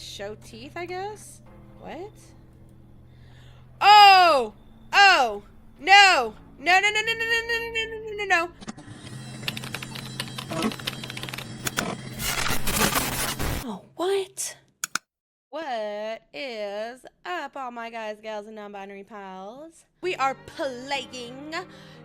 show teeth, I guess? What? Oh! Oh! No! No, no, no, no, no, no, no, no, no, no, no. Oh, what? What is up, all my guys, gals, and non-binary pals? We are playing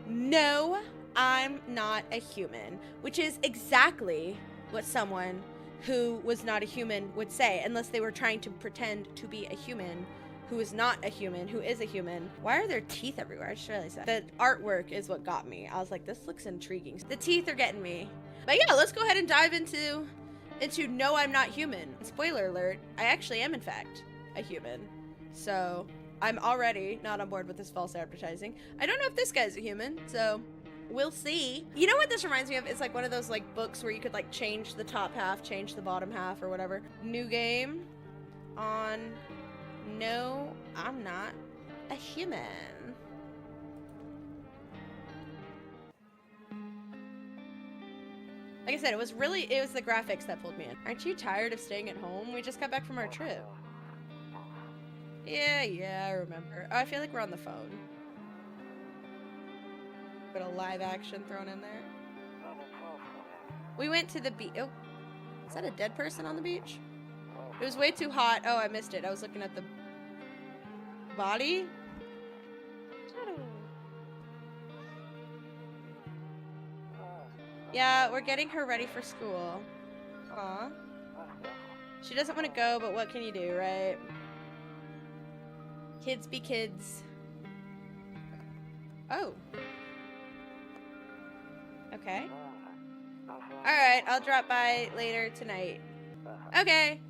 No, I'm Not a Human, which is exactly what someone who was not a human would say, unless they were trying to pretend to be a human who is not a human, who is a human. Why are there teeth everywhere? I just realized that. The artwork is what got me. I was like, this looks intriguing. The teeth are getting me. But yeah, let's go ahead and dive into No, I'm Not Human. Spoiler alert, I actually am in fact a human. So I'm already not on board with this false advertising. I don't know if this guy's a human, so we'll see. You know what this reminds me of? It's like one of those like books where you could like change the top half, change the bottom half or whatever. New game on No, I'm Not a Human. Like I said, it was the graphics that pulled me in. Aren't you tired of staying at home? We just got back from our trip. Yeah, I remember. Oh, I feel like we're on the phone. But a live action thrown in there. We went to the beach. Oh, is that a dead person on the beach? It was way too hot. Oh, I missed it. I was looking at the body. Yeah, we're getting her ready for school. Aw. She doesn't want to go, but what can you do, right? Kids be kids. Oh. Okay. Alright, I'll drop by later tonight. Okay.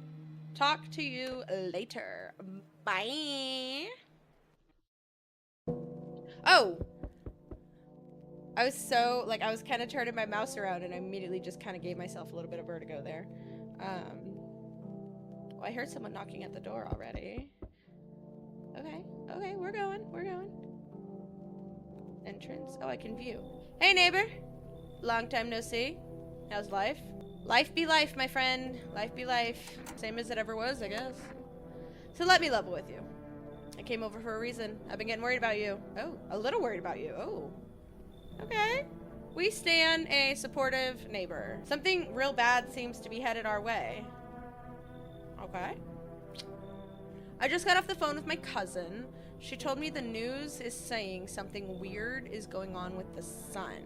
Talk to you later. Bye. Oh. I was kind of turning my mouse around and I immediately just kind of gave myself a little bit of vertigo there. Well, I heard someone knocking at the door already. Okay, we're going. Entrance. Oh, I can view. Hey, neighbor. Long time no see. How's life? Life be life, my friend. Life be life. Same as it ever was, I guess. So let me level with you. I came over for a reason. I've been getting worried about you. Oh, a little worried about you. Oh. Okay. We stand a supportive neighbor. Something real bad seems to be headed our way. Okay. I just got off the phone with my cousin. She told me the news is saying something weird is going on with the sun.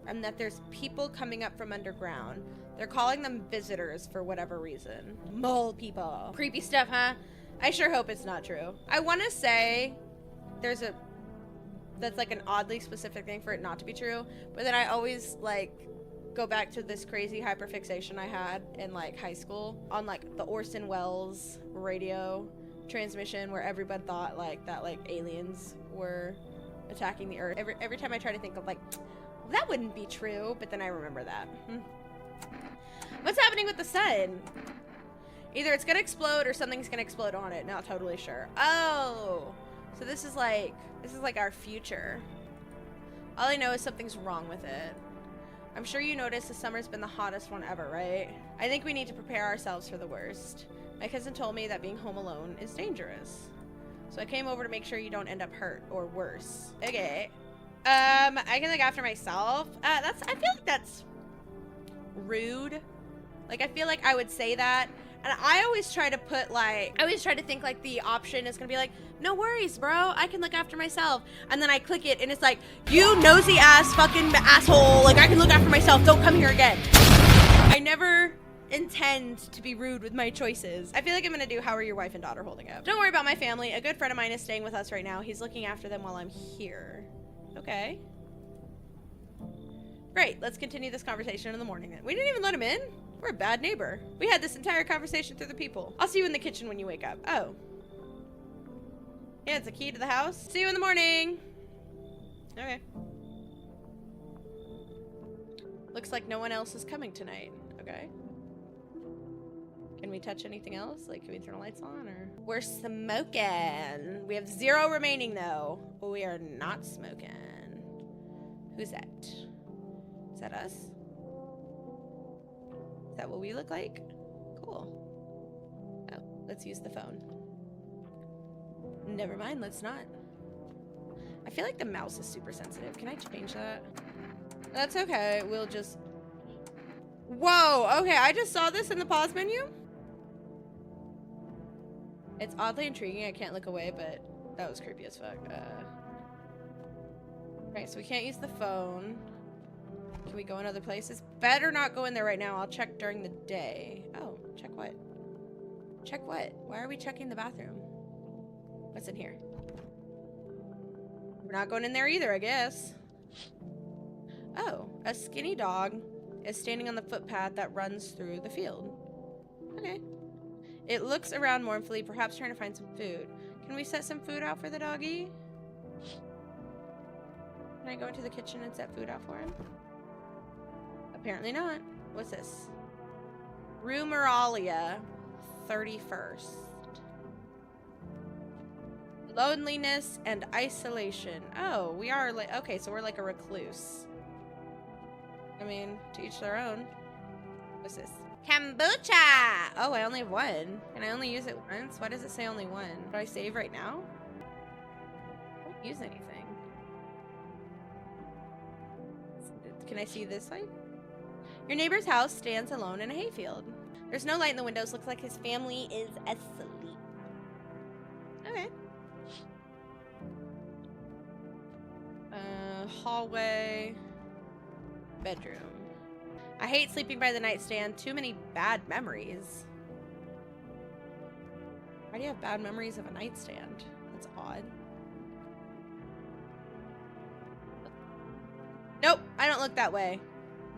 And that there's people coming up from underground. They're calling them visitors for whatever reason. Mole people. Creepy stuff, huh? I sure hope it's not true. I want to say that's like an oddly specific thing for it not to be true, but then I always like go back to this crazy hyperfixation I had in like high school on like the Orson Welles radio transmission where everybody thought like that like aliens were attacking the earth. Every time I try to think of like, well, that wouldn't be true, but then I remember that. What's happening with the sun? Either it's gonna explode or something's gonna explode on it. Not totally sure. Oh, so this is like our future. All I know is something's wrong with it. I'm sure you noticed the summer's been the hottest one ever, right? I think we need to prepare ourselves for the worst. My cousin told me that being home alone is dangerous. So I came over to make sure you don't end up hurt or worse. Okay. I can look after myself. I feel like that's rude. Like, I feel like I would say that. And I always try to think like the option is gonna be like, no worries, bro, I can look after myself. And then I click it and it's like, you nosy ass fucking asshole, like I can look after myself, don't come here again. I never intend to be rude with my choices. I feel like I'm gonna do how are your wife and daughter holding up. Don't worry about my family. A good friend of mine is staying with us right now. He's looking after them while I'm here. Okay. Great, let's continue this conversation in the morning then. We didn't even let him in? We're a bad neighbor. We had this entire conversation through the people. I'll see you in the kitchen when you wake up. Oh. Yeah, it's a key to the house. See you in the morning. Okay. Looks like no one else is coming tonight. Okay. Can we touch anything else? Like, can we turn the lights on or? We're smoking. We have 0 remaining though. We are not smoking. Who's that? Is that us? Is that what we look like? Cool. Oh. Let's use the phone. Never mind, let's not. I feel like the mouse is super sensitive. Can I change that? That's okay. We'll just... Whoa! Okay, I just saw this in the pause menu. It's oddly intriguing. I can't look away, but that was creepy as fuck. Okay, so we can't use the phone. Can we go in other places? Better not go in there right now. I'll check during the day. Oh, check what? Check what? Why are we checking the bathroom? What's in here? We're not going in there either, I guess. Oh, a skinny dog is standing on the footpath that runs through the field. Okay. It looks around mournfully, perhaps trying to find some food. Can we set some food out for the doggy? Can I go into the kitchen and set food out for him? Apparently not. What's this? Rumeralia 31st. Loneliness and isolation. Oh, we are like, okay, so we're like a recluse. I mean, to each their own. What's this? Kombucha! Oh, I only have one. Can I only use it once? Why does it say only one? Do I save right now? I don't use anything. Can I see this way? Your neighbor's house stands alone in a hayfield. There's no light in the windows. Looks like his family is asleep. Okay. Hallway. Bedroom. I hate sleeping by the nightstand. Too many bad memories. Why do you have bad memories of a nightstand? That's odd. Nope, I don't look that way.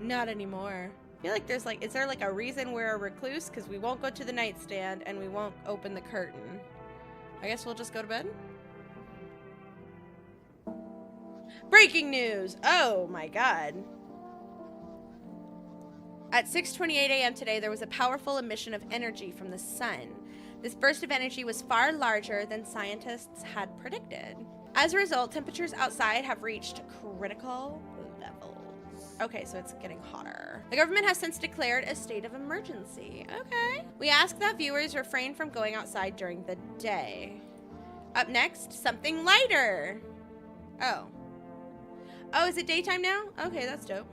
Not anymore. I feel like there's like, is there like a reason we're a recluse? Because we won't go to the nightstand and we won't open the curtain. I guess we'll just go to bed. Breaking news! Oh my god. At 6:28 a.m. today, there was a powerful emission of energy from the sun. This burst of energy was far larger than scientists had predicted. As a result, temperatures outside have reached critical levels. Okay, so it's getting hotter. The government has since declared a state of emergency. Okay. We ask that viewers refrain from going outside during the day. Up next, something lighter. Oh. Oh, is it daytime now? Okay, that's dope.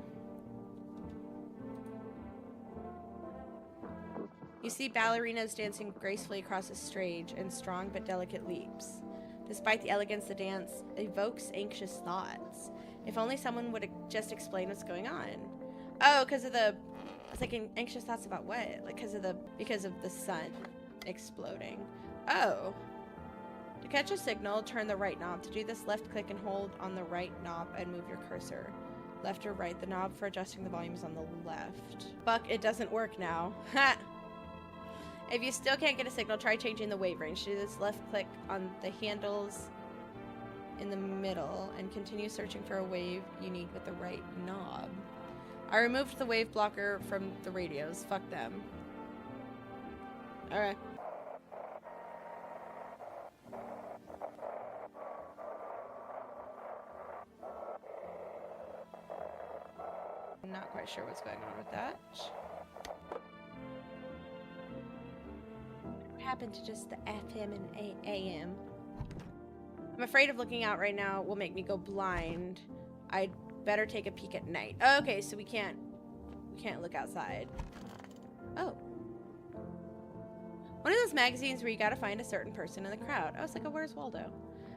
You see ballerinas dancing gracefully across a stage in strong but delicate leaps. Despite the elegance, the dance evokes anxious thoughts. If only someone would just explain what's going on. Oh, because of the... I was thinking anxious thoughts about what? Like because of the sun exploding. Oh. To catch a signal, turn the right knob. To do this, left click and hold on the right knob and move your cursor. Left or right. The knob for adjusting the volume is on the left. Fuck, it doesn't work now. Ha! If you still can't get a signal, try changing the wave range. Do this, left click on the handles in the middle and continue searching for a wave you need with the right knob. I removed the wave blocker from the radios. Fuck them. Alright. I'm not quite sure what's going on with that. What happened to just the FM and AM? I'm afraid of looking out right now will make me go blind. I'd better take a peek at night. Okay, so we can't look outside. Oh. One of those magazines where you gotta find a certain person in the crowd. I was like, oh, where's Waldo?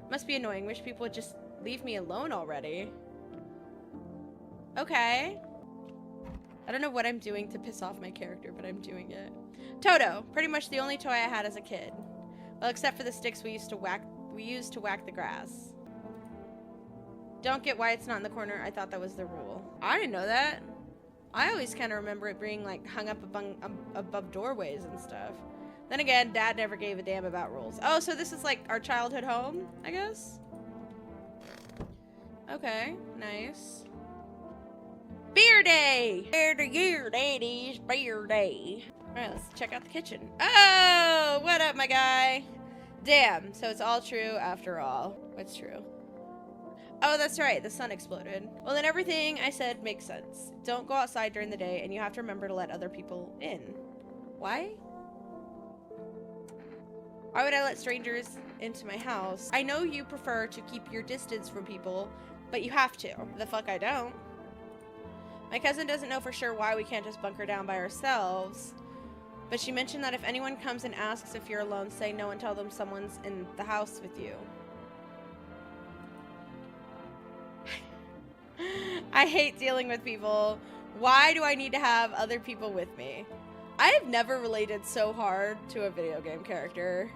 Must be annoying. Wish people would just leave me alone already. Okay. I don't know what I'm doing to piss off my character, but I'm doing it. Toto, pretty much the only toy I had as a kid. Well, except for the sticks we used to whack the grass. Don't get why it's not in the corner. I thought that was the rule. I didn't know that. I always kind of remember it being like hung up above doorways and stuff. Then again, Dad never gave a damn about rules. Oh, so this is like our childhood home, I guess? Okay, nice. Beer day! Beer to year, ladies. Beer day. Alright, let's check out the kitchen. Oh, what up, my guy? Damn, so it's all true after all. What's true? Oh, that's right, the sun exploded. Well, then everything I said makes sense. Don't go outside during the day, and you have to remember to let other people in. Why? Why would I let strangers into my house? I know you prefer to keep your distance from people, but you have to. The fuck I don't. My cousin doesn't know for sure why we can't just bunker down by ourselves, but she mentioned that if anyone comes and asks if you're alone, say no and tell them someone's in the house with you. I hate dealing with people. Why do I need to have other people with me? I have never related so hard to a video game character.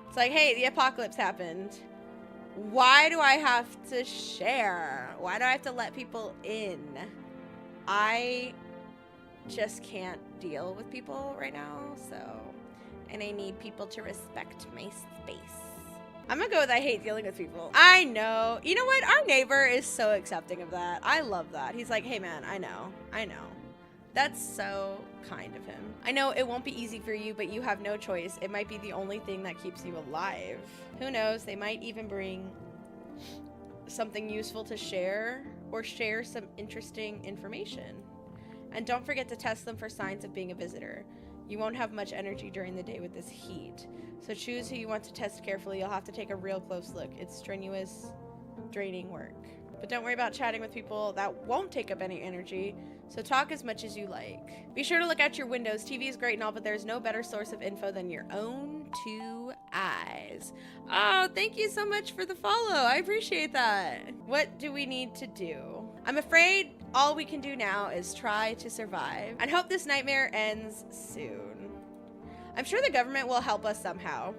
It's like, hey, the apocalypse happened. Why do I have to share? Why do I have to let people in? I just can't deal with people right now, so... And I need people to respect my space. I'm gonna go with I hate dealing with people. I know. You know what? Our neighbor is so accepting of that. I love that. He's like, hey man, I know. That's so kind of him. I know it won't be easy for you, but you have no choice. It might be the only thing that keeps you alive. Who knows? They might even bring something useful to share or share some interesting information. And don't forget to test them for signs of being a visitor. You won't have much energy during the day with this heat. So choose who you want to test carefully. You'll have to take a real close look. It's strenuous, draining work. But don't worry about chatting with people that won't take up any energy. So talk as much as you like. Be sure to look out your windows. TV is great and all, but there's no better source of info than your own two eyes. Oh, thank you so much for the follow. I appreciate that. What do we need to do? I'm afraid all we can do now is try to survive and hope this nightmare ends soon. I'm sure the government will help us somehow.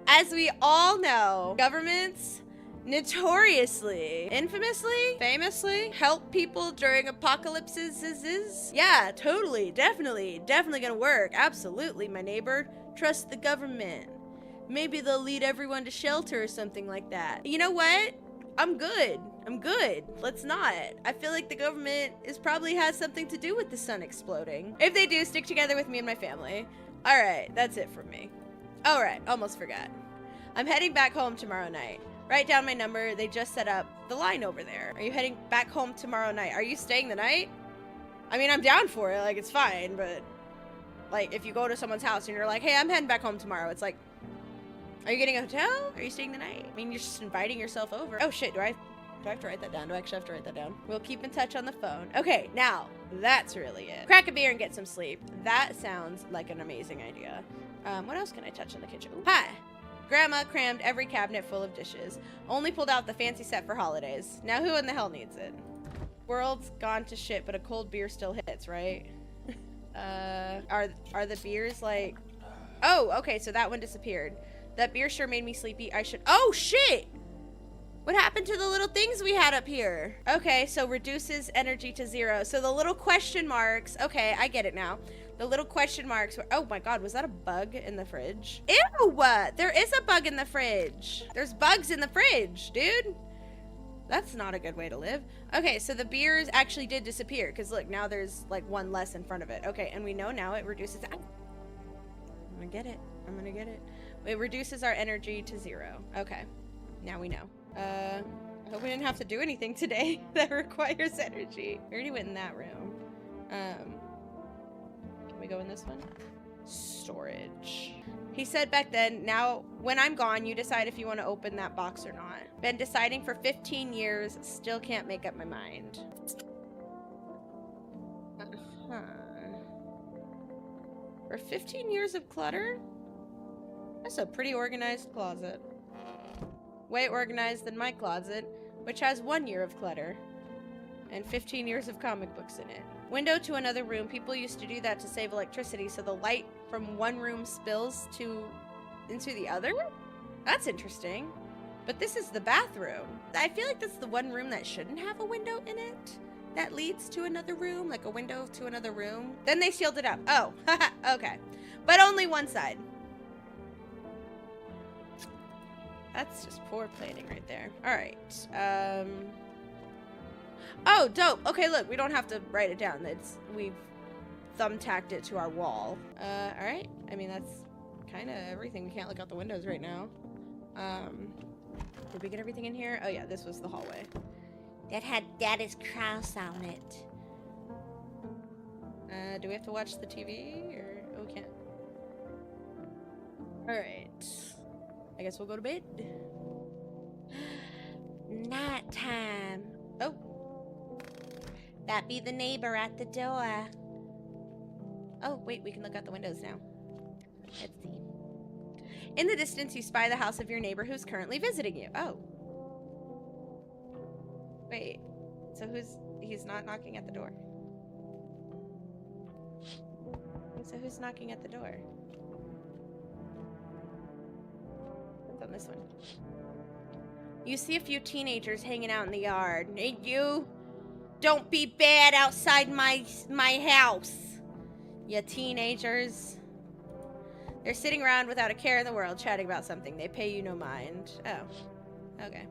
As we all know, governments notoriously, infamously, famously help people during apocalypses. Yeah, totally, definitely gonna work. Absolutely, my neighbor. Trust the government. Maybe they'll lead everyone to shelter or something like that. You know what? I'm good. Let's not. I feel like the government probably has something to do with the sun exploding. If they do, stick together with me and my family. All right, that's it for me. All right, almost forgot. I'm heading back home tomorrow night. Write down my number. They just set up the line over there. Are you heading back home tomorrow night? Are you staying the night? I mean, I'm down for it. Like, it's fine, but like, if you go to someone's house and you're like, hey, I'm heading back home tomorrow, it's like, are you getting a hotel? Are you staying the night? I mean, you're just inviting yourself over. Oh shit, do I have to write that down? Do I actually have to write that down? We'll keep in touch on the phone. Okay, now, that's really it. Crack a beer and get some sleep. That sounds like an amazing idea. What else can I touch in the kitchen? Ooh, hi. Grandma crammed every cabinet full of dishes. Only pulled out the fancy set for holidays. Now who in the hell needs it? World's gone to shit, but a cold beer still hits, right? Are the beers like... Oh, okay, so that one disappeared. That beer sure made me sleepy. Oh, shit! What happened to the little things we had up here? Okay, so reduces energy to 0. So the little question marks... Okay, I get it now. The little question marks were... Oh my god, was that a bug in the fridge? Ew! There is a bug in the fridge. There's bugs in the fridge, dude. That's not a good way to live. Okay, so the beers actually did disappear. Because look, now there's like one less in front of it. Okay, and we know now it reduces... I'm gonna get it. It reduces our energy to 0. Okay, now we know. I hope we didn't have to do anything today that requires energy. We already went in that room. Can we go in this one? Storage. He said back then, now when I'm gone, you decide if you want to open that box or not. Been deciding for 15 years, still can't make up my mind. For 15 years of clutter? That's a pretty organized closet. Way organized than my closet, which has 1 year of clutter. And 15 years of comic books in it. Window to another room. People used to do that to save electricity, so the light from one room spills into the other? That's interesting. But this is the bathroom. I feel like that's the one room that shouldn't have a window in it. That leads to another room, like a window to another room. Then they sealed it up. Oh, okay. But only one side. That's just poor planning right there. All right. Oh, dope. Okay, look, we don't have to write it down. We've thumbtacked it to our wall. All right. I mean, that's kind of everything. We can't look out the windows right now. Did we get everything in here? Oh yeah, this was the hallway. That had Daddy's cross on it. Do we have to watch the TV or oh, we can't? Alright. I guess we'll go to bed. Night time. Oh. That be the neighbor at the door. Oh, wait, we can look out the windows now. Let's see. In the distance, you spy the house of your neighbor who's currently visiting you. Oh. Wait. So he's not knocking at the door. So who's knocking at the door? What's on this one? You see a few teenagers hanging out in the yard. Hey, you! Don't be bad outside my house, you teenagers. They're sitting around without a care in the world, chatting about something. They pay you no mind. Oh. Okay.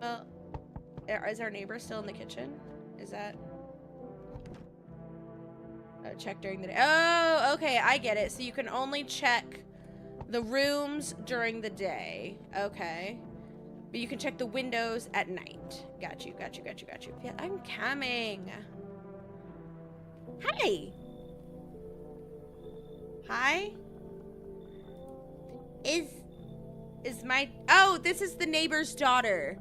Well, is our neighbor still in the kitchen? Is that... Oh, check during the day. Oh, okay, I get it. So you can only check the rooms during the day. Okay. But you can check the windows at night. Got you. Yeah, I'm coming. Hi. Hi? Is my... Oh, this is the neighbor's daughter.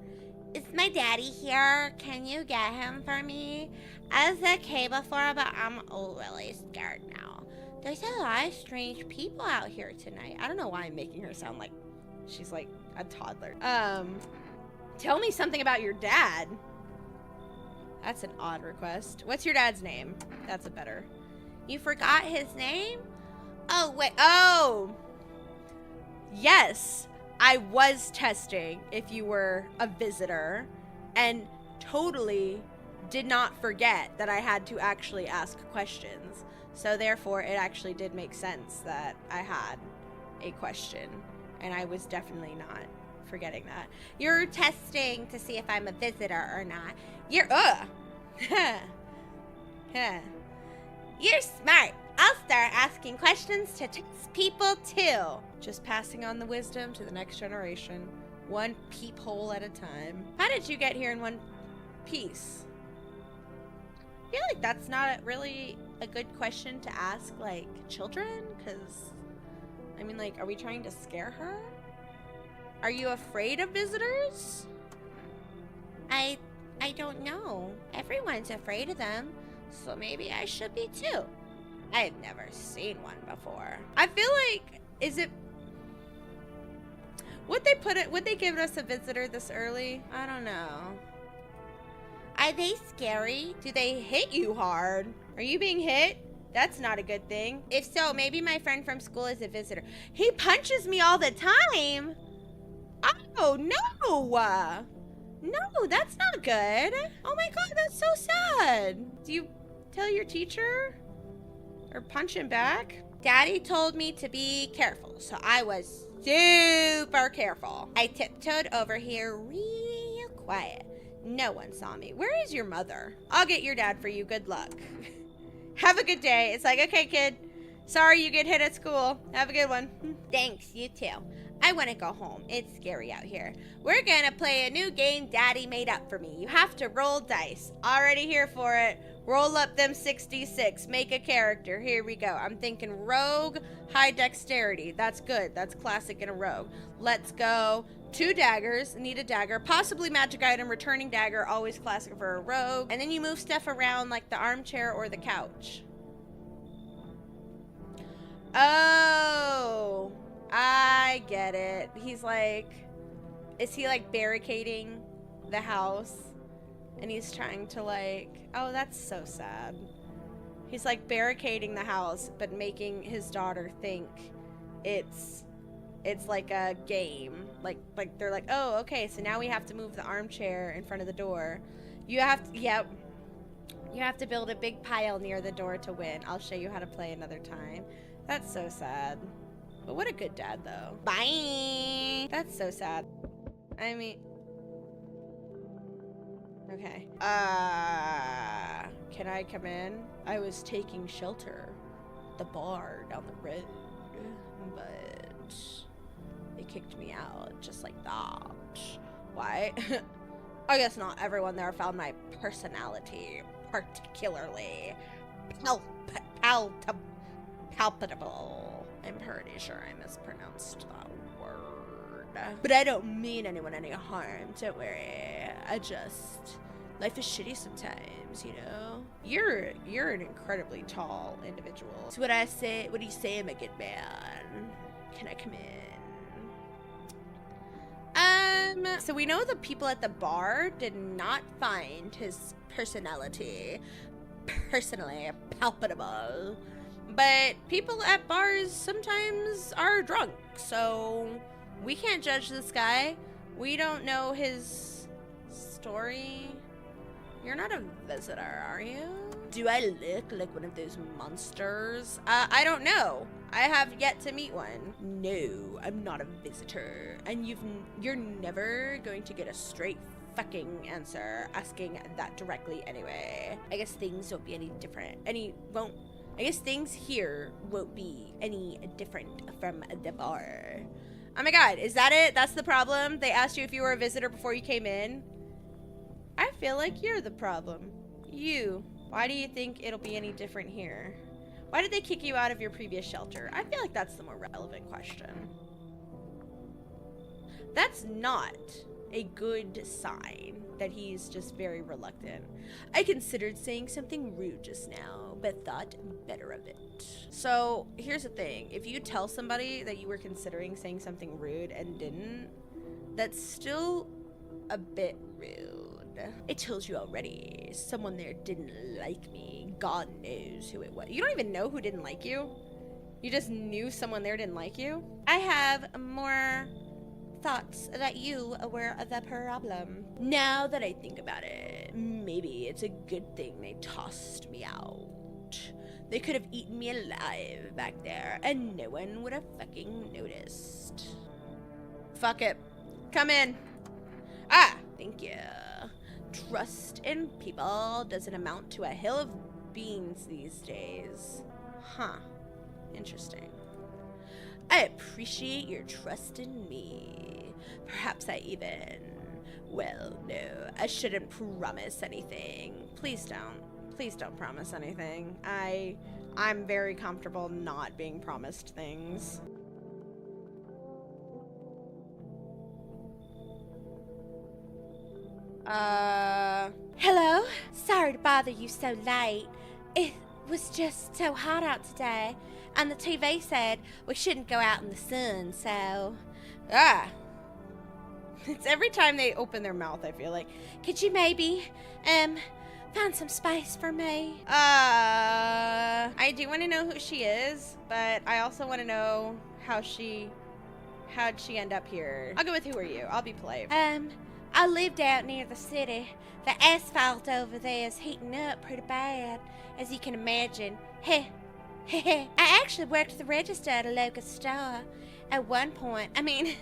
Is my daddy here? Can you get him for me? I was okay before, but I'm really scared now. There's a lot of strange people out here tonight. I don't know why I'm making her sound like she's like a toddler. Tell me something about your dad. That's an odd request. What's your dad's name? That's a better. You forgot his name? Oh, wait. Oh! Yes, I was testing if you were a visitor and totally did not forget that I had to actually ask questions. So therefore, it actually did make sense that I had a question, and I was definitely not forgetting that. You're testing to see if I'm a visitor or not. You're, You're smart. I'll start asking questions to test people too. Just passing on the wisdom to the next generation, one peephole at a time. How did you get here in one piece? I feel like that's not really a good question to ask, like, children, because, I mean, like, are we trying to scare her? Are you afraid of visitors? I don't know. Everyone's afraid of them, so maybe I should be too. I've never seen one before. I feel like, would they give us a visitor this early? I don't know. Are they scary? Do they hit you hard? Are you being hit? That's not a good thing. If so, maybe my friend from school is a visitor. He punches me all the time. Oh, no. No, that's not good. Oh my God, that's so sad. Do you tell your teacher? Or punch him back? Daddy told me to be careful, so I was super careful. I tiptoed over here real quiet. No one saw me. Where is your mother? I'll get your dad for you. Good luck. Have a good day. It's like, okay, kid. Sorry you get hit at school. Have a good one. Thanks, you too. I want to go home. It's scary out here. We're going to play a new game Daddy made up for me. You have to roll dice. Already here for it. Roll up them 66. Make a character. Here we go. I'm thinking rogue, high dexterity. That's good. That's classic in a rogue. Let's go. 2 daggers. Need a dagger. Possibly magic item. Returning dagger. Always classic for a rogue. And then you move stuff around like the armchair or the couch. Oh, I get it. He's like, is he like barricading the house? And he's trying to like, oh, that's so sad. He's like barricading the house, but making his daughter think it's like a game. Like they're like, oh, okay, so now we have to move the armchair in front of the door. You have to, yep. You have to build a big pile near the door to win. I'll show you how to play another time. That's so sad. But what a good dad, though. Bye! That's so sad. I mean... Okay. Can I come in? I was taking shelter at the bar down the road, but they kicked me out just like that. Why? I guess not everyone there found my personality particularly palpable. I'm pretty sure I mispronounced that word. But I don't mean anyone any harm, don't worry. Life is shitty sometimes, you know? You're an incredibly tall individual. So what do you say, my good man? Can I come in? So we know the people at the bar did not find his personality personally palpable. But people at bars sometimes are drunk, so we can't judge this guy. We don't know his story. You're not a visitor, are you? Do I look like one of those monsters? I don't know. I have yet to meet one. No, I'm not a visitor. And you're never going to get a straight fucking answer asking that directly anyway. I guess things won't be any different. I guess things here won't be any different from the bar. Oh my god, is that it? That's the problem? They asked you if you were a visitor before you came in? I feel like you're the problem. You. Why do you think it'll be any different here? Why did they kick you out of your previous shelter? I feel like that's the more relevant question. That's not a good sign that he's just very reluctant. I considered saying something rude just now, but thought better of it. So here's the thing. If you tell somebody that you were considering saying something rude and didn't, that's still a bit rude. I told you already. Someone there didn't like me. God knows who it was. You don't even know who didn't like you? You just knew someone there didn't like you? I have more thoughts that you were the problem. Now that I think about it, maybe it's a good thing they tossed me out. They could have eaten me alive back there, and no one would have fucking noticed. Fuck it. Come in. Ah, thank you. Trust in people doesn't amount to a hill of beans these days. Huh. Interesting. I appreciate your trust in me. Perhaps I even... Well, no, I shouldn't promise anything. Please don't. Please don't promise anything. I'm very comfortable not being promised things. Hello? Sorry to bother you so late. It was just so hot out today, and the TV said we shouldn't go out in the sun, so... It's every time they open their mouth, I feel like. Could you maybe, find some space for me? I do want to know who she is, but I also want to know how'd she end up here. I'll go with who are you? I'll be polite. I lived out near the city. The asphalt over there is heating up pretty bad, as you can imagine. Heh. I actually worked the register at a local store at one point. I mean,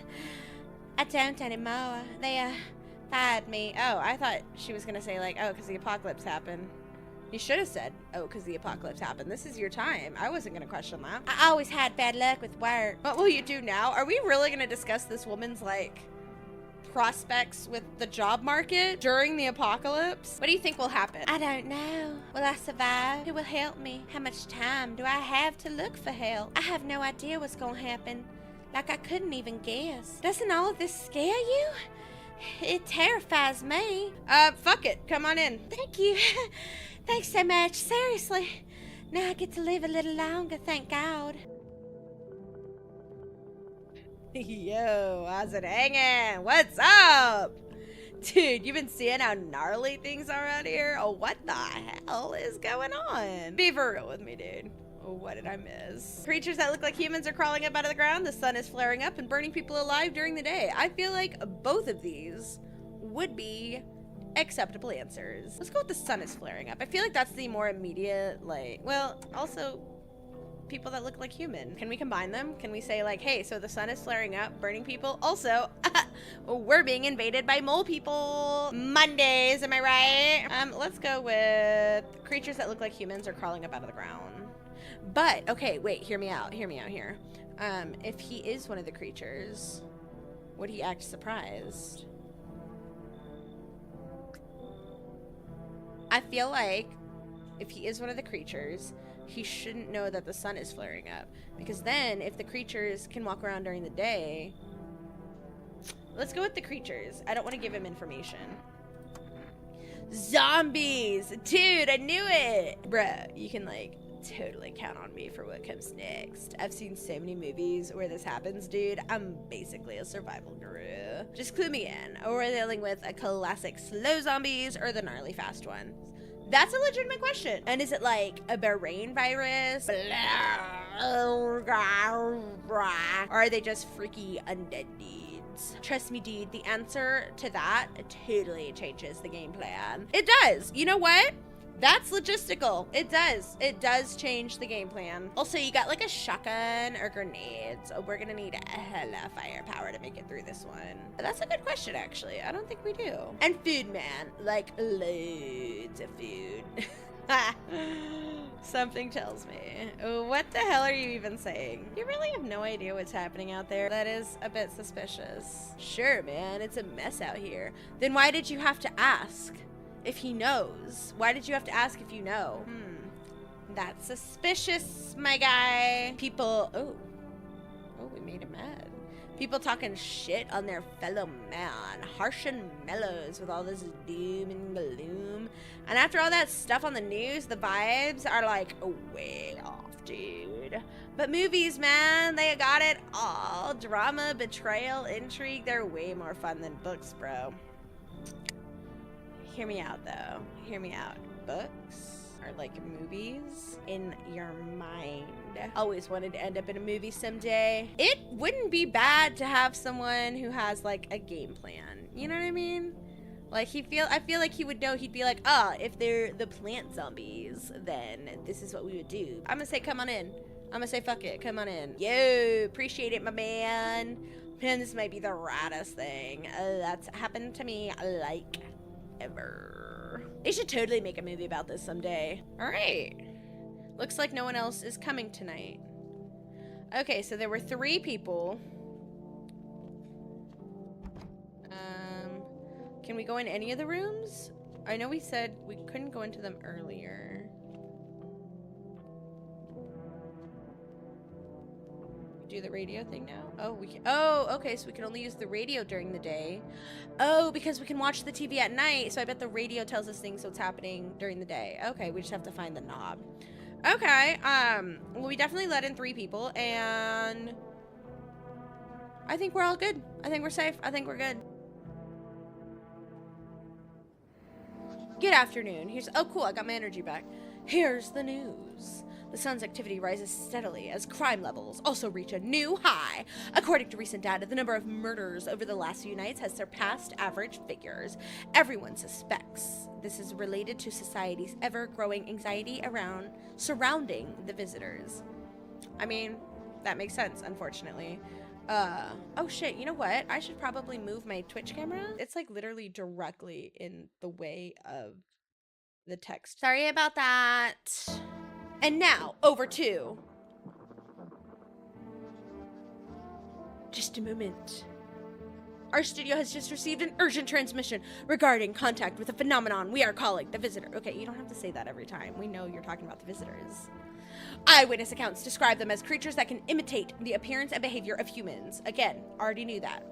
I don't anymore. They, fired me. Oh, I thought she was gonna say, like, oh, because the apocalypse happened. You should have said, oh, because the apocalypse happened. This is your time. I wasn't gonna question that. I always had bad luck with work. What will you do now? Are we really gonna discuss this woman's, like, prospects with the job market during the apocalypse? What do you think will happen? I don't know. Will I survive? Who will help me? How much time do I have to look for help? I have no idea what's gonna happen. Like, I couldn't even guess. Doesn't all of this scare you? It terrifies me. Fuck it. Come on in. Thank you. Thanks so much. Seriously. Now I get to live a little longer, thank God. Yo, how's it hanging? What's up? Dude, you've been seeing how gnarly things are out here? Oh, what the hell is going on? Be for real with me, dude. Oh, what did I miss? Creatures that look like humans are crawling up out of the ground. The sun is flaring up and burning people alive during the day. I feel like both of these would be acceptable answers. Let's go with the sun is flaring up. I feel like that's the more immediate, like, well, also people that look like human. Can we combine them? Can we say, like, hey, so the sun is flaring up, burning people? Also, we're being invaded by mole people. Mondays, am I right? Let's go with creatures that look like humans are crawling up out of the ground. But, okay, wait, hear me out here. If he is one of the creatures, would he act surprised? I feel like if he is one of the creatures, he shouldn't know that the sun is flaring up. Because then, if the creatures can walk around during the day... Let's go with the creatures. I don't want to give him information. Zombies! Dude, I knew it! Bruh, you can, like, totally count on me for what comes next. I've seen so many movies where this happens, dude. I'm basically a survival guru. Just clue me in. Or we're dealing with a classic slow zombies or the gnarly fast ones. That's a legitimate question. And is it like a Bahrain virus? Or are they just freaky undead dudes? Trust me, dude, the answer to that totally changes the game plan. It does. You know what? That's logistical. It does. It does change the game plan. Also, you got like a shotgun or grenades. Oh, we're gonna need a hella firepower to make it through this one. That's a good question, actually. I don't think we do. And food, man. Like, loads of food. Something tells me. What the hell are you even saying? You really have no idea what's happening out there. That is a bit suspicious. Sure, man. It's a mess out here. Then why did you have to ask? If he knows. Why did you have to ask if you know? That's suspicious, my guy. People, oh, we made him mad. People talking shit on their fellow man. Harsh and mellows with all this doom and gloom. And after all that stuff on the news, the vibes are like way off, dude. But movies, man, they got it all. Drama, betrayal, intrigue, they're way more fun than books, bro. Hear me out, though. Hear me out. Books are like movies in your mind. Always wanted to end up in a movie someday. It wouldn't be bad to have someone who has like a game plan. You know what I mean? Like I feel like he would know. He'd be like, if they're the plant zombies, then this is what we would do. I'm gonna say, come on in. I'm gonna say, fuck it, come on in. Yo, appreciate it, my man. Man, this might be the raddest thing that's happened to me, like, ever. They should totally make a movie about this someday. All right. Looks like no one else is coming tonight. Okay, so there were 3 people. Can we go in any of the rooms? I know we said we couldn't go into them earlier. Do the radio thing now? Oh, we can. Oh, okay, so we can only use the radio during the day. Oh, because we can watch the TV at night, so I bet the radio tells us things what's happening during the day. Okay, we just have to find the knob. Okay, well, we definitely let in 3 people, and I think we're all good. I think we're safe. I think we're good. Good afternoon. Oh, cool, I got my energy back. Here's the news. The sun's activity rises steadily as crime levels also reach a new high. According to recent data, the number of murders over the last few nights has surpassed average figures. Everyone suspects this is related to society's ever-growing anxiety surrounding the visitors. I mean, that makes sense, unfortunately. Oh shit, you know what? I should probably move my Twitch camera. It's like literally directly in the way of the text. Sorry about that. And now, over to... Just a moment. Our studio has just received an urgent transmission regarding contact with a phenomenon we are calling the Visitor. Okay, you don't have to say that every time. We know you're talking about the visitors. Eyewitness accounts describe them as creatures that can imitate the appearance and behavior of humans. Again, already knew that.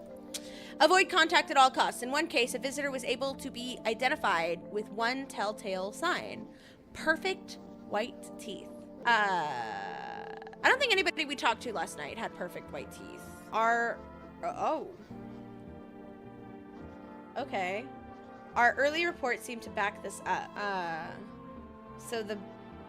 Avoid contact at all costs. In one case, a visitor was able to be identified with one telltale sign. Perfect white teeth. I don't think anybody we talked to last night had perfect white teeth. Oh. Okay. Our early reports seem to back this up.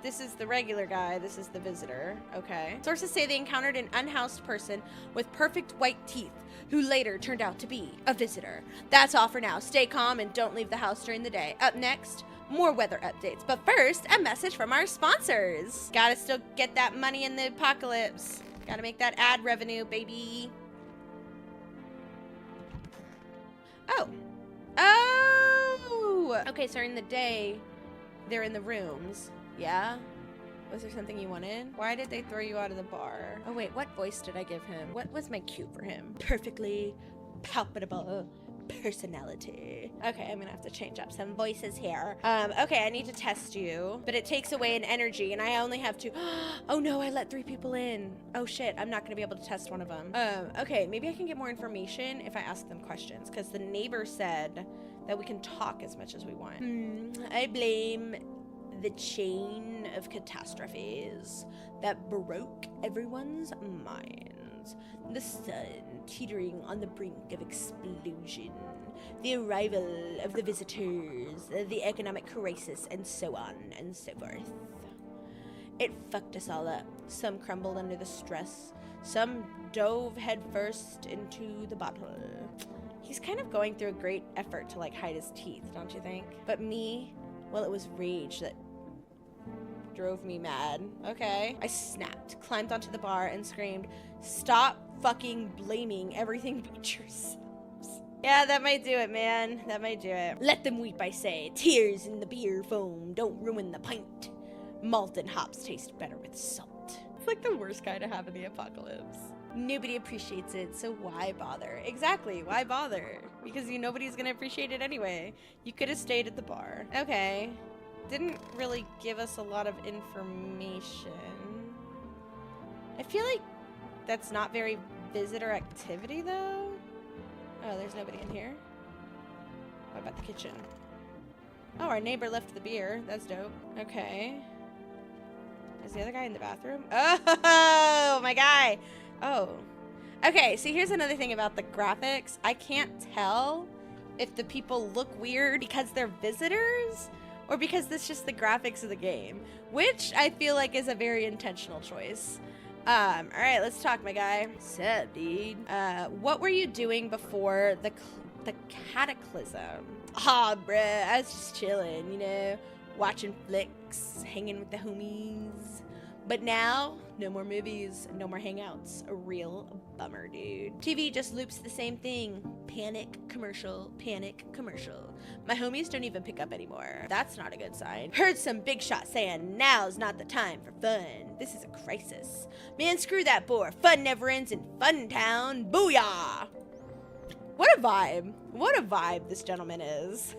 This is the regular guy, this is the visitor. Okay. Sources say they encountered an unhoused person with perfect white teeth who later turned out to be a visitor. That's all for now. Stay calm and don't leave the house during the day. Up next, more weather updates. But first, a message from our sponsors. Gotta still get that money in the apocalypse. Gotta make that ad revenue, baby. Oh. Oh! Okay, so in the day, they're in the rooms. Yeah? Was there something you wanted? Why did they throw you out of the bar? Oh wait, what voice did I give him? What was my cue for him? Perfectly palpable personality. Okay, I'm gonna have to change up some voices here. Okay, I need to test you, but it takes away an energy, and I only have 2. Oh no, I let 3 people in. Oh shit, I'm not gonna be able to test one of them. Okay, maybe I can get more information if I ask them questions, because the neighbor said that we can talk as much as we want. I blame the chain of catastrophes that broke everyone's minds. The sun teetering on the brink of explosion, the arrival of the visitors, the economic crisis, and so on and so forth. It fucked us all up. Some crumbled under the stress. Some dove headfirst into the bottle. He's kind of going through a great effort to, like, hide his teeth, don't you think? But me, well, it was rage that drove me mad. Okay. I snapped, climbed onto the bar, and screamed, "Stop fucking blaming everything but yourselves." Yeah, that might do it, man. That might do it. Let them weep, I say. Tears in the beer foam don't ruin the pint. Malt and hops taste better with salt. It's like the worst guy to have in the apocalypse. Nobody appreciates it, so why bother? Exactly, why bother? Because nobody's gonna appreciate it anyway. You could have stayed at the bar. Okay. Didn't really give us a lot of information. I feel like that's not very visitor activity, though. Oh, there's nobody in here. What about the kitchen? Oh, our neighbor left the beer. That's dope. Okay. Is the other guy in the bathroom? Oh, my guy. Oh. Okay, see, here's another thing about the graphics. I can't tell if the people look weird because they're visitors or because it's just the graphics of the game, which I feel like is a very intentional choice. All right, let's talk, my guy. Sup, dude? What were you doing before the cataclysm? Ah, bruh, I was just chilling, you know, watching flicks, hanging with the homies. But now, no more movies, no more hangouts. A real bummer, dude. TV just loops the same thing. Panic, commercial, panic, commercial. My homies don't even pick up anymore. That's not a good sign. Heard some big shot saying, now's not the time for fun. This is a crisis. Man, screw that bore. Fun never ends in Fun Town. Booyah! What a vibe. What a vibe this gentleman is.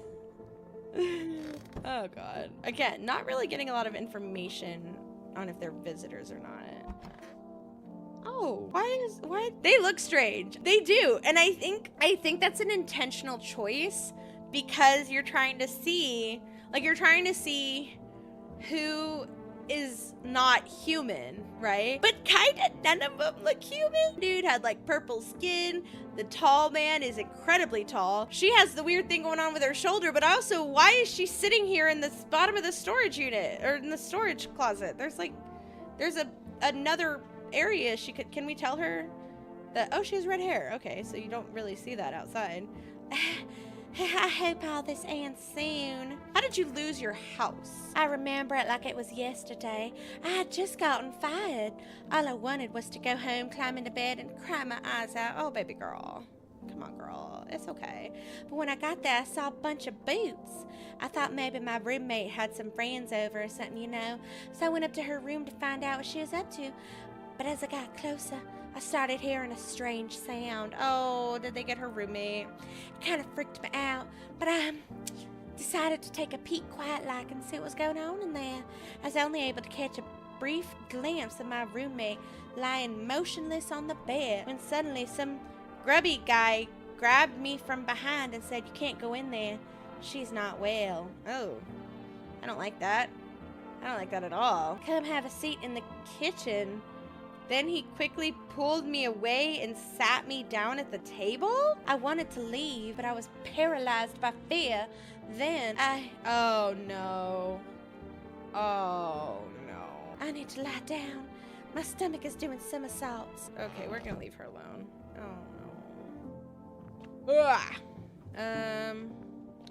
Oh, God. Again, not really getting a lot of information on if they're visitors or not. Oh, why they look strange. They do. And I think that's an intentional choice because you're trying to see who is not human, right? But kinda none of them look human. Dude had like purple skin. The tall man is incredibly tall. She has the weird thing going on with her shoulder, but also why is she sitting here in the bottom of the storage unit or in the storage closet? There's another area can we tell her that, oh, she has red hair. Okay, so you don't really see that outside. I hope all this ends soon. How did you lose your house? I remember it like it was yesterday. I had just gotten fired. All I wanted was to go home, climb into bed, and cry my eyes out. Oh, baby girl. Come on, girl. It's okay. But when I got there, I saw a bunch of boots. I thought maybe my roommate had some friends over or something, you know. So I went up to her room to find out what she was up to. But as I got closer, I started hearing a strange sound. Oh, did they get her roommate? It kind of freaked me out, but I decided to take a peek quiet-like and see what was going on in there. I was only able to catch a brief glimpse of my roommate lying motionless on the bed when suddenly some grubby guy grabbed me from behind and said, "You can't go in there. She's not well." Oh, I don't like that. I don't like that at all. Come have a seat in the kitchen. Then he quickly pulled me away and sat me down at the table. I wanted to leave, but I was paralyzed by fear. Then oh no. Oh no. I need to lie down. My stomach is doing somersaults. Okay, we're gonna leave her alone. Oh no. Ugh.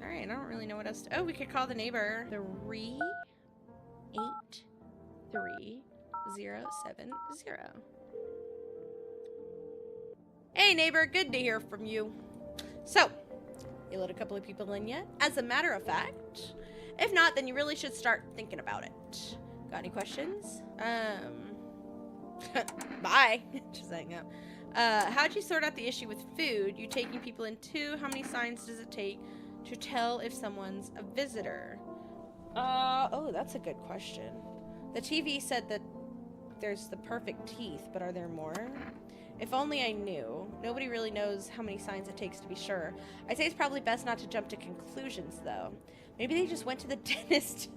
Alright, I don't really know what else to. Oh, we could call the neighbor. 383-070. Hey neighbor, good to hear from you. So, you let a couple of people in yet? As a matter of fact, if not, then you really should start thinking about it. Got any questions? Bye. Just hang up. How'd you sort out the issue with food? You taking people in too? How many signs does it take to tell if someone's a visitor? Oh, that's a good question. The TV said that there's the perfect teeth, but are there more? If only I knew. Nobody really knows how many signs it takes to be sure. I'd say it's probably best not to jump to conclusions, though. Maybe they just went to the dentist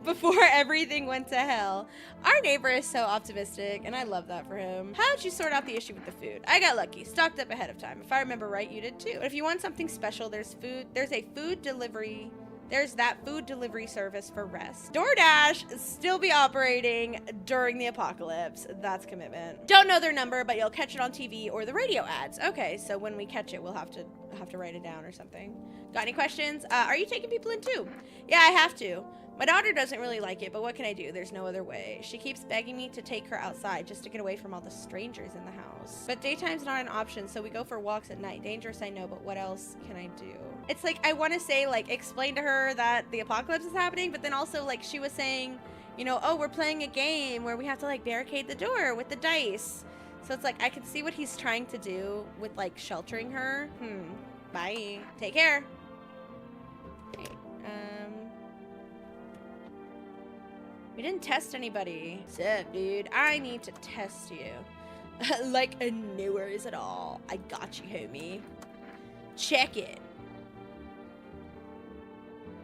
before everything went to hell. Our neighbor is so optimistic, and I love that for him. How'd you sort out the issue with the food? I got lucky. Stocked up ahead of time. If I remember right, you did too. But if you want something special, there's a food delivery. There's that food delivery service for rest. DoorDash still be operating during the apocalypse. That's commitment. Don't know their number, but you'll catch it on TV or the radio ads. Okay, so when we catch it, we'll have to write it down or something. Got any questions? Are you taking people in too? Yeah, I have to. My daughter doesn't really like it, but what can I do? There's no other way. She keeps begging me to take her outside just to get away from all the strangers in the house. But daytime's not an option, so we go for walks at night. Dangerous, I know, but what else can I do? It's like, I want to say, like, explain to her that the apocalypse is happening, but then also, like, she was saying, you know, oh, we're playing a game where we have to, like, barricade the door with the dice. So it's like, I can see what he's trying to do with, like, sheltering her. Bye. Take care. Okay, we didn't test anybody. Sup, dude? I need to test you. Like a nowheres at all. I got you, homie. Check it.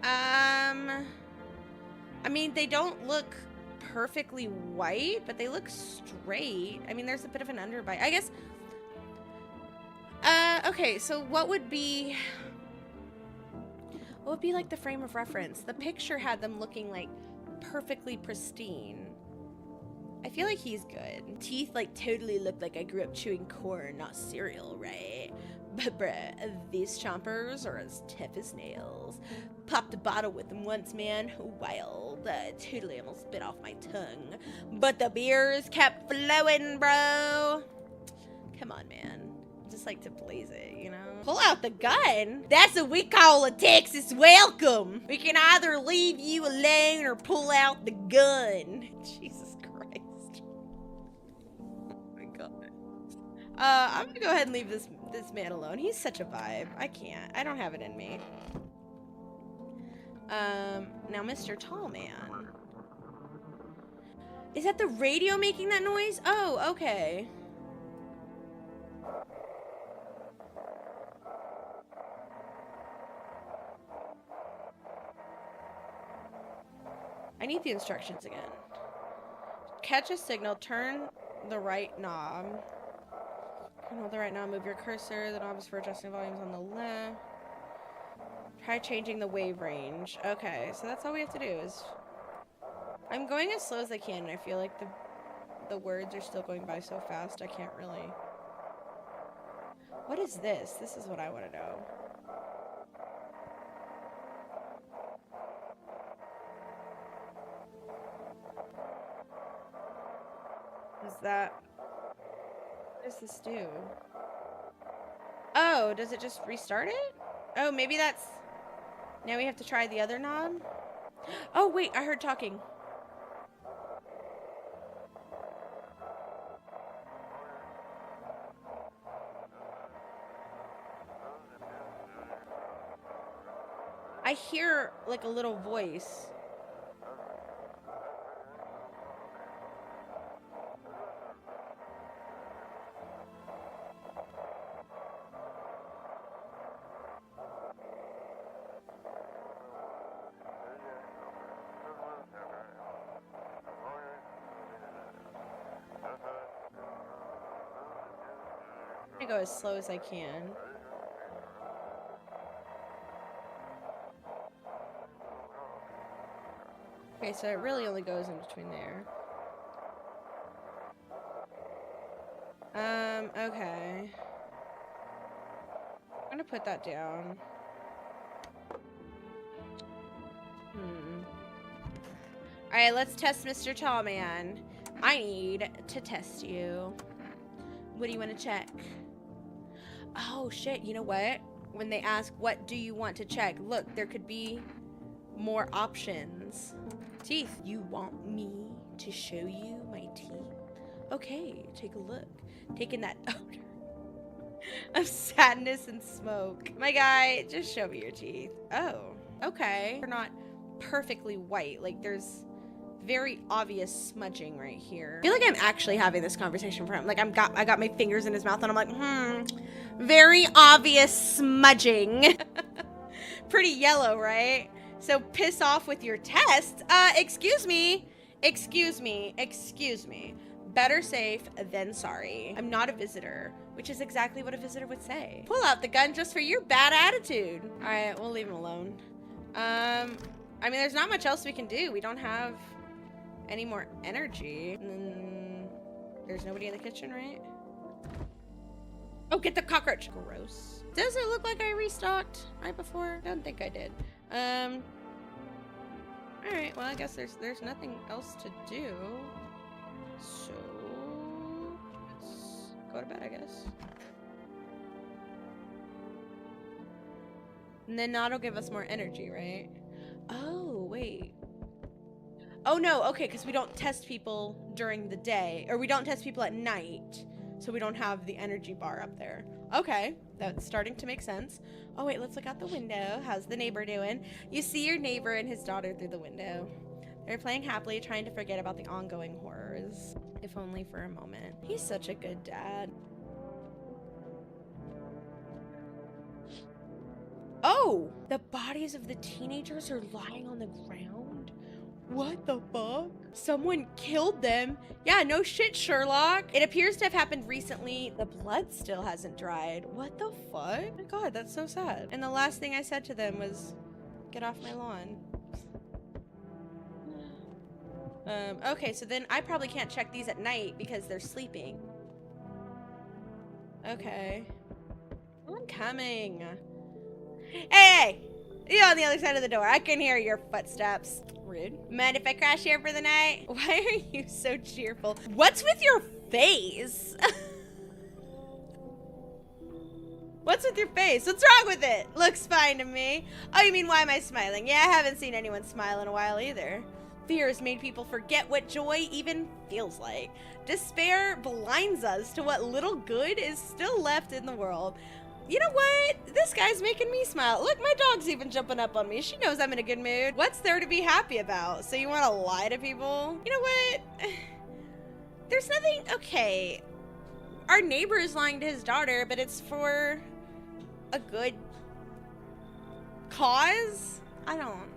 I mean, they don't look perfectly white, but they look straight. I mean, there's a bit of an underbite. I guess. Okay, so what would be like the frame of reference? The picture had them looking like perfectly pristine. I feel like he's good. Teeth like totally look like I grew up chewing corn, not cereal, right? But bruh, these chompers are as tough as nails. Popped a bottle with them once, man. Wild. Totally almost bit off my tongue. But the beers kept flowing, bro. Come on, man. Just like to blaze it, you know? Pull out the gun? That's what we call a Texas welcome. We can either leave you alone or pull out the gun. Jesus Christ. Oh my God. I'm gonna go ahead and leave this man alone. He's such a vibe. I can't. I don't have it in me. Now Mr. Tallman. Is that the radio making that noise? Oh, okay. I need the instructions again. Catch a signal, turn the right knob. Hold the right knob, move your cursor. The knob is for adjusting volumes on the left. Try changing the wave range. Okay, so that's all we have to do is... I'm going as slow as I can, and I feel like the words are still going by so fast I can't really... What is this? This is what I want to know. Is that... What does this do? Oh, does it just restart it? Oh, maybe that's... Now we have to try the other knob? Oh, wait, I heard talking. I hear, like, a little voice. I'm gonna go as slow as I can. Okay, so it really only goes in between there. Okay. I'm gonna put that down. Alright, let's test Mr. Tallman. I need to test you. What do you want to check? Oh, shit, you know what? When they ask, what do you want to check? Look, there could be more options. Teeth. You want me to show you my teeth? Okay, take a look. Taking that odor of sadness and smoke. My guy, just show me your teeth. Oh, okay. They're not perfectly white. Like, there's very obvious smudging right here. I feel like I'm actually having this conversation for him. Like, I got my fingers in his mouth and I'm like, very obvious smudging. Pretty yellow, right? So piss off with your test. Excuse me. Better safe than sorry. I'm not a visitor, which is exactly what a visitor would say. Pull out the gun just for your bad attitude. All right, we'll leave him alone. I mean, there's not much else we can do. We don't have any more energy. There's nobody in the kitchen, right? Oh, get the cockroach. Gross. Does it look like I restocked right before? Don't think I did. All right, well, I guess there's nothing else to do. So, let's go to bed, I guess. And then that'll give us more energy, right? Oh, wait. Oh, no, okay, because we don't test people during the day, or we don't test people at night, so we don't have the energy bar up there. Okay, that's starting to make sense. Oh, wait, let's look out the window. How's the neighbor doing? You see your neighbor and his daughter through the window. They're playing happily, trying to forget about the ongoing horrors, if only for a moment. He's such a good dad. Oh, the bodies of the teenagers are lying on the ground. What the fuck? Someone killed them. Yeah, no shit, Sherlock. It appears to have happened recently. The blood still hasn't dried. What the fuck? Oh my god, that's so sad. And the last thing I said to them was, get off my lawn. Okay, so then I probably can't check these at night because they're sleeping. Okay. I'm coming. Hey! You on the other side of the door. I can hear your footsteps. Rude. Mind if I crash here for the night? Why are you so cheerful? What's with your face? What's with your face? What's wrong with it? Looks fine to me. Oh, you mean why am I smiling? Yeah, I haven't seen anyone smile in a while either. Fear has made people forget what joy even feels like. Despair blinds us to what little good is still left in the world. You know what? This guy's making me smile. Look, my dog's even jumping up on me. She knows I'm in a good mood. What's there to be happy about? So you want to lie to people? You know what? There's nothing... Okay. Our neighbor is lying to his daughter, but it's for a good cause? I don't...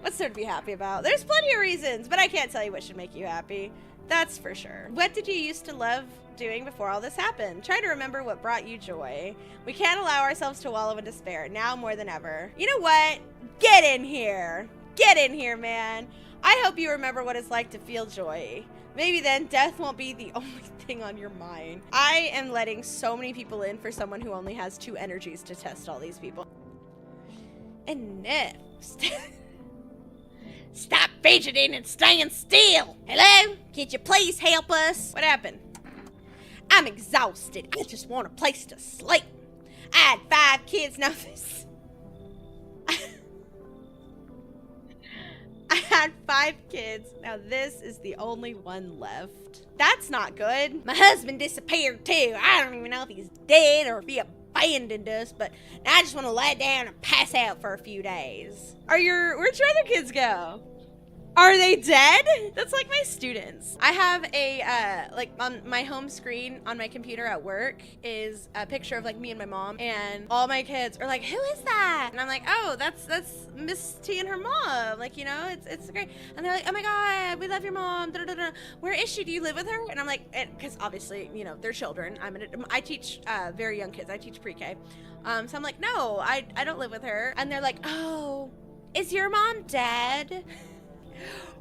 What's there to be happy about? There's plenty of reasons, but I can't tell you what should make you happy. That's for sure. What did you used to love doing before all this happened? Try to remember what brought you joy. We can't allow ourselves to wallow in despair, now more than ever. You know what? Get in here. Get in here, man. I hope you remember what it's like to feel joy. Maybe then death won't be the only thing on your mind. I am letting so many people in for someone who only has 2 energies to test all these people. And next... Stop fidgeting and staying still. Hello? Could you please help us? What happened? I'm exhausted. I just want a place to sleep. I had 5 kids. Now this... I had 5 kids. Now this is the only one left. That's not good. My husband disappeared too. I don't even know if he's dead or if he abandoned us, but I just want to lie down and pass out for a few days. Where'd your other kids go? Are they dead? That's like my students. I have a, like on my home screen on my computer at work is a picture of like me and my mom, and all my kids are like, who is that? And I'm like, oh, that's Miss T and her mom. Like, you know, it's great. And they're like, oh my God, we love your mom. Da, da, da. Where is she? Do you live with her? And I'm like, because obviously, you know, they're children. I teach very young kids. I teach pre-K. So I'm like, no, I don't live with her. And they're like, oh, is your mom dead?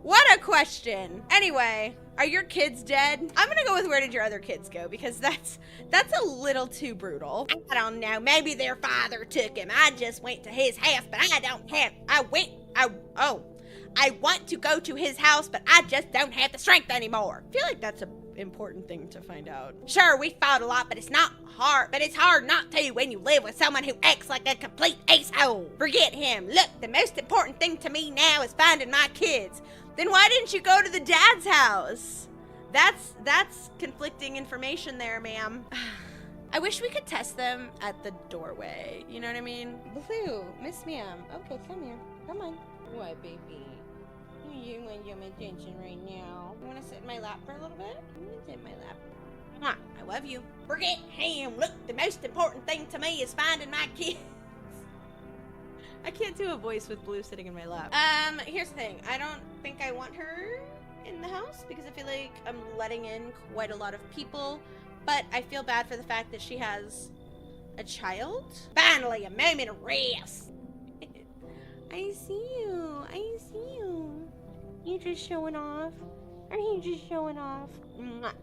What a question. Anyway, are your kids dead? I'm gonna go with where did your other kids go, because that's a little too brutal. I don't know, maybe their father took him. I just went to his house, but I want to go to his house, but I just don't have the strength anymore. I feel like that's an important thing to find out. Sure, we fought a lot, but it's not hard. But it's hard not to when you live with someone who acts like a complete asshole. Forget him. Look, the most important thing to me now is finding my kids. Then why didn't you go to the dad's house? That's conflicting information there, ma'am. I wish we could test them at the doorway. You know what I mean? Blue, Miss Ma'am. Okay, come here. Come on. What, baby? You want your attention right now. You want to sit in my lap for a little bit? You want to sit in my lap? Come on. I love you. Forget him. Look, the most important thing to me is finding my kids. I can't do a voice with Blue sitting in my lap. Here's the thing. I don't think I want her in the house because I feel like I'm letting in quite a lot of people. But I feel bad for the fact that she has a child. Finally, a moment of rest. I see you. I see you. You just showing off. Are you just showing off? Mwah.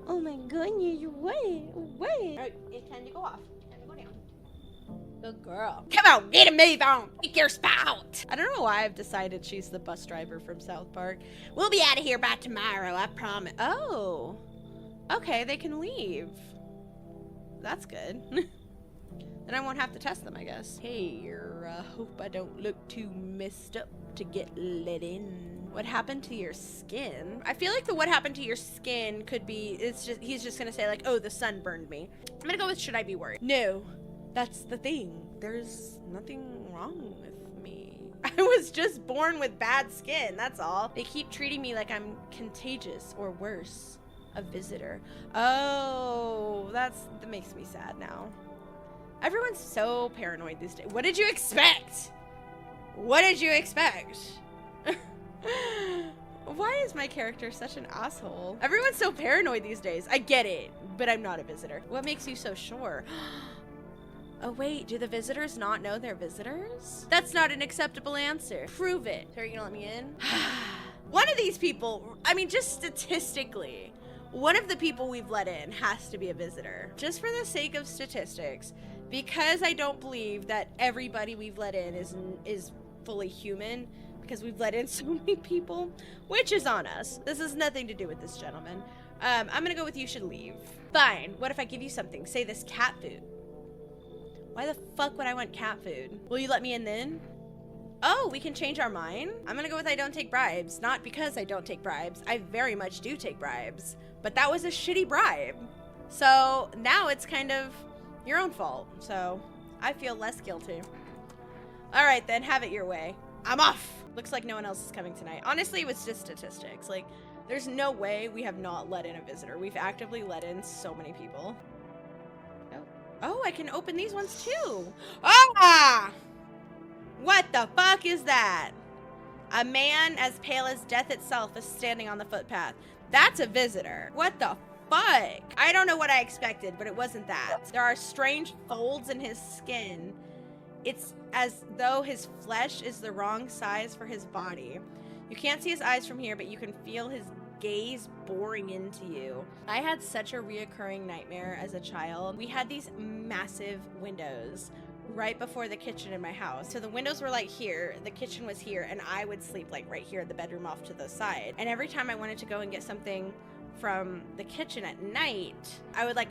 Oh my goodness, wait. Right, it's time to go off. Time to go down. Good girl. Come on, get a move on. Pick your spot. I don't know why I've decided she's the bus driver from South Park. We'll be out of here by tomorrow, I promise. Oh. Okay, they can leave. That's good. Then I won't have to test them, I guess. Hey, hope I don't look too messed up to get let in. What happened to your skin? I feel like the what happened to your skin could be, he's just gonna say like, oh, the sun burned me. I'm gonna go with should I be worried? No, that's the thing. There's nothing wrong with me. I was just born with bad skin, that's all. They keep treating me like I'm contagious or worse. A visitor. Oh, that makes me sad now. Everyone's so paranoid these days. What did you expect? What did you expect? Why is my character such an asshole? Everyone's so paranoid these days. I get it, but I'm not a visitor. What makes you so sure? Oh wait, do the visitors not know they're visitors? That's not an acceptable answer. Prove it. So are you gonna let me in? One of these people, I mean, just statistically, one of the people we've let in has to be a visitor. Just for the sake of statistics, because I don't believe that everybody we've let in is fully human, because we've let in so many people, which is on us. This has nothing to do with this gentleman. I'm gonna go with you should leave. Fine, what if I give you something? Say this cat food. Why the fuck would I want cat food? Will you let me in then? Oh, we can change our mind? I'm gonna go with I don't take bribes. Not because I don't take bribes. I very much do take bribes. But that was a shitty bribe. So now it's kind of your own fault. So I feel less guilty. All right, then have it your way. I'm off. Looks like no one else is coming tonight. Honestly, it was just statistics. Like, there's no way we have not let in a visitor. We've actively let in so many people. Oh, I can open these ones too. Ah! What the fuck is that? A man as pale as death itself is standing on the footpath. That's a visitor. What the fuck? I don't know what I expected, but it wasn't that. There are strange folds in his skin. It's as though his flesh is the wrong size for his body. You can't see his eyes from here, but you can feel his gaze boring into you. I had such a reoccurring nightmare as a child. We had these massive windows right before the kitchen in my house. So the windows were like here, the kitchen was here, and I would sleep like right here in the bedroom off to the side. And every time I wanted to go and get something from the kitchen at night, I would like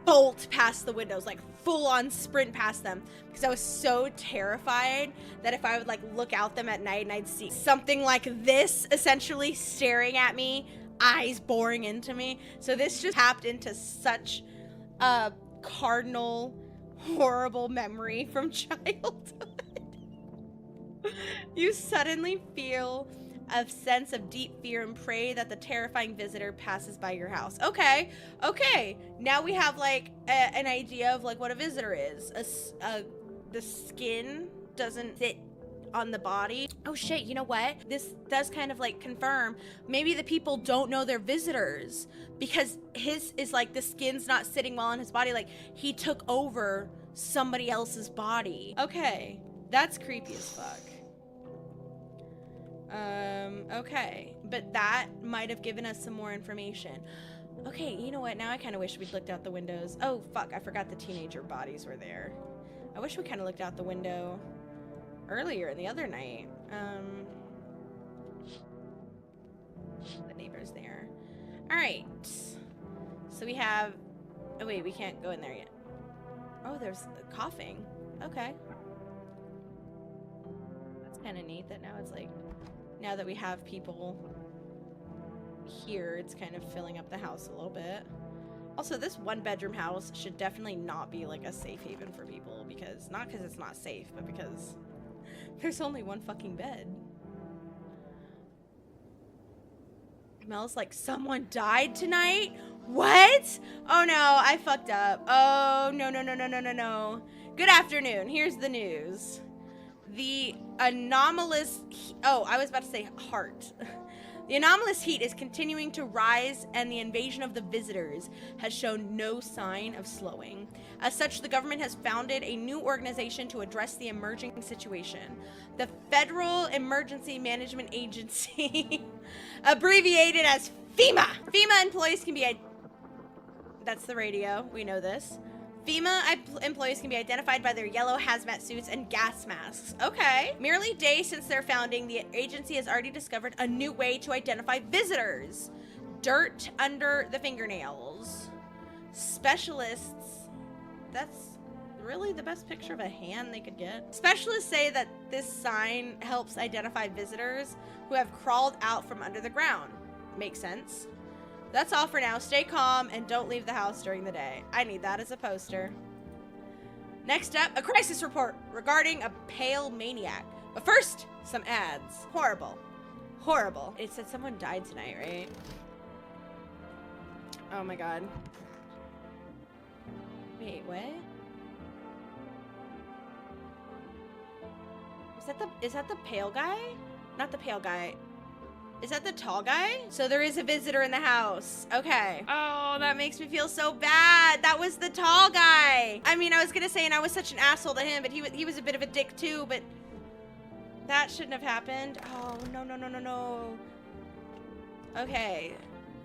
bolt past the windows, like full on sprint past them, because I was so terrified that if I would like look out them at night and I'd see something like this essentially staring at me, eyes boring into me. So this just tapped into such a cardinal horrible memory from childhood. You suddenly feel a sense of deep fear and pray that the terrifying visitor passes by your house. Okay, now we have like an idea of like what a visitor is. The skin doesn't sit on the body. Oh shit, you know what? This does kind of like confirm maybe the people don't know they're visitors, because his is like the skin's not sitting well on his body, like he took over somebody else's body. Okay, that's creepy as fuck. Okay, but that might have given us some more information. Okay, you know what? Now I kind of wish we'd looked out the windows. Oh, fuck, I forgot the teenager bodies were there. I wish we kind of looked out the window earlier the other night. The neighbor's there. All right. So we have, oh wait, we can't go in there yet. Oh, there's coughing. Okay. That's kind of neat that now it's like, now that we have people here, it's kind of filling up the house a little bit. Also, this one-bedroom house should definitely not be like a safe haven for people, because not because it's not safe, but because there's only one fucking bed. Smells like someone died tonight? What? Oh no, I fucked up. Oh, no. Good afternoon. Here's the news. The anomalous... Oh, I was about to say heart. The anomalous heat is continuing to rise, and the invasion of the visitors has shown no sign of slowing. As such, the government has founded a new organization to address the emerging situation. The Federal Emergency Management Agency, abbreviated as FEMA. FEMA employees can be... That's the radio. We know this. FEMA employees can be identified by their yellow hazmat suits and gas masks. Okay. Merely days since their founding, the agency has already discovered a new way to identify visitors. Dirt under the fingernails. Specialists. That's really the best picture of a hand they could get. Specialists say that this sign helps identify visitors who have crawled out from under the ground. Makes sense. That's all for now. Stay calm and don't leave the house during the day. I need that as a poster. Next up, a crisis report regarding a pale maniac. But first, some ads. Horrible. Horrible. It said someone died tonight, right? Oh my god. Wait, what? Is that the pale guy? Not the pale guy. Is that the tall guy? So there is a visitor in the house. Okay. Oh, that makes me feel so bad. That was the tall guy. I mean, I was gonna say, and I was such an asshole to him, but he was a bit of a dick too, but that shouldn't have happened. Oh, no. Okay.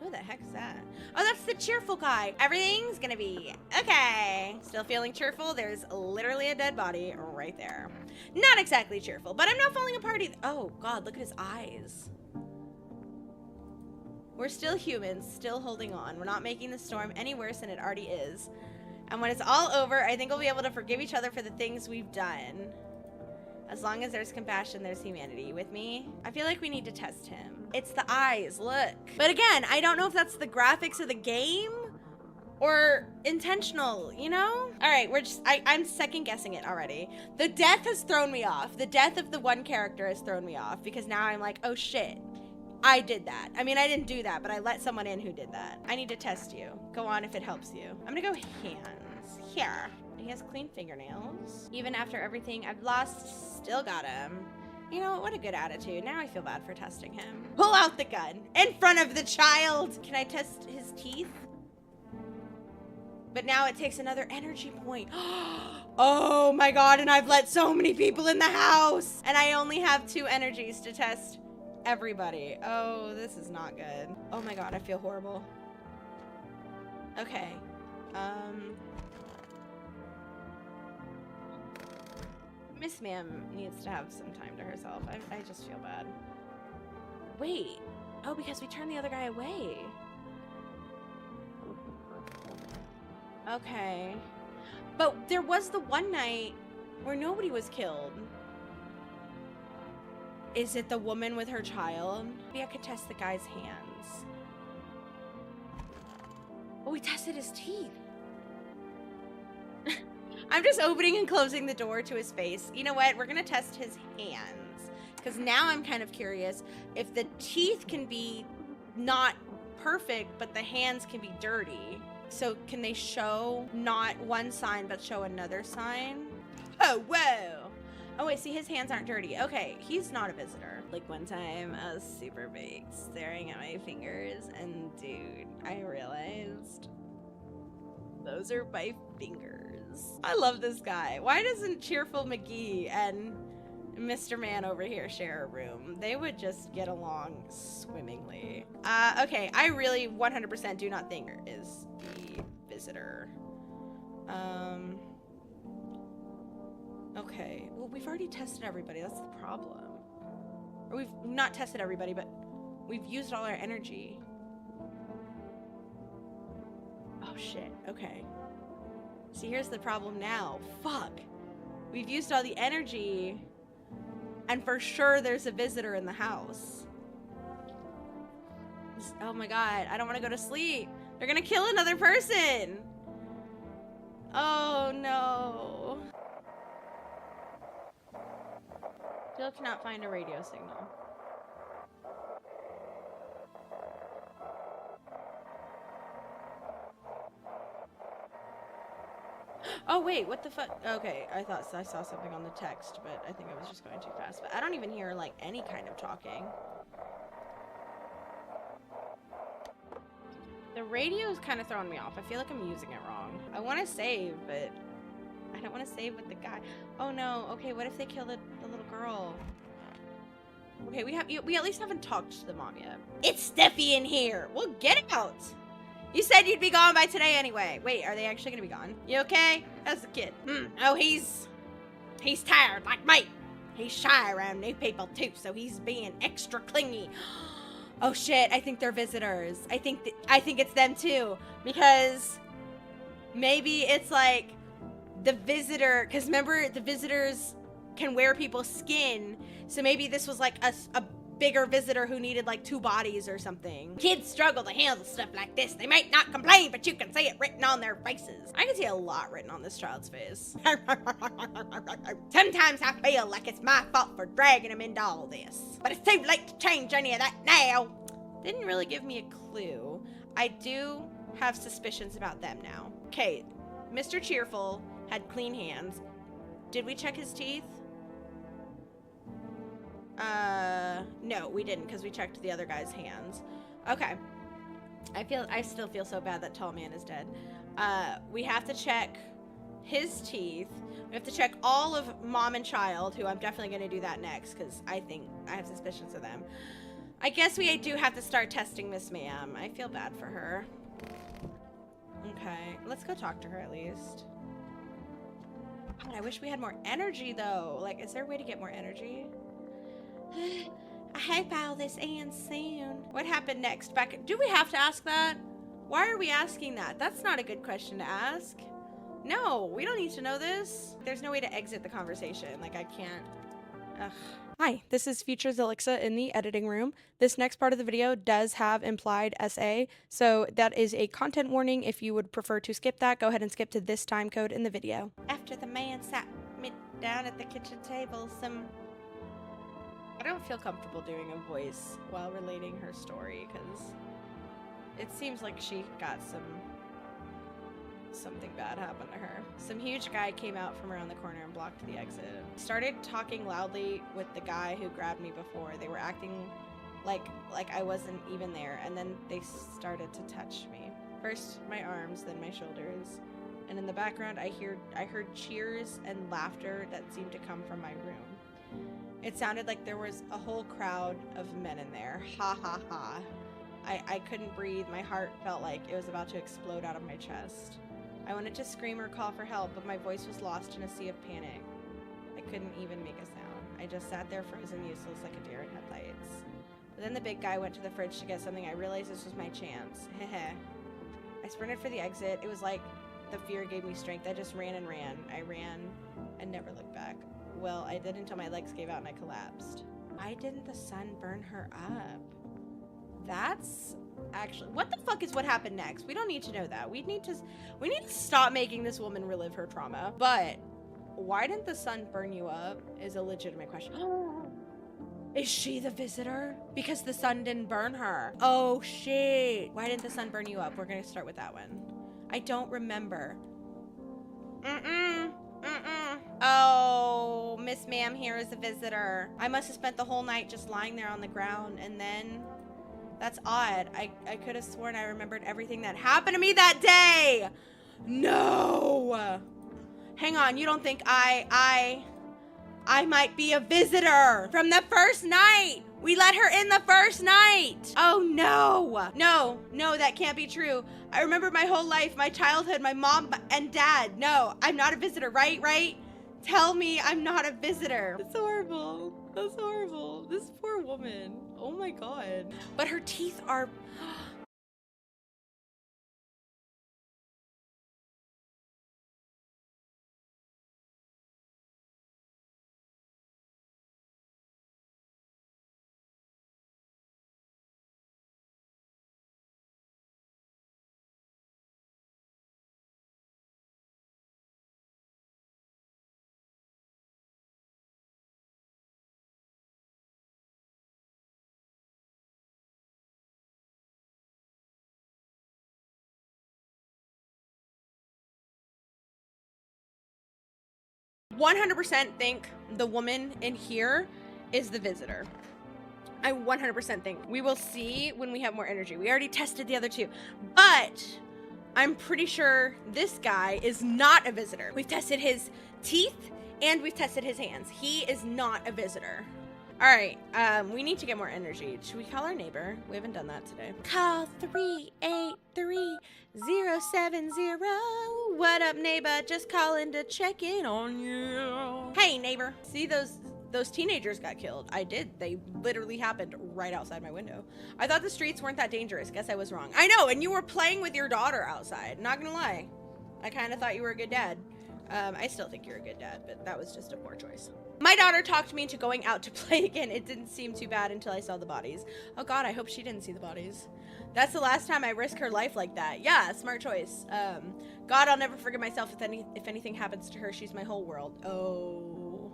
Who the heck is that? Oh, that's the cheerful guy. Everything's gonna be okay. Still feeling cheerful? There's literally a dead body right there. Not exactly cheerful, but I'm not falling apart either. Oh God, look at his eyes. We're still humans, still holding on. We're not making the storm any worse than it already is. And when it's all over, I think we'll be able to forgive each other for the things we've done. As long as there's compassion, there's humanity. You with me? I feel like we need to test him. It's the eyes, look. But again, I don't know if that's the graphics of the game or intentional, you know? All right, I'm second guessing it already. The death has thrown me off. The death of the one character has thrown me off because now I'm like, oh shit. I did that. I mean, I didn't do that, but I let someone in who did that. I need to test you. Go on if it helps you. I'm gonna go hands. Here. He has clean fingernails. Even after everything I've lost, still got him. You know, what a good attitude. Now I feel bad for testing him. Pull out the gun in front of the child. Can I test his teeth? But now it takes another energy point. Oh my God, and I've let so many people in the house. And I only have 2 energies to test everybody. Oh, this is not good. Oh my God, I feel horrible. Okay. Miss Ma'am needs to have some time to herself. I just feel bad. Wait. Oh, because we turned the other guy away. Okay. But there was the one night where nobody was killed. Is it the woman with her child? Maybe I could test the guy's hands. Oh, we tested his teeth. I'm just opening and closing the door to his face. You know what? We're gonna test his hands. Because now I'm kind of curious if the teeth can be not perfect, but the hands can be dirty. So can they show not one sign, but show another sign? Oh, whoa. Oh, wait, see, his hands aren't dirty. Okay, he's not a visitor. Like one time, I was super baked, staring at my fingers, and dude, I realized those are my fingers. I love this guy. Why doesn't Cheerful McGee and Mr. Man over here share a room? They would just get along swimmingly. Okay, I really 100% do not think is the visitor. Okay, well, we've already tested everybody. That's the problem. Or we've not tested everybody, but we've used all our energy. Oh, shit. Okay. See, here's the problem now. Fuck. We've used all the energy, and for sure there's a visitor in the house. Oh my god, I don't want to go to sleep. They're gonna kill another person. Oh no. Still cannot find a radio signal. Oh wait, what the fuck? Okay, I thought I saw something on the text, but I think I was just going too fast. But I don't even hear like any kind of talking. The radio is kind of throwing me off. I feel like I'm using it wrong. I want to save, but I don't want to save with the guy. Oh no. Okay, what if they kill the little girl? Okay, we at least haven't talked to the mom yet. It's Steffi in here. Well, get out. You said you'd be gone by today anyway. Wait, are they actually gonna be gone? You okay? How's the kid? Oh, he's tired like me. He's shy around new people too, so he's being extra clingy. Oh shit, I think they're visitors. I think it's them too, because maybe it's like the visitor, because remember the visitors can wear people's skin, so maybe this was like a bigger visitor who needed like 2 bodies or something. Kids struggle to handle stuff like this. They might not complain, but you can see it written on their faces. I can see a lot written on this child's face. Sometimes I feel like it's my fault for dragging him into all this, but it's too late to change any of that now. Didn't really give me a clue. I do have suspicions about them now. Okay, Mr. Cheerful had clean hands. Did we check his teeth? No, we didn't, because we checked the other guy's hands. Okay. I still feel so bad that tall man is dead. We have to check his teeth. We have to check all of mom and child, who I'm definitely going to do that next, because I think I have suspicions of them. I guess we do have to start testing Miss Ma'am. I feel bad for her. Okay, let's go talk to her at least. God, I wish we had more energy, though. Like, is there a way to get more energy? I hope all this ends soon. What happened next? Do we have to ask that? Why are we asking that? That's not a good question to ask. No, we don't need to know this. There's no way to exit the conversation. Like, I can't. Ugh. Hi, this is Future Zelixa in the editing room. This next part of the video does have implied SA, so that is a content warning. If you would prefer to skip that, go ahead and skip to this time code in the video. After the man sat me down at the kitchen table, I don't feel comfortable doing a voice while relating her story, because it seems like she got something bad happened to her. Some huge guy came out from around the corner and blocked the exit. Started talking loudly with the guy who grabbed me before. They were acting like I wasn't even there, and then they started to touch me. First my arms, then my shoulders. And in the background I heard cheers and laughter that seemed to come from my room. It sounded like there was a whole crowd of men in there. Ha ha ha. I couldn't breathe. My heart felt like it was about to explode out of my chest. I wanted to scream or call for help, but my voice was lost in a sea of panic. I couldn't even make a sound. I just sat there frozen useless like a deer in headlights. But then the big guy went to the fridge to get something. I realized this was my chance. Heh. I sprinted for the exit. It was like the fear gave me strength. I just ran and ran. I ran and never looked back. Well, I did until my legs gave out and I collapsed. Why didn't the sun burn her up? That's actually, what the fuck is what happened next? We don't need to know that. We need to stop making this woman relive her trauma. But why didn't the sun burn you up is a legitimate question. Is she the visitor? Because the sun didn't burn her. Oh shit. Why didn't the sun burn you up? We're gonna start with that one. I don't remember. Oh, Miss Ma'am here is a visitor. I must have spent the whole night just lying there on the ground, and then that's odd. I could have sworn I remembered everything that happened to me that day. No. Hang on, you don't think I might be a visitor from the first night? We let her in the first night. Oh no. No, that can't be true. I remember my whole life, my childhood, my mom and dad. No, I'm not a visitor, right? Tell me I'm not a visitor. That's horrible. That's horrible. This poor woman. Oh my god. But her teeth are 100% think the woman in here is the visitor. I 100% think. We will see when we have more energy. We already tested the other two, but I'm pretty sure this guy is not a visitor. We've tested his teeth and we've tested his hands. He is not a visitor. All right, we need to get more energy. Should we call our neighbor? We haven't done that today. Call 383-070. What up, neighbor? Just calling to check in on you. Hey, neighbor. See those teenagers got killed? I did. They literally happened right outside my window. I thought the streets weren't that dangerous. Guess I was wrong. I know, and you were playing with your daughter outside. Not gonna lie. I kind of thought you were a good dad. I still think you're a good dad, but that was just a poor choice. My daughter talked me into going out to play again. It didn't seem too bad until I saw the bodies. Oh God, I hope she didn't see the bodies. That's the last time I risk her life like that. Yeah, smart choice. God, I'll never forgive myself if anything happens to her. She's my whole world. Oh.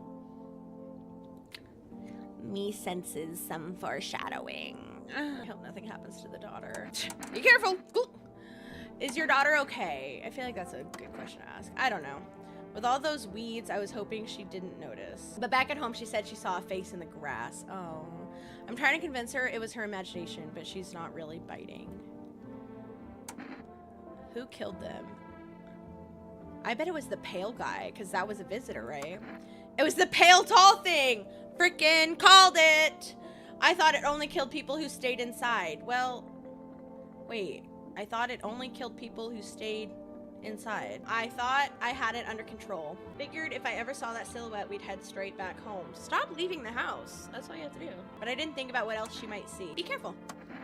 Me senses some foreshadowing. I hope nothing happens to the daughter. Be careful. Is your daughter okay? I feel like that's a good question to ask. I don't know. With all those weeds, I was hoping she didn't notice. But back at home, she said she saw a face in the grass. Oh. I'm trying to convince her it was her imagination, but she's not really biting. Who killed them? I bet it was the pale guy, because that was a visitor, right? It was the pale tall thing! Frickin' called it! I thought it only killed people who stayed inside. Well, wait. I thought it only killed people who stayed inside. I thought I had it under control. Figured if I ever saw that silhouette, we'd head straight back home. Stop leaving the house. That's all you have to do. But I didn't think about what else she might see. Be careful.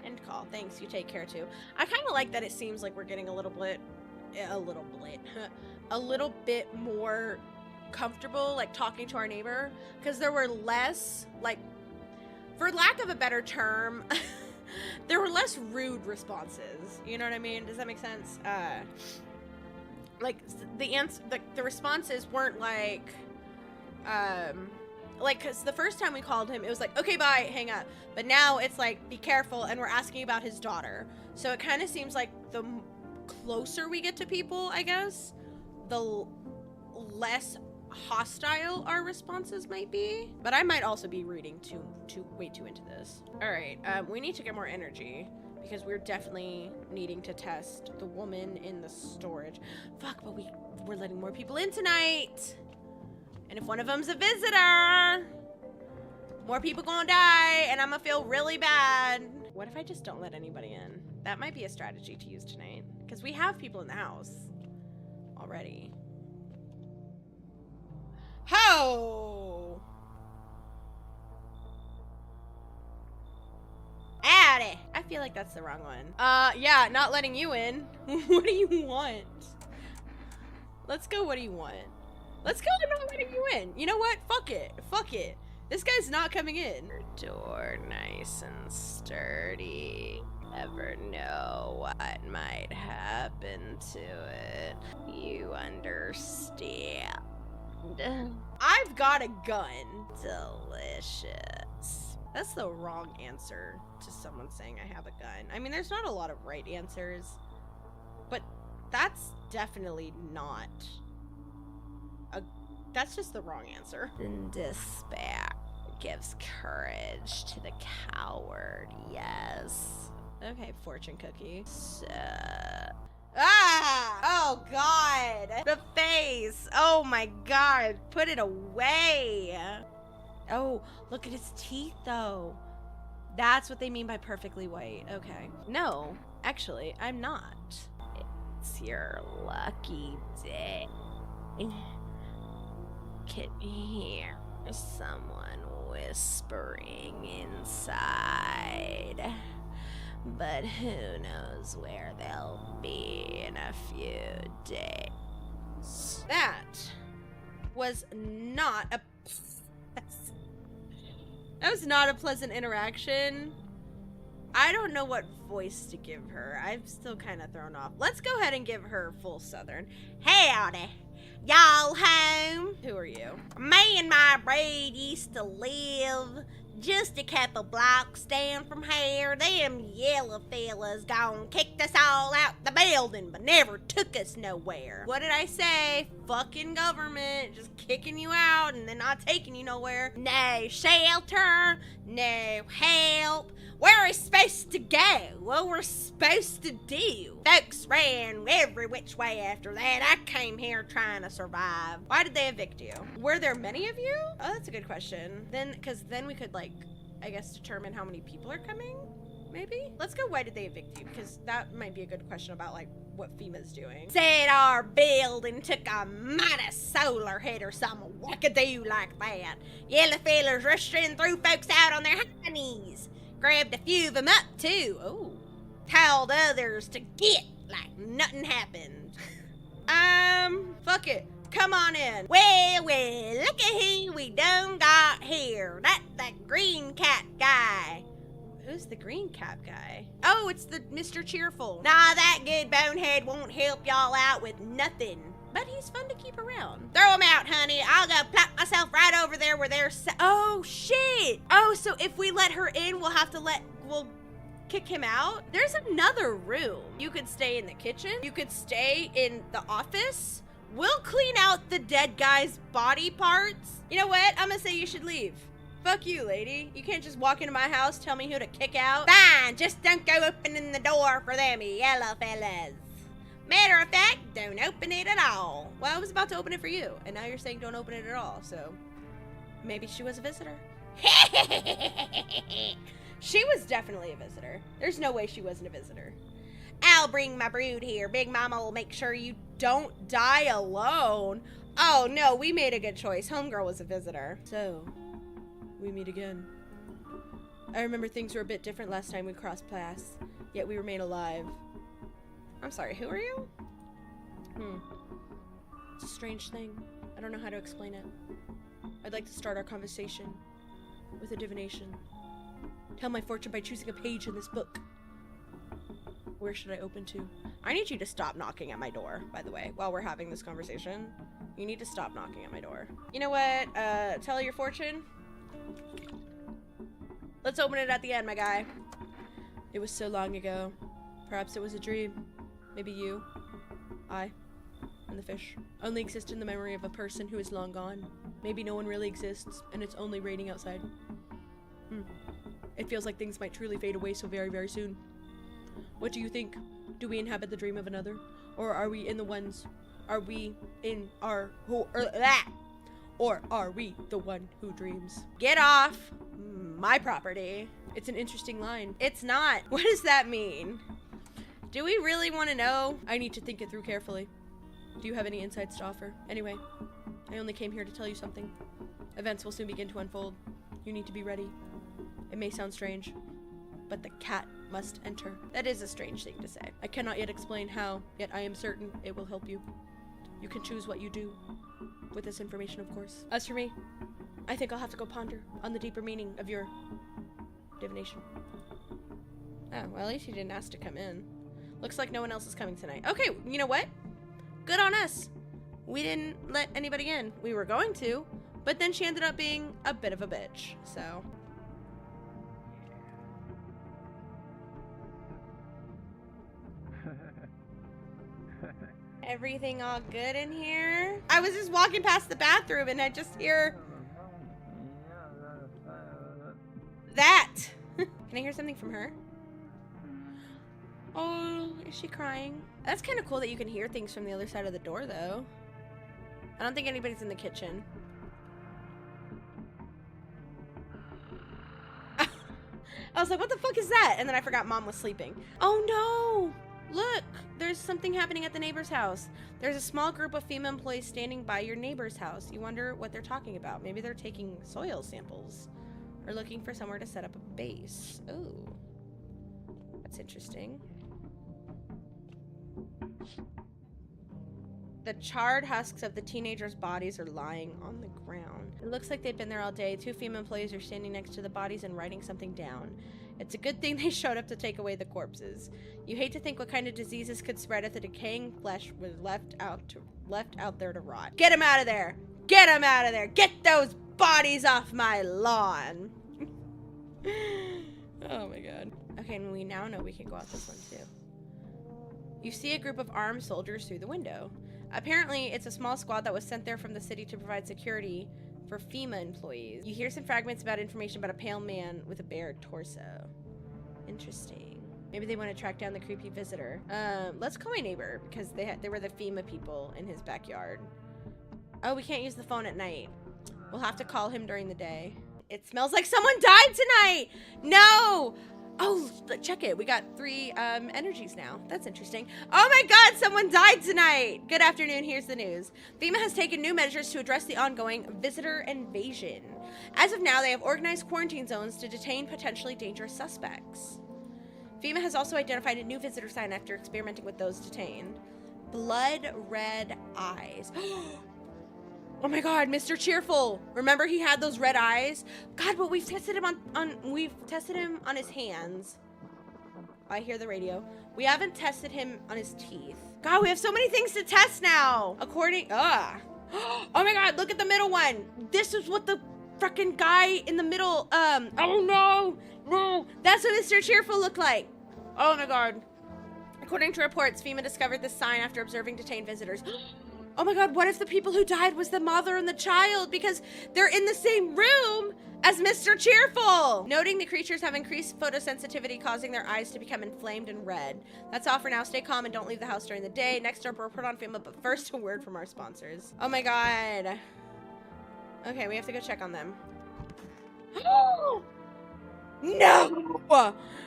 End call. Thanks. You take care too. I kind of like that it seems like we're getting a little bit more comfortable, like talking to our neighbor, because there were less, like, for lack of a better term, there were less rude responses. You know what I mean? Does that make sense? Like the responses weren't like, cause the first time we called him, it was like, okay, bye, hang up. But now it's like, be careful, and we're asking about his daughter. So it kind of seems like the closer we get to people, I guess, the less hostile our responses might be. But I might also be reading way too into this. All right, we need to get more energy, because we're definitely needing to test the woman in the storage. Fuck, but we're letting more people in tonight. And if one of them's a visitor, more people gonna die, and I'm gonna feel really bad. What if I just don't let anybody in? That might be a strategy to use tonight, because we have people in the house already. Ho! Addy! I feel like that's the wrong one. Yeah, not letting you in. What do you want? Let's go, what do you want? Let's go, I'm not letting you in. You know what? Fuck it. Fuck it. This guy's not coming in. Your door nice and sturdy. Never know what might happen to it. You understand. I've got a gun. Delicious. That's the wrong answer to someone saying I have a gun. I mean, there's not a lot of right answers, but that's definitely not that's just the wrong answer. Despair gives courage to the coward, yes. Okay, fortune cookie. Oh God! The face! Oh my God! Put it away! Oh, look at his teeth though. That's what they mean by perfectly white. Okay. No, actually, I'm not. It's your lucky day. Can hear someone whispering inside. But who knows where they'll be in a few days. That was not a pleasant interaction. I don't know what voice to give her. I'm still kind of thrown off. Let's go ahead and give her full Southern. Hey, howdy. Y'all home? Who are you? Me and my braid used to live Just a couple blocks down from here, them yellow fellas gone kicked us all out the building, but never took us nowhere. What did I say? Fucking government, just kicking you out and then not taking you nowhere. No shelter, no help. Where are we supposed to go? What we're supposed to do? Folks ran every which way after that. I came here trying to survive. Why did they evict you? Were there many of you? Oh, that's a good question. Because then we could, like, I guess determine how many people are coming, maybe? Let's go, why did they evict you? Because that might be a good question about, like, what FEMA's doing. Said our building took a mighty solar hit or some wackadoo like that. Yellow fellas rushed in, threw folks out on their high knees. Grabbed a few of them up, too. Oh. Told others to get like nothing happened. Fuck it. Come on in. Well, look at who we done got here. That's that green cap guy. Who's the green cap guy? Oh, it's the Mr. Cheerful. Nah, that good bonehead won't help y'all out with nothing. But he's fun to keep around. Throw him out, honey. I'll go plop myself right over there where they're oh, shit. Oh, so if we let her in, we'll kick him out? There's another room. You could stay in the kitchen. You could stay in the office. We'll clean out the dead guy's body parts. You know what? I'm gonna say you should leave. Fuck you, lady. You can't just walk into my house, tell me who to kick out. Fine, just don't go opening the door for them yellow fellas. Matter of fact, don't open it at all. Well, I was about to open it for you, and now you're saying don't open it at all, so maybe she was a visitor. She was definitely a visitor. There's no way she wasn't a visitor. I'll bring my brood here. Big Mama will make sure you don't die alone. Oh, no, we made a good choice. Homegirl was a visitor. So, we meet again. I remember things were a bit different last time we crossed paths, yet we remain alive. I'm sorry, who are you? It's a strange thing. I don't know how to explain it. I'd like to start our conversation with a divination. Tell my fortune by choosing a page in this book. Where should I open to? I need you to stop knocking at my door, by the way, while we're having this conversation. You need to stop knocking at my door. You know what? Tell your fortune. Let's open it at the end, my guy. It was so long ago. Perhaps it was a dream. Maybe you, I, and the fish only exist in the memory of a person who is long gone. Maybe no one really exists, and it's only raining outside. It feels like things might truly fade away so very, very soon. What do you think? Do we inhabit the dream of another? Or are we in the ones? Are we in our... Or are we the one who dreams? Get off my property. It's an interesting line. It's not. What does that mean? Do we really want to know? I need to think it through carefully. Do you have any insights to offer? Anyway, I only came here to tell you something. Events will soon begin to unfold. You need to be ready. It may sound strange, but the cat must enter. That is a strange thing to say. I cannot yet explain how, yet I am certain it will help you. You can choose what you do with this information, of course. As for me, I think I'll have to go ponder on the deeper meaning of your divination. Oh, well, at least you didn't ask to come in. Looks like no one else is coming tonight. Okay, you know what? Good on us. We didn't let anybody in. We were going to, but then she ended up being a bit of a bitch, so. Everything all good in here? I was just walking past the bathroom and I just hear that. Can I hear something from her? Oh, is she crying? That's kind of cool that you can hear things from the other side of the door, though. I don't think anybody's in the kitchen. I was like, what the fuck is that? And then I forgot Mom was sleeping. Oh no! Look, there's something happening at the neighbor's house. There's a small group of FEMA employees standing by your neighbor's house. You wonder what they're talking about. Maybe they're taking soil samples or looking for somewhere to set up a base. Oh, that's interesting. The charred husks of the teenagers' bodies are lying on the ground. It looks like they've been there all day. 2 female employees are standing next to the bodies and writing something down. It's a good thing they showed up to take away the corpses. You hate to think what kind of diseases could spread if the decaying flesh was left out there to rot. Get them out of there! Get them out of there! Get those bodies off my lawn! Oh my god. Okay, and we now know we can go out this one too. You see a group of armed soldiers through the window. Apparently, it's a small squad that was sent there from the city to provide security for FEMA employees. You hear some fragments about information about a pale man with a bared torso. Interesting. Maybe they want to track down the creepy visitor. Let's call my neighbor because they were the FEMA people in his backyard. Oh, we can't use the phone at night. We'll have to call him during the day. It smells like someone died tonight. No. Oh, check it. We got 3 energies now. That's interesting. Oh my god, someone died tonight. Good afternoon. Here's the news. FEMA has taken new measures to address the ongoing visitor invasion. As of now, they have organized quarantine zones to detain potentially dangerous suspects. FEMA has also identified a new visitor sign after experimenting with those detained. Blood red eyes. Oh my god, Mr. Cheerful. Remember he had those red eyes? God, but we've tested him on his hands. I hear the radio. We haven't tested him on his teeth. God, we have so many things to test now. Oh my god, look at the middle one. This is what the freaking guy in the middle, oh no, that's what Mr. Cheerful looked like. Oh my god. According to reports, FEMA discovered this sign after observing detained visitors. Oh my god, what if the people who died was the mother and the child because they're in the same room as Mr. Cheerful? Noting the creatures have increased photosensitivity, causing their eyes to become inflamed and red. That's all for now. Stay calm and don't leave the house during the day. Next up, report on FEMA, but first a word from our sponsors. Oh my god. Okay, we have to go check on them. No!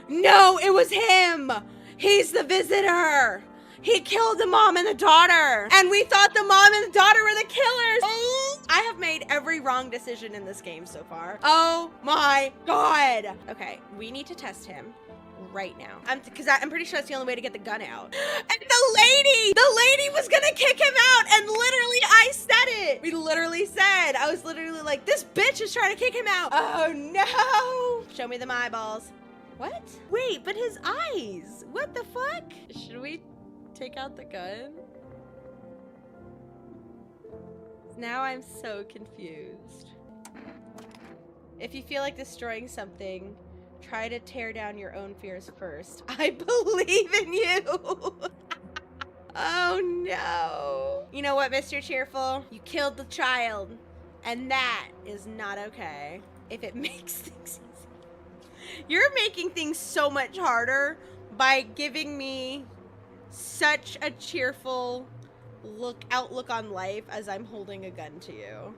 No, it was him! He's the visitor! He killed the mom and the daughter! And we thought the mom and the daughter were the killers! Oh! I have made every wrong decision in this game so far. Oh my god! Okay, we need to test him right now. Because I'm pretty sure that's the only way to get the gun out. And the lady was gonna kick him out, and literally I said it! We literally said, I was literally like, this bitch is trying to kick him out! Oh no! Show me them eyeballs. What? Wait, but his eyes! What the fuck? Should we take out the gun? Now I'm so confused. If you feel like destroying something, try to tear down your own fears first. I believe in you! Oh no. You know what, Mr. Cheerful? You killed the child, and that is not okay. If it makes things easy. You're making things so much harder by giving me such a cheerful outlook on life as I'm holding a gun to you.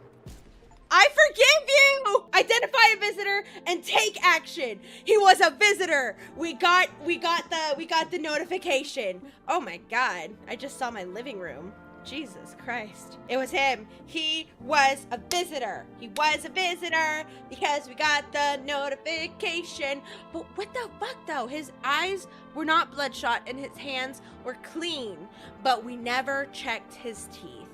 I forgive you! Identify a visitor and take action. He was a visitor. We got the notification. Oh my god. I just saw my living room. Jesus Christ. It was him. He was a visitor. He was a visitor because we got the notification. But what the fuck though? His eyes were not bloodshot and his hands were clean. But we never checked his teeth.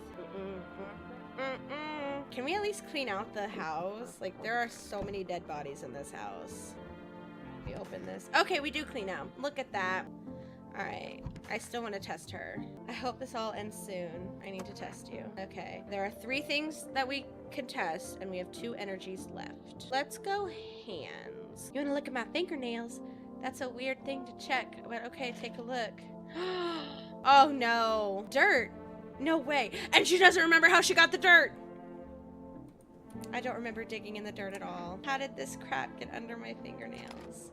Can we at least clean out the house? Like, there are so many dead bodies in this house. We open this. Okay, we do clean out. Look at that. Alright, I still want to test her. I hope this all ends soon. I need to test you. Okay, there are 3 things that we can test, and we have 2 energies left. Let's go hands. You want to look at my fingernails? That's a weird thing to check, but okay, take a look. Oh no. Dirt. No way. And she doesn't remember how she got the dirt. I don't remember digging in the dirt at all. How did this crap get under my fingernails?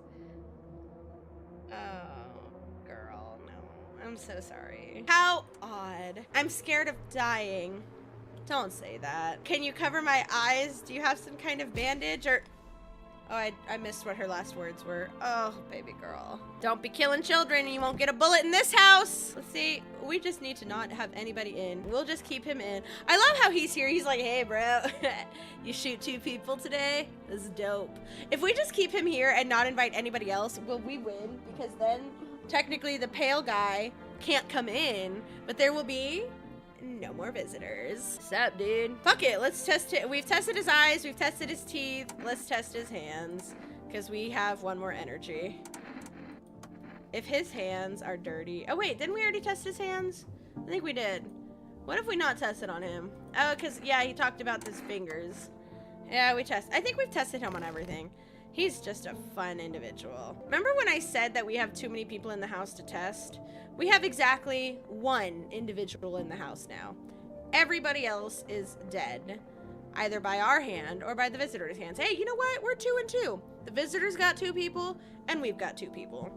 Oh, girl, no. I'm so sorry. How odd. I'm scared of dying. Don't say that. Can you cover my eyes? Do you have some kind of bandage or... Oh, I missed what her last words were. Oh, baby girl. Don't be killing children. You won't get a bullet in this house. Let's see. We just need to not have anybody in. We'll just keep him in. I love how he's here. He's like, hey, bro. You shoot 2 people today? This is dope. If we just keep him here and not invite anybody else, will we win? Because then technically the pale guy can't come in, but there will be no more visitors. Sup, dude? Fuck it, let's test it. We've tested his eyes, we've tested his teeth. Let's test his hands, because we have 1 more energy. If his hands are dirty... Oh wait, didn't we already test his hands? I think we did. What if we not tested on him? Oh, because, yeah, he talked about his fingers. Yeah, I think we've tested him on everything. He's just a fun individual. Remember when I said that we have too many people in the house to test? We have exactly one individual in the house now. Everybody else is dead, either by our hand or by the visitors' hands. Hey, you know what? We're 2 and 2. The visitors got 2 people, and we've got 2 people.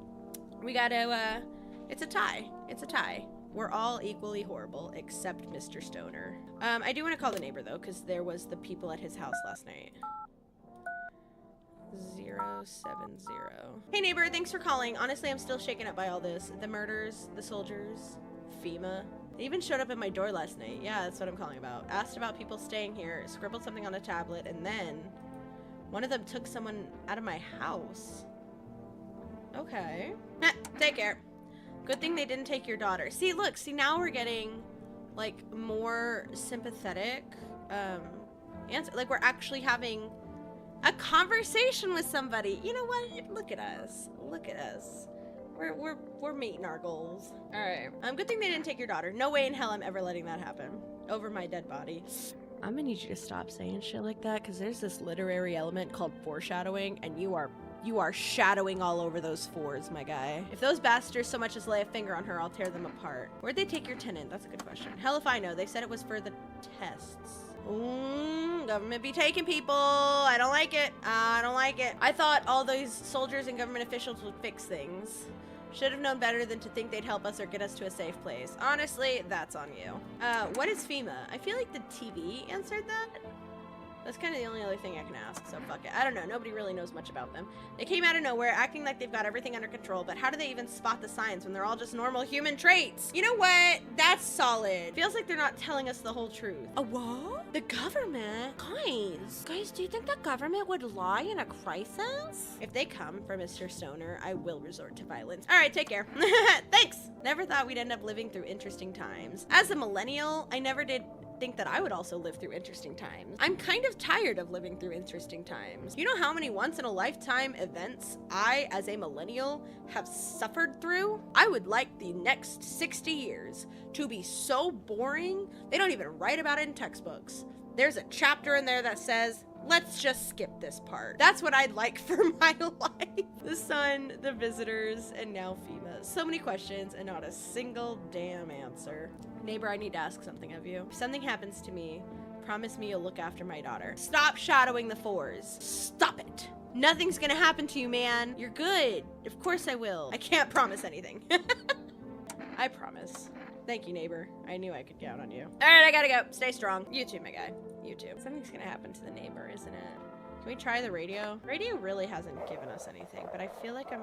We gotta, it's a tie. It's a tie. We're all equally horrible, except Mr. Stoner. I do want to call the neighbor, though, because there was the people at his house last night. 070. Hey, neighbor, thanks for calling. Honestly, I'm still shaken up by all this. The murders, the soldiers, FEMA. They even showed up at my door last night. Yeah, that's what I'm calling about. Asked about people staying here, scribbled something on a tablet, and then one of them took someone out of my house. Okay. Take care. Good thing they didn't take your daughter. See, look, now we're getting, like, more sympathetic, answer. Like, we're actually having a conversation with somebody. You know what? Look at us. Look at us. We're meeting our goals. All right. Good thing they didn't take your daughter. No way in hell I'm ever letting that happen. Over my dead body. I'm gonna need you to stop saying shit like that, because there's this literary element called foreshadowing, and you are shadowing all over those 4s, my guy. If those bastards so much as lay a finger on her, I'll tear them apart. Where'd they take your tenant? That's a good question. Hell if I know. They said it was for the tests. Government be taking people. I don't like it. I don't like it. I thought all those soldiers and government officials would fix things. Should have known better than to think they'd help us or get us to a safe place. Honestly, that's on you. What is FEMA? I feel like the TV answered that. That's kind of the only other thing I can ask, so fuck it. I don't know. Nobody really knows much about them. They came out of nowhere, acting like they've got everything under control, but how do they even spot the signs when they're all just normal human traits? You know what? That's solid. Feels like they're not telling us the whole truth. A what? The government? Guys, do you think the government would lie in a crisis? If they come for Mr. Stoner, I will resort to violence. All right, take care. Thanks. Never thought we'd end up living through interesting times. As a millennial, I never did think that I would also live through interesting times. I'm kind of tired of living through interesting times. You know how many once-in-a-lifetime events I, as a millennial, have suffered through? I would like the next 60 years to be so boring, they don't even write about it in textbooks. There's a chapter in there that says, let's just skip this part. That's what I'd like for my life. The sun, the visitors, and now FEMA. So many questions and not a single damn answer. Neighbor, I need to ask something of you. If something happens to me, promise me you'll look after my daughter. Stop shadowing the 4s. Stop it. Nothing's gonna happen to you, man. You're good. Of course I will. I can't promise anything. I promise. Thank you, neighbor. I knew I could count on you. All right, I gotta go. Stay strong. You too, my guy. You too. Something's gonna happen to the neighbor, isn't it? Can we try the radio? Radio really hasn't given us anything, but I feel like I'm...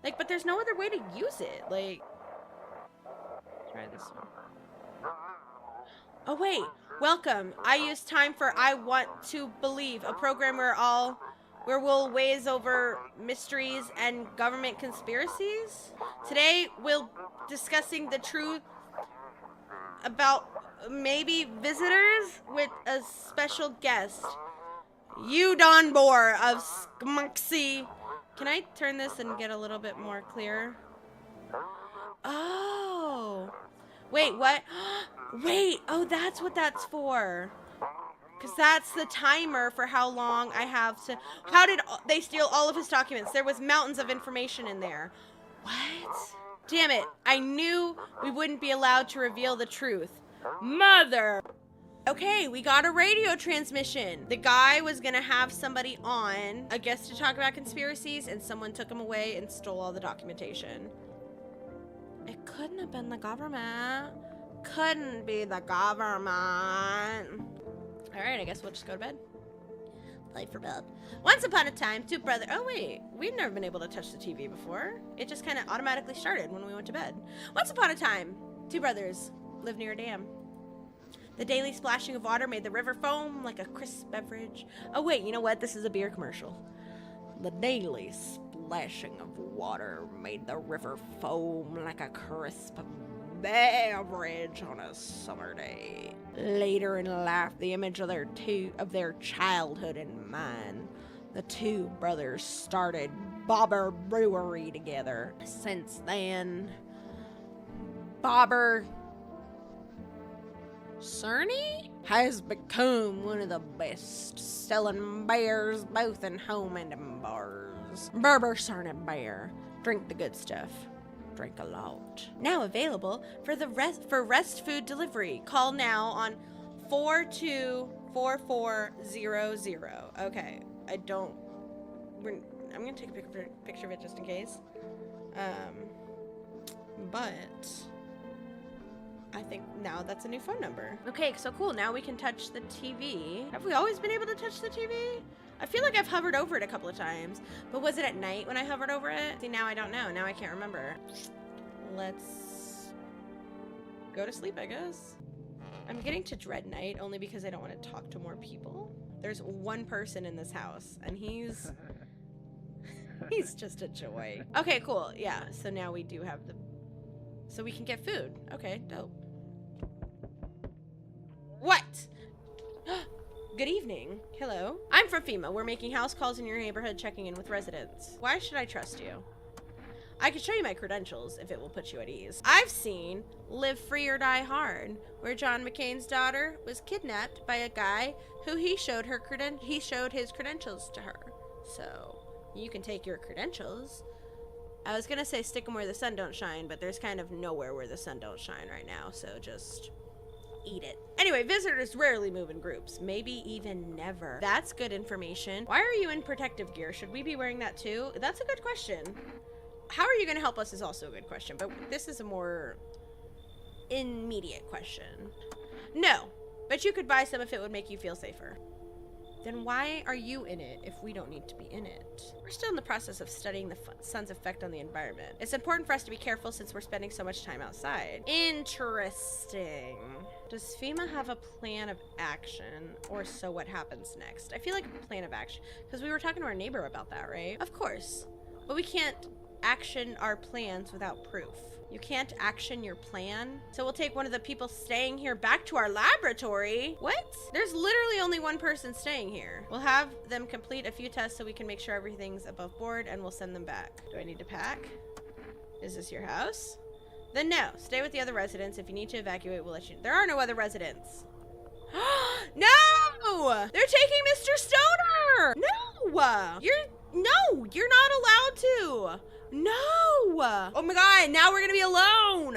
Like, but there's no other way to use it. Like... Try this one. Oh, wait. Welcome. I use time for I Want to Believe, a program where we'll waze over mysteries and government conspiracies. Today, we'll discussing the truth about maybe visitors with a special guest. You, Don Bohr of Skmunksy. Can I turn this and get a little bit more clear? Oh. Wait, what? Wait, oh, that's what that's for. Because that's the timer for how long I have to... How did they steal all of his documents? There was mountains of information in there. What? Damn it. I knew we wouldn't be allowed to reveal the truth. Mother... Okay, we got a radio transmission. The guy was gonna have somebody on, I guess, to talk about conspiracies, and someone took him away and stole all the documentation. It couldn't have been the government. Couldn't be the government. All right, I guess we'll just go to bed. Play for bed. Once upon a time, 2 brothers... Oh, wait. We've never been able to touch the TV before. It just kind of automatically started when we went to bed. Once upon a time, 2 brothers lived near a dam. The daily splashing of water made the river foam like a crisp beverage. Oh, wait, you know what? This is a beer commercial. The daily splashing of water made the river foam like a crisp beverage on a summer day. Later in life, the image of their childhood in mind, the 2 brothers started Bobber Brewery together. Since then, Bobber Cerny has become one of the best selling beers both in home and in bars. Berber Cerny Beer. Drink the good stuff. Drink a lot. Now available for rest food delivery. Call now on 424400. Okay, I'm gonna take a picture of it just in case. But I think now that's a new phone number. Okay, so cool. Now we can touch the TV. Have we always been able to touch the TV? I feel like I've hovered over it a couple of times, but was it at night when I hovered over it? See, now I don't know. Now I can't remember. Let's go to sleep, I guess. I'm getting to dread night only because I don't want to talk to more people. There's one person in this house, and he's just a joy. Okay, cool. Yeah, so now we do have so we can get food. Okay, dope. What? Good evening. Hello. I'm from FEMA. We're making house calls in your neighborhood, checking in with residents. Why should I trust you? I can show you my credentials if it will put you at ease. I've seen Live Free or Die Hard, where John McCain's daughter was kidnapped by a guy who he showed his credentials to her. So, you can take your credentials. I was gonna say stick them where the sun don't shine, but there's kind of nowhere where the sun don't shine right now, so just eat it. Anyway, visitors rarely move in groups, maybe even never. That's good information. Why are you in protective gear? Should we be wearing that too? That's a good question. How are you gonna help us is also a good question, but this is a more immediate question. No, but you could buy some if it would make you feel safer. Then why are you in it if we don't need to be in it? We're still in the process of studying the sun's effect on the environment. It's important for us to be careful since we're spending so much time outside. Interesting. Does FEMA have a plan of action, or so what happens next? I feel like a plan of action, because we were talking to our neighbor about that, right? Of course, but we can't action our plans without proof. You can't action your plan. So we'll take one of the people staying here back to our laboratory. What? There's literally only one person staying here. We'll have them complete a few tests so we can make sure everything's above board, and we'll send them back. Do I need to pack? Is this your house? Then no, stay with the other residents. If you need to evacuate, we'll let you. There are no other residents. No! They're taking Mr. Stoner! No! You're not allowed to. No! Oh my god, now we're gonna be alone!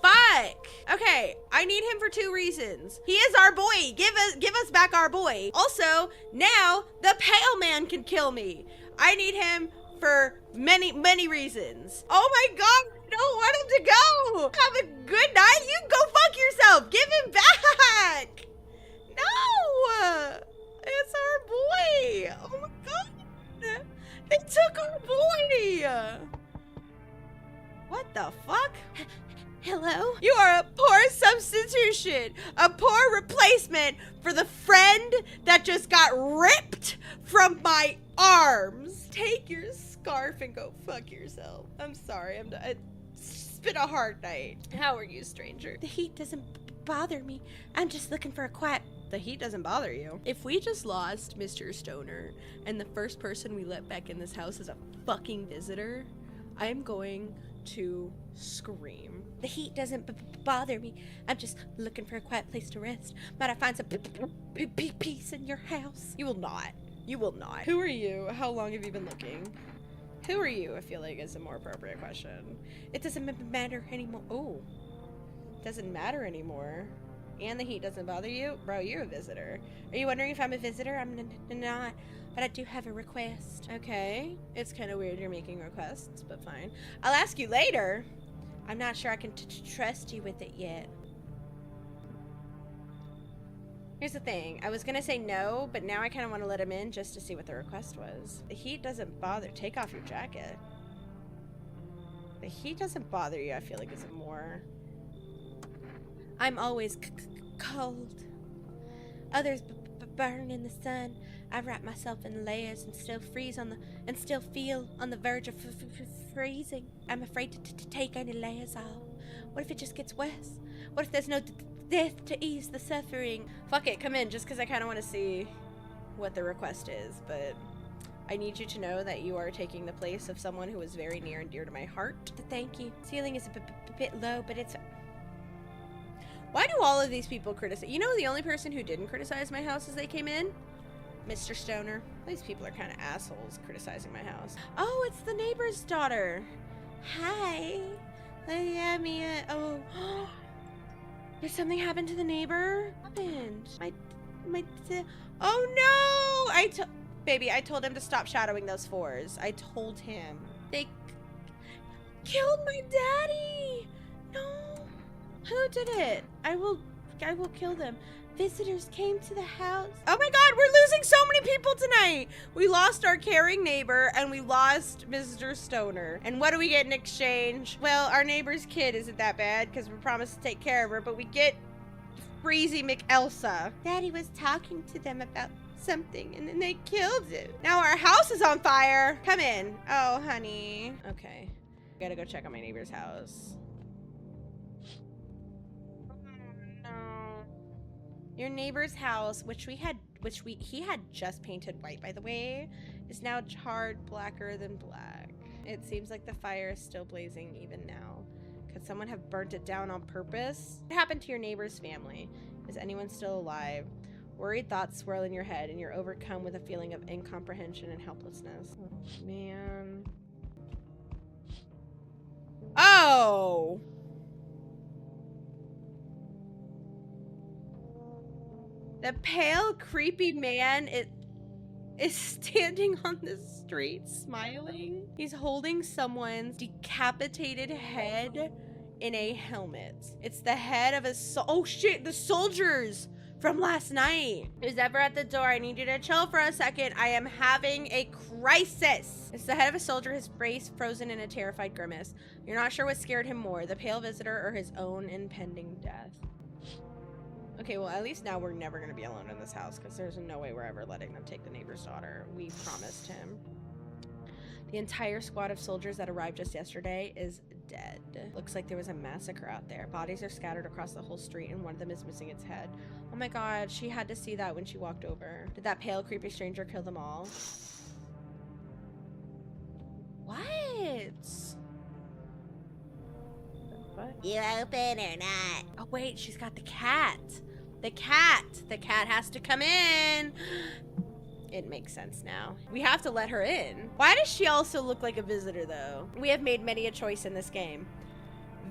Fuck! Okay, I need him for 2 reasons. He is our boy! Give us back our boy! Also, now, the pale man can kill me! I need him for many, many reasons. Oh my god, I don't want him to go! Have a good night, you go fuck yourself! Give him back! No! It's our boy! Oh my god! They took our boy! What the fuck? Hello? You are a poor substitution, a poor replacement for the friend that just got ripped from my arms. Take your scarf and go fuck yourself. I'm sorry, it's been a hard night. How are you, stranger? The heat doesn't bother me. I'm just looking for a quiet... The heat doesn't bother you. If we just lost Mr. Stoner and the first person we let back in this house is a fucking visitor, I'm going to scream. The heat doesn't bother me. I'm just looking for a quiet place to rest. Might I find some peace in your house? You will not. You will not. Who are you? How long have you been looking? Who are you? I feel like is a more appropriate question. It doesn't matter anymore. Oh, doesn't matter anymore. And the heat doesn't bother you? Bro, you're a visitor. Are you wondering if I'm a visitor? I'm not, but I do have a request. Okay. It's kind of weird you're making requests, but fine. I'll ask you later. I'm not sure I can trust you with it yet. Here's the thing. I was gonna say no, but now I kind of want to let him in just to see what the request was. The heat doesn't bother. Take off your jacket. The heat doesn't bother you, I feel like, is a more... I'm always cold. Others burn in the sun. I wrap myself in layers and still feel on the verge of freezing. I'm afraid to take any layers off. What if it just gets worse? What if there's no death to ease the suffering? Fuck it, come in, just because I kind of want to see what the request is, but I need you to know that you are taking the place of someone who is very near and dear to my heart. Thank you. Ceiling is a bit low, but it's... Why do all of these people criticize? You know, the only person who didn't criticize my house as they came in? Mr. Stoner. These people are kind of assholes criticizing my house. Oh, it's the neighbor's daughter. Hi. Yeah, Mia. Oh. Did something happen to the neighbor? What happened? Oh no! Baby, I told him to stop shadowing those fours. I told him. They killed my daddy! No. Who did it? I will kill them. Visitors came to the house. Oh my god, we're losing so many people tonight. We lost our caring neighbor and we lost Mr. Stoner. And what do we get in exchange? Well, our neighbor's kid isn't that bad because we promised to take care of her, but we get Freezy McElsa. Daddy was talking to them about something and then they killed him. Now our house is on fire. Come in. Oh, honey. Okay. Gotta go check on my neighbor's house. Your neighbor's house, which he had just painted white, by the way, is now charred blacker than black. It seems like the fire is still blazing even now. Could someone have burnt it down on purpose? What happened to your neighbor's family? Is anyone still alive? Worried thoughts swirl in your head and you're overcome with a feeling of incomprehension and helplessness. Oh, man. Oh! The pale, creepy man is standing on the street smiling. He's holding someone's decapitated head in a helmet. It's the head of oh shit, the soldiers from last night. Who's ever at the door? I need you to chill for a second. I am having a crisis. It's the head of a soldier, his face frozen in a terrified grimace. You're not sure what scared him more, the pale visitor or his own impending death. Okay, well, at least now we're never going to be alone in this house because there's no way we're ever letting them take the neighbor's daughter. We promised him. The entire squad of soldiers that arrived just yesterday is dead. Looks like there was a massacre out there. Bodies are scattered across the whole street and one of them is missing its head. Oh my god, she had to see that when she walked over. Did that pale, creepy stranger kill them all? What? You open or not? Oh wait, she's got the cat. The cat has to come in. It makes sense now. We have to let her in. Why does she also look like a visitor though? We have made many a choice in this game.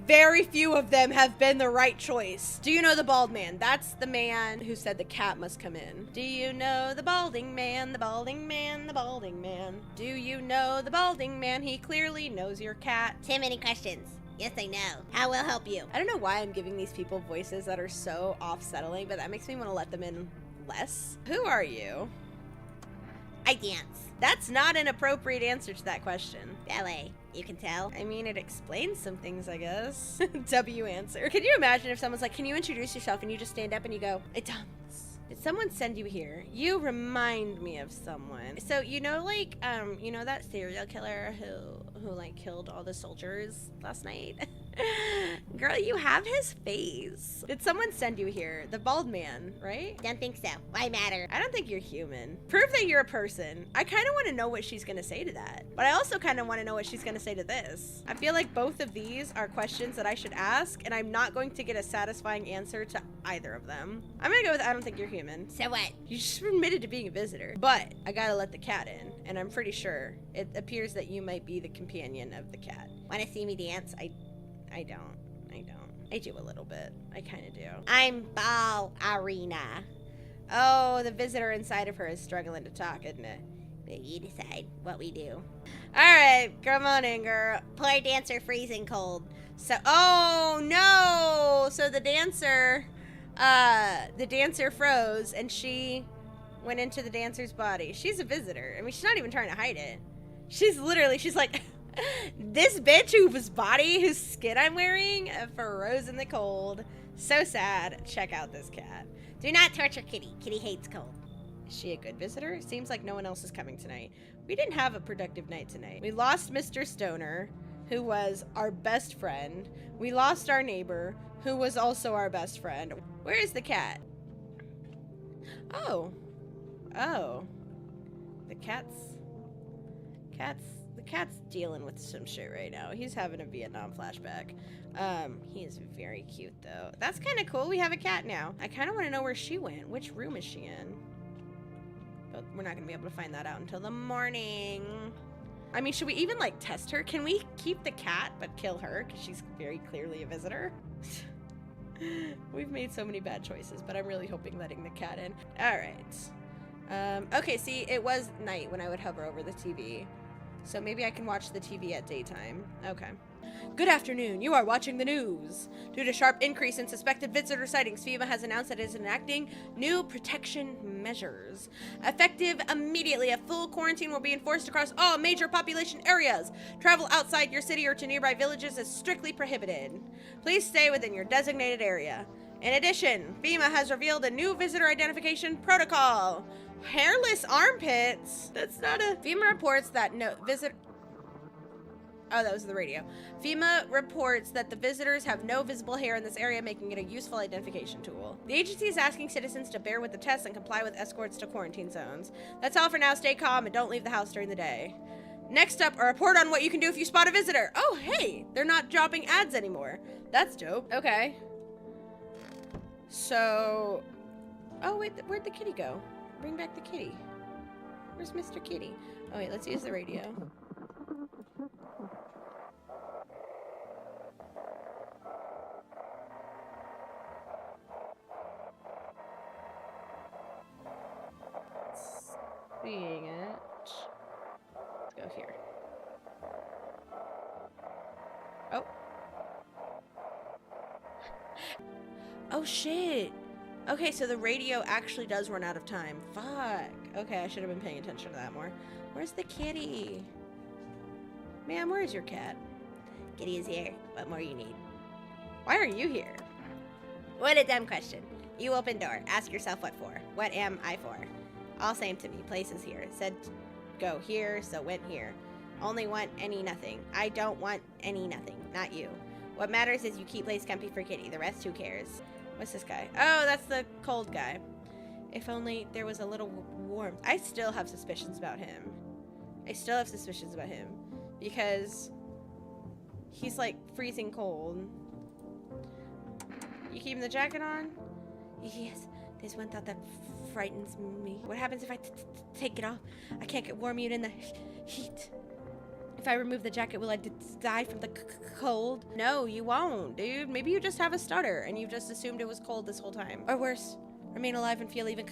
Very few of them have been the right choice. Do you know the bald man? That's the man who said the cat must come in. Do you know the balding man? The balding man, the balding man. Do you know the balding man? He clearly knows your cat. Too many questions. Yes, I know. How will help you? I don't know why I'm giving these people voices that are so off-settling, but that makes me want to let them in less. Who are you? I dance. That's not an appropriate answer to that question. Ballet. You can tell. I mean, it explains some things, I guess. W answer. Can you imagine if someone's like, can you introduce yourself? And you just stand up and you go, I dance. Did someone send you here? You remind me of someone. So, you know, like, you know that serial killer who like killed all the soldiers last night? Girl, you have his face. Did someone send you here? The bald man, right? Don't think so. Why matter? I don't think you're human. Prove that you're a person. I kind of want to know what she's going to say to that. But I also kind of want to know what she's going to say to this. I feel like both of these are questions that I should ask, and I'm not going to get a satisfying answer to either of them. I'm going to go with I don't think you're human. So what? You just admitted to being a visitor. But I got to let the cat in, and I'm pretty sure it appears that you might be the companion of the cat. Want to see me dance? I don't. I do a little bit. I kind of do. I'm ballerina. Oh, the visitor inside of her is struggling to talk, isn't it? But you decide what we do. All right, come on in, girl. Poor dancer freezing cold. So, oh no! So the dancer froze, and she went into the dancer's body. She's a visitor. I mean, she's not even trying to hide it. She's like, this bitch whose skin I'm wearing froze in the cold. So sad. Check out this cat. Do not torture Kitty. Kitty hates cold. Is she a good visitor? Seems like no one else is coming tonight. We didn't have a productive night tonight. We lost Mr. Stoner, who was our best friend. We lost our neighbor, who was also our best friend. Where is the cat? Oh. The Cat's dealing with some shit right now. He's having a Vietnam flashback. He is very cute though. That's kind of cool. We have a cat now. I kind of want to know where she went. Which room is she in? But we're not gonna be able to find that out until the morning. I mean, should we even like test her? Can we keep the cat but kill her? Because she's very clearly a visitor. We've made so many bad choices, but I'm really hoping letting the cat in. All right. Okay, see, it was night when I would hover over the TV. So maybe I can watch the TV at daytime. Okay. Good afternoon. You are watching the news. Due to sharp increase in suspected visitor sightings, FEMA has announced that it is enacting new protection measures. Effective immediately, a full quarantine will be enforced across all major population areas. Travel outside your city or to nearby villages is strictly prohibited. Please stay within your designated area. In addition, FEMA has revealed a new visitor identification protocol. Hairless armpits? That's not a... FEMA reports that no visit... Oh, that was the radio. FEMA reports that the visitors have no visible hair in this area, making it a useful identification tool. The agency is asking citizens to bear with the tests and comply with escorts to quarantine zones. That's all for now. Stay calm and don't leave the house during the day. Next up, a report on what you can do if you spot a visitor. Oh, hey, they're not dropping ads anymore. That's dope. Okay. So... Oh, wait, where'd the kitty go? Bring back the kitty. Where's Mr. Kitty? Oh, wait, let's use the radio. Seeing it. Let's go here. Oh. Oh, shit. Okay, so the radio actually does run out of time. Fuck. Okay, I should have been paying attention to that more. Where's the kitty? Ma'am, where's your cat? Kitty is here. What more you need? Why are you here? What a dumb question. You open door. Ask yourself what for. What am I for? All same to me. Place is here. Said go here, so went here. Only want any nothing. I don't want any nothing. Not you. What matters is you keep place comfy for Kitty. The rest, who cares? What's this guy? Oh, that's the cold guy. If only there was a little warmth. I still have suspicions about him. Because he's like freezing cold. You keeping the jacket on? Yes. There's one thought that frightens me. What happens if I take it off? I can't get warm even in the heat. If I remove the jacket, will I die from the cold? No, you won't, dude. Maybe you just have a stutter and you've just assumed it was cold this whole time. Or worse, remain alive and feel even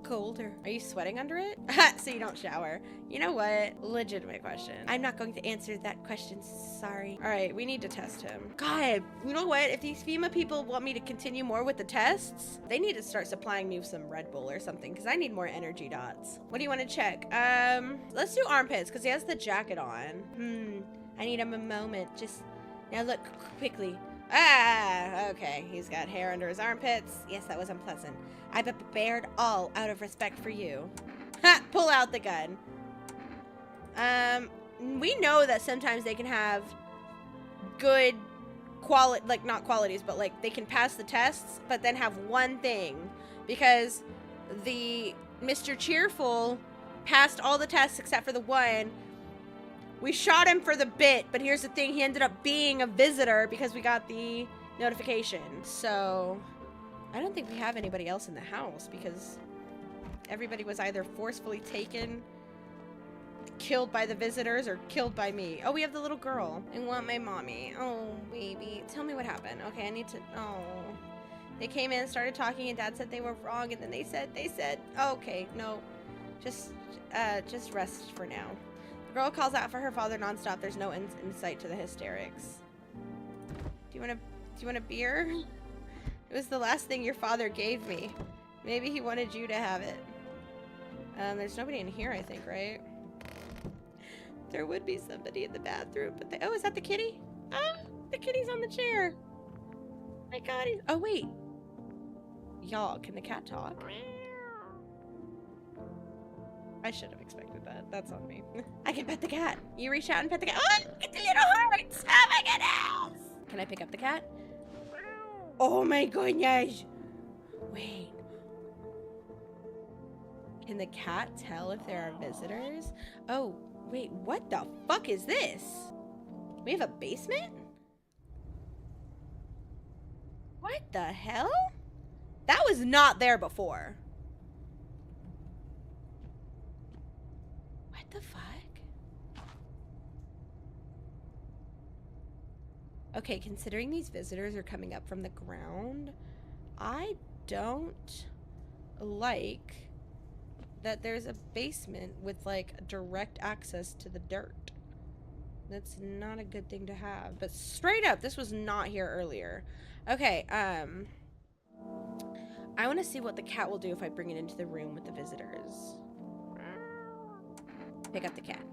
colder. Are you sweating under it? So you don't shower. You know what? Legitimate question. I'm not going to answer that question. Sorry. All right, we need to test him. God, you know what? If these FEMA people want me to continue more with the tests, they need to start supplying me with some Red Bull or something because I need more energy dots. What do you want to check? Let's do armpits because he has the jacket on. I need him a moment. Just now look quickly. Ah, okay. He's got hair under his armpits. Yes, that was unpleasant. I bared all out of respect for you. Ha! Pull out the gun. We know that sometimes they can have good quality, like not qualities, but like they can pass the tests, but then have one thing. Because the Mr. Cheerful passed all the tests except for the one. We shot him for the bit, but here's the thing. He ended up being a visitor because we got the notification. So I don't think we have anybody else in the house because everybody was either forcefully taken, killed by the visitors, or killed by me. Oh, we have the little girl. I want my mommy. Oh, baby. Tell me what happened. Okay, I need to... Oh. They came in, started talking, and Dad said they were wrong, and then they said... Oh, okay, no. Just rest for now. The girl calls out for her father nonstop. There's no insight to the hysterics. Do you want a beer? It was the last thing your father gave me. Maybe he wanted you to have it. There's nobody in here, I think, right? There would be somebody in the bathroom, but oh, is that the kitty? Ah, the kitty's on the chair. My God, oh wait. Y'all, can the cat talk? I should have expected that. That's on me. I can pet the cat. You reach out and pet the cat. Oh, get the little hearts. Oh my goodness. Can I pick up the cat? Oh my goodness. Wait. Can the cat tell if there are visitors? Oh, Wait, what the fuck is this? We have a basement? What the hell? That was not there before. What the fuck? Okay, considering these visitors are coming up from the ground, I don't like that there's a basement with like direct access to the dirt. That's not a good thing to have. But straight up, this was not here earlier. Okay, I want to see what the cat will do if I bring it into the room with the visitors. Pick up the cat.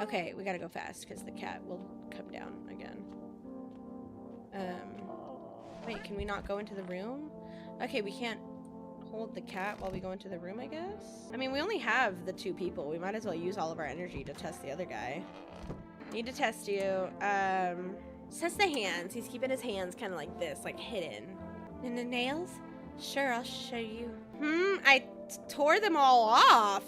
Okay, we gotta go fast because the cat will come down again. Wait, can we not go into the room? Okay, we can't hold the cat while we go into the room, I guess? I mean, we only have the 2 people. We might as well use all of our energy to test the other guy. Need to test you. Test the hands. He's keeping his hands kind of like this, like hidden. And the nails? Sure, I'll show you. I tore them all off.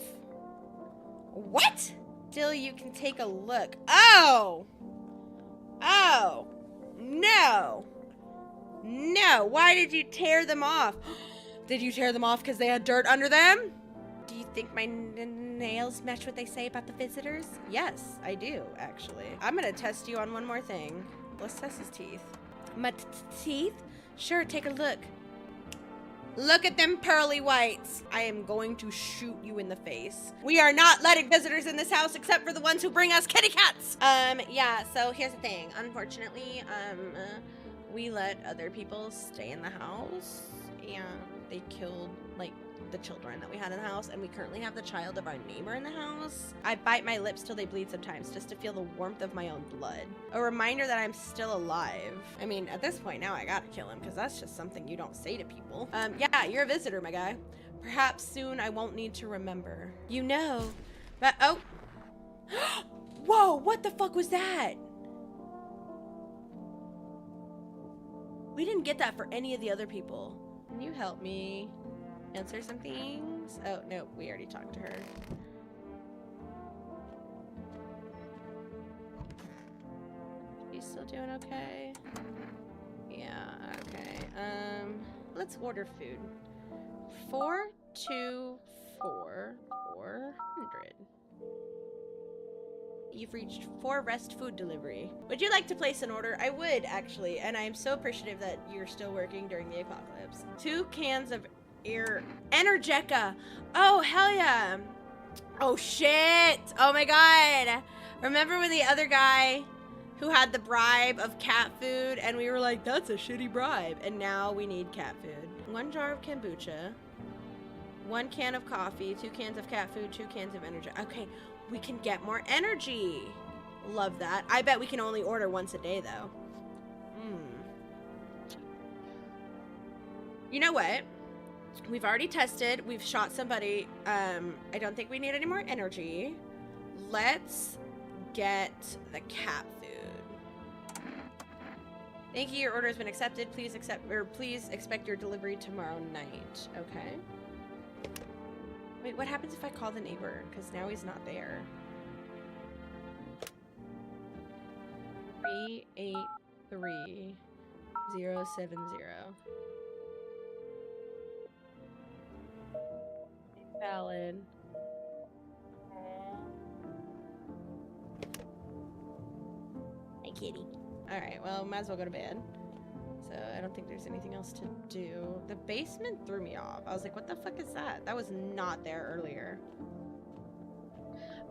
What? Still, you can take a look. Oh! Oh! No! No! Why did you tear them off? Did you tear them off because they had dirt under them? Do you think my nails match what they say about the visitors? Yes, I do, actually. I'm gonna test you on one more thing. Let's test his teeth. My teeth? Sure, take a look. Look at them pearly whites. I am going to shoot you in the face. We are not letting visitors in this house except for the ones who bring us kitty cats. Yeah, so here's the thing. Unfortunately, we let other people stay in the house and they killed, like, the children that we had in the house, and we currently have the child of our neighbor in the house. I bite my lips till they bleed sometimes just to feel the warmth of my own blood. A reminder that I'm still alive. I mean, at this point now I gotta kill him because that's just something you don't say to people. Yeah, you're a visitor, my guy. Perhaps soon I won't need to remember. You know, but oh. Whoa, what the fuck was that? We didn't get that for any of the other people. Can you help me answer some things? Oh, no, we already talked to her. You still doing okay? Yeah, okay. Let's order food. 424 400. You've reached 4 Rest Food Delivery. Would you like to place an order? I would, actually, and I am so appreciative that you're still working during the apocalypse. 2 cans of Energeca. Oh, hell yeah. Oh, shit. Oh, my God. Remember when the other guy who had the bribe of cat food, and we were like, that's a shitty bribe, and now we need cat food. 1 jar of kombucha, 1 can of coffee, 2 cans of cat food, 2 cans of energy. Okay, we can get more energy. Love that. I bet we can only order once a day, though. You know what? We've already tested. We've shot somebody. I don't think we need any more energy. Let's get the cat food. Thank you. Your order has been accepted. Please expect your delivery tomorrow night. Okay. Wait, what happens if I call the neighbor? Because now he's not there. 383 070. Valid. Hi, kitty. Alright, well, might as well go to bed. So I don't think there's anything else to do. The basement threw me off. I was like, what the fuck is that? That was not there earlier.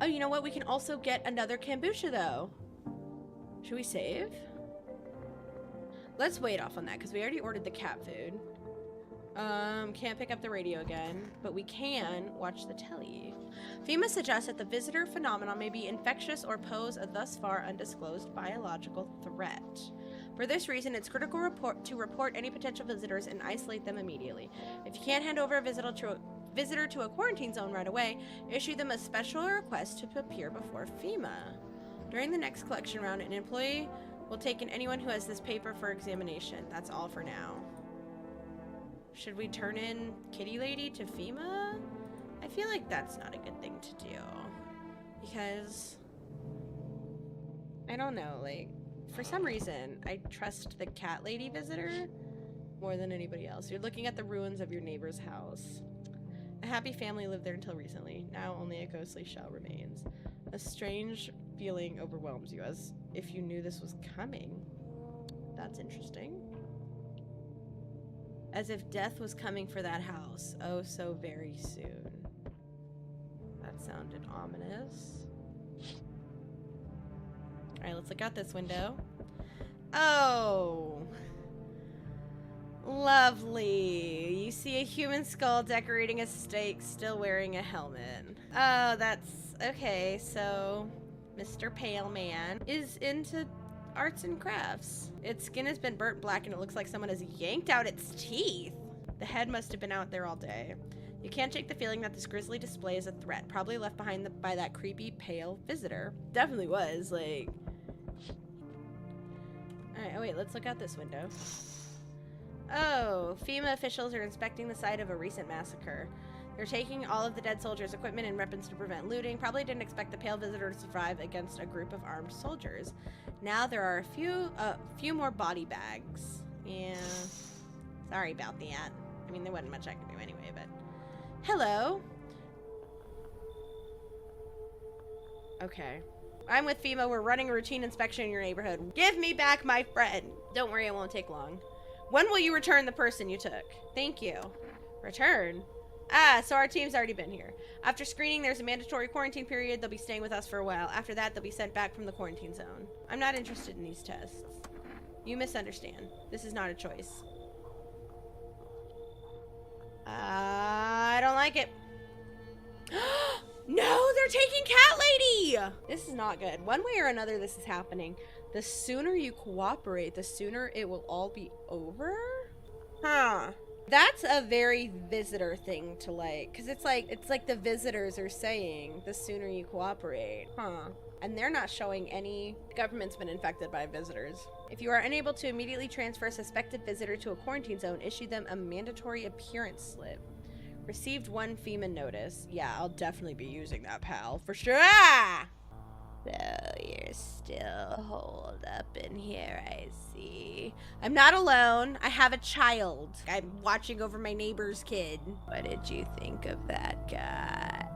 Oh, you know what? We can also get another kombucha, though. Should we save? Let's wait off on that, because we already ordered the cat food. Can't pick up the radio again, but we can watch the telly. FEMA suggests that the visitor phenomenon may be infectious or pose a thus far undisclosed biological threat. For this reason, it's critical to report any potential visitors and isolate them immediately. If you can't hand over a visitor to a quarantine zone right away, issue them a special request to appear before FEMA. During the next collection round, an employee will take in anyone who has this paper for examination. That's all for now. Should we turn in Kitty Lady to FEMA? I feel like that's not a good thing to do. Because I don't know, like, for some reason, I trust the cat lady visitor more than anybody else. You're looking at the ruins of your neighbor's house. A happy family lived there until recently. Now only a ghostly shell remains. A strange feeling overwhelms you, as if you knew this was coming. That's interesting. As if death was coming for that house, oh so very soon. That sounded ominous. Alright, let's look out this window. Oh. Lovely. You see a human skull decorating a stake, still wearing a helmet. Oh, that's... Okay, so... Mr. Pale Man is into arts and crafts. Its skin has been burnt black and it looks like someone has yanked out its teeth. The head must have been out there all day. You can't shake the feeling that this grisly display is a threat, probably left behind by that creepy pale visitor. Definitely was, like... Alright, oh wait, let's look out this window. Oh, FEMA officials are inspecting the site of a recent massacre. They're taking all of the dead soldiers' equipment and weapons to prevent looting. Probably didn't expect the pale visitor to survive against a group of armed soldiers. Now there are a few more body bags. Yeah. Sorry about that. I mean, there wasn't much I could do anyway, but... Hello. Okay. I'm with FEMA. We're running a routine inspection in your neighborhood. Give me back my friend. Don't worry, it won't take long. When will you return the person you took? Thank you. Return? Ah, so our team's already been here. After screening, there's a mandatory quarantine period. They'll be staying with us for a while. After that, they'll be sent back from the quarantine zone. I'm not interested in these tests. You misunderstand. This is not a choice. I don't like it. No, they're taking Cat Lady! This is not good. One way or another, this is happening. The sooner you cooperate, the sooner it will all be over? Huh. That's a very visitor thing to like, because it's like the visitors are saying, the sooner you cooperate. Huh. And they're not showing any government's been infected by visitors. If you are unable to immediately transfer a suspected visitor to a quarantine zone, issue them a mandatory appearance slip. Received 1 FEMA notice. Yeah, I'll definitely be using that, pal. For sure. So you're still holed up in here, I see. I'm not alone. I have a child. I'm watching over my neighbor's kid. What did you think of that guy?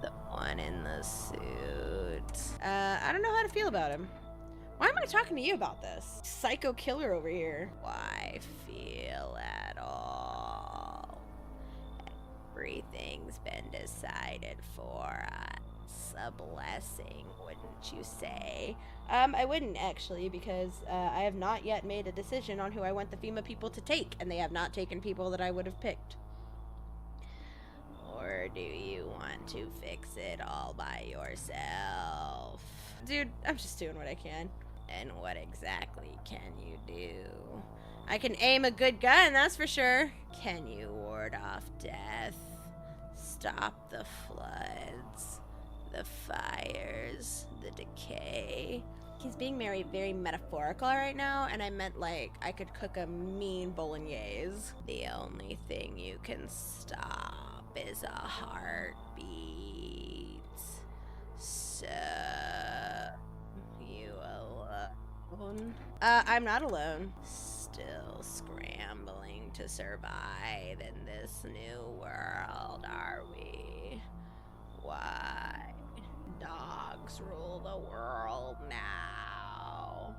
The one in the suit. I don't know how to feel about him. Why am I talking to you about this? Psycho killer over here. Why feel at all? Everything's been decided for us. A blessing, wouldn't you say? I wouldn't actually, because I have not yet made a decision on who I want the FEMA people to take, and they have not taken people that I would have picked. Or do you want to fix it all by yourself? Dude, I'm just doing what I can. And what exactly can you do? I can aim a good gun, that's for sure. Can you ward off death? Stop the floods, the fires, the decay. He's being very metaphorical right now, and I meant like I could cook a mean bolognese. The only thing you can stop is a heartbeat. So, you alone? I'm not alone. Still scrambling to survive in this new world, are we? Why? Dogs rule the world now.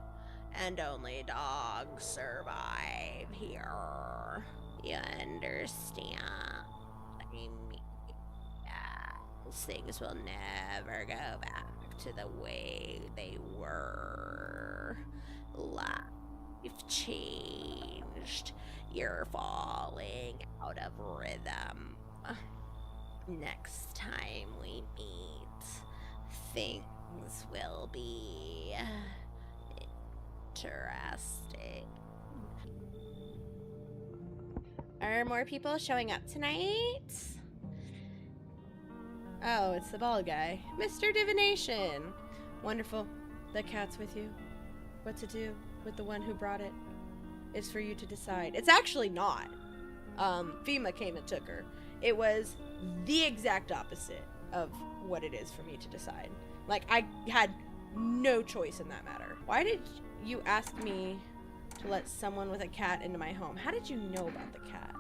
And only dogs survive here. You understand? I mean, things will never go back to the way they were. Life changed. You're falling out of rhythm. Next time we meet, things will be interesting. Are more people showing up tonight? Oh, it's the bald guy. Mr. Divination! Wonderful. The cat's with you. What to do with the one who brought it is for you to decide. It's actually not. FEMA came and took her. It was the exact opposite. of what it is for me to decide. Like, I had no choice in that matter. Why did you ask me to let someone with a cat into my home? How did you know about the cat?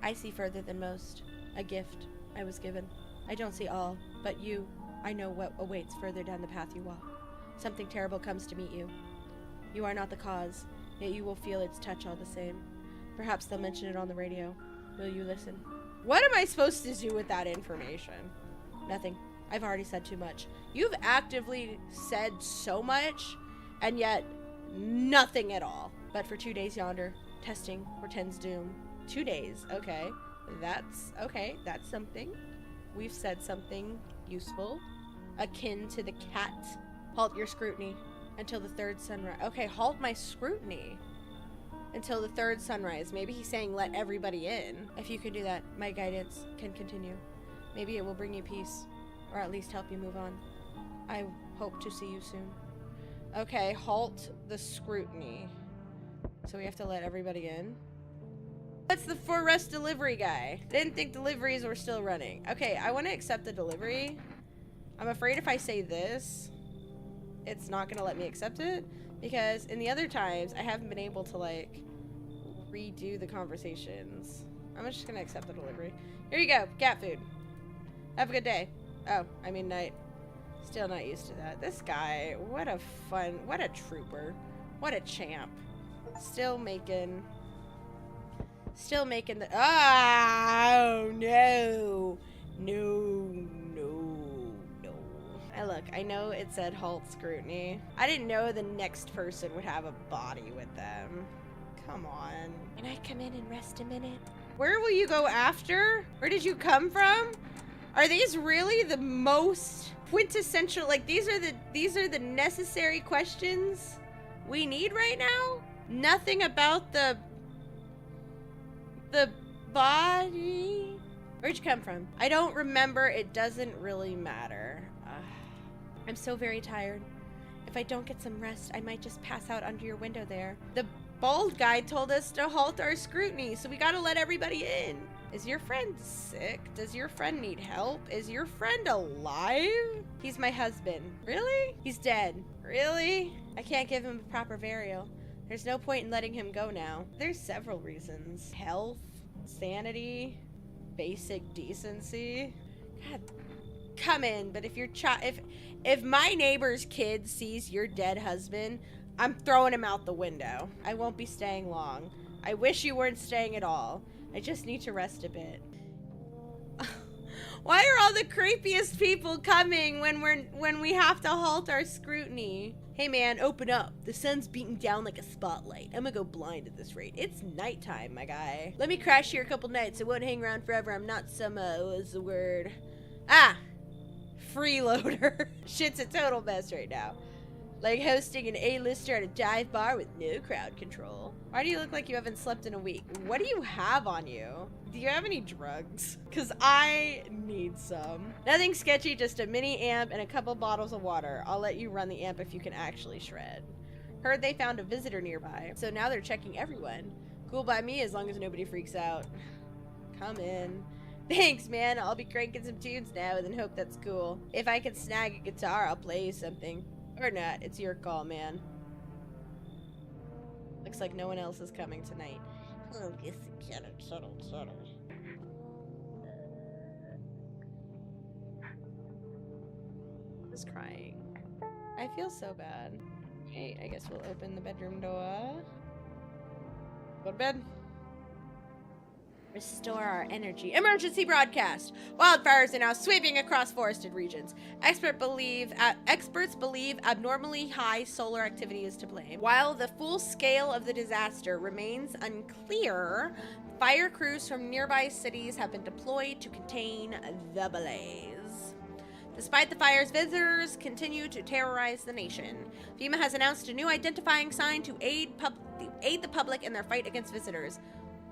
I see further than most. A gift I was given. I don't see all, but you, I know what awaits further down the path you walk. Something terrible comes to meet you. You are not the cause, yet you will feel its touch all the same. Perhaps they'll mention it on the radio. Will you listen? What am I supposed to do with that information? Nothing. I've already said too much. You've actively said so much, and yet nothing at all. But for 2 days yonder, testing portends doom. 2 days, okay. That's something. We've said something useful, akin to the cat. Halt your scrutiny until the third sunrise. Okay, halt my scrutiny until the third sunrise. Maybe he's saying let everybody in. If you can do that, my guidance can continue. Maybe it will bring you peace, or at least help you move on. I hope to see you soon. Okay, halt the scrutiny. So we have to let everybody in. What's the for-rest delivery guy? Didn't think deliveries were still running. Okay, I want to accept the delivery. I'm afraid if I say this, it's not going to let me accept it. Because in the other times, I haven't been able to, like, redo the conversations. I'm just going to accept the delivery. Here you go, cat food. Have a good day. Oh, I mean night. Still not used to that. This guy, what a trooper. What a champ. Still making the, oh no. Look, I know it said halt scrutiny. I didn't know the next person would have a body with them. Come on. Can I come in and rest a minute? Where will you go after? Where did you come from? Are these really the most quintessential, like these are the necessary questions we need right now? Nothing about the body? Where'd you come from? I don't remember. It doesn't really matter. I'm so very tired. If I don't get some rest, I might just pass out under your window there. The bald guy told us to halt our scrutiny, so we gotta let everybody in. Is your friend sick? Does your friend need help? Is your friend alive? He's my husband. Really? He's dead. Really? I can't give him a proper burial. There's no point in letting him go now. There's several reasons. Health, sanity, basic decency. God, come in, but if your if my neighbor's kid sees your dead husband, I'm throwing him out the window. I won't be staying long. I wish you weren't staying at all. I just need to rest a bit. Why are all the creepiest people coming when we have to halt our scrutiny? Hey man, open up. The sun's beating down like a spotlight. I'm gonna go blind at this rate. It's nighttime, my guy. Let me crash here a couple nights. I won't hang around forever. I'm not some, what's the word? Freeloader. Shit's a total mess right now. Like hosting an A-lister at a dive bar with no crowd control. Why do you look like you haven't slept in a week? What do you have on you? Do you have any drugs? Because I need some. Nothing sketchy, just a mini amp and a couple bottles of water. I'll let you run the amp if you can actually shred. Heard they found a visitor nearby, so now they're checking everyone. Cool by me as long as nobody freaks out. Come in. Thanks, man. I'll be cranking some tunes now and then hope that's cool. If I can snag a guitar, I'll play you something. Or not. It's your call, man. Looks like no one else is coming tonight. Oh, yes, shuttle. Who's crying? I feel so bad. Okay, I guess we'll open the bedroom door. Go to bed. Restore our energy. Emergency broadcast! Wildfires are now sweeping across forested regions. Experts believe abnormally high solar activity is to blame. While the full scale of the disaster remains unclear, fire crews from nearby cities have been deployed to contain the blaze. Despite the fires, visitors continue to terrorize the nation. FEMA has announced a new identifying sign to aid the public in their fight against visitors.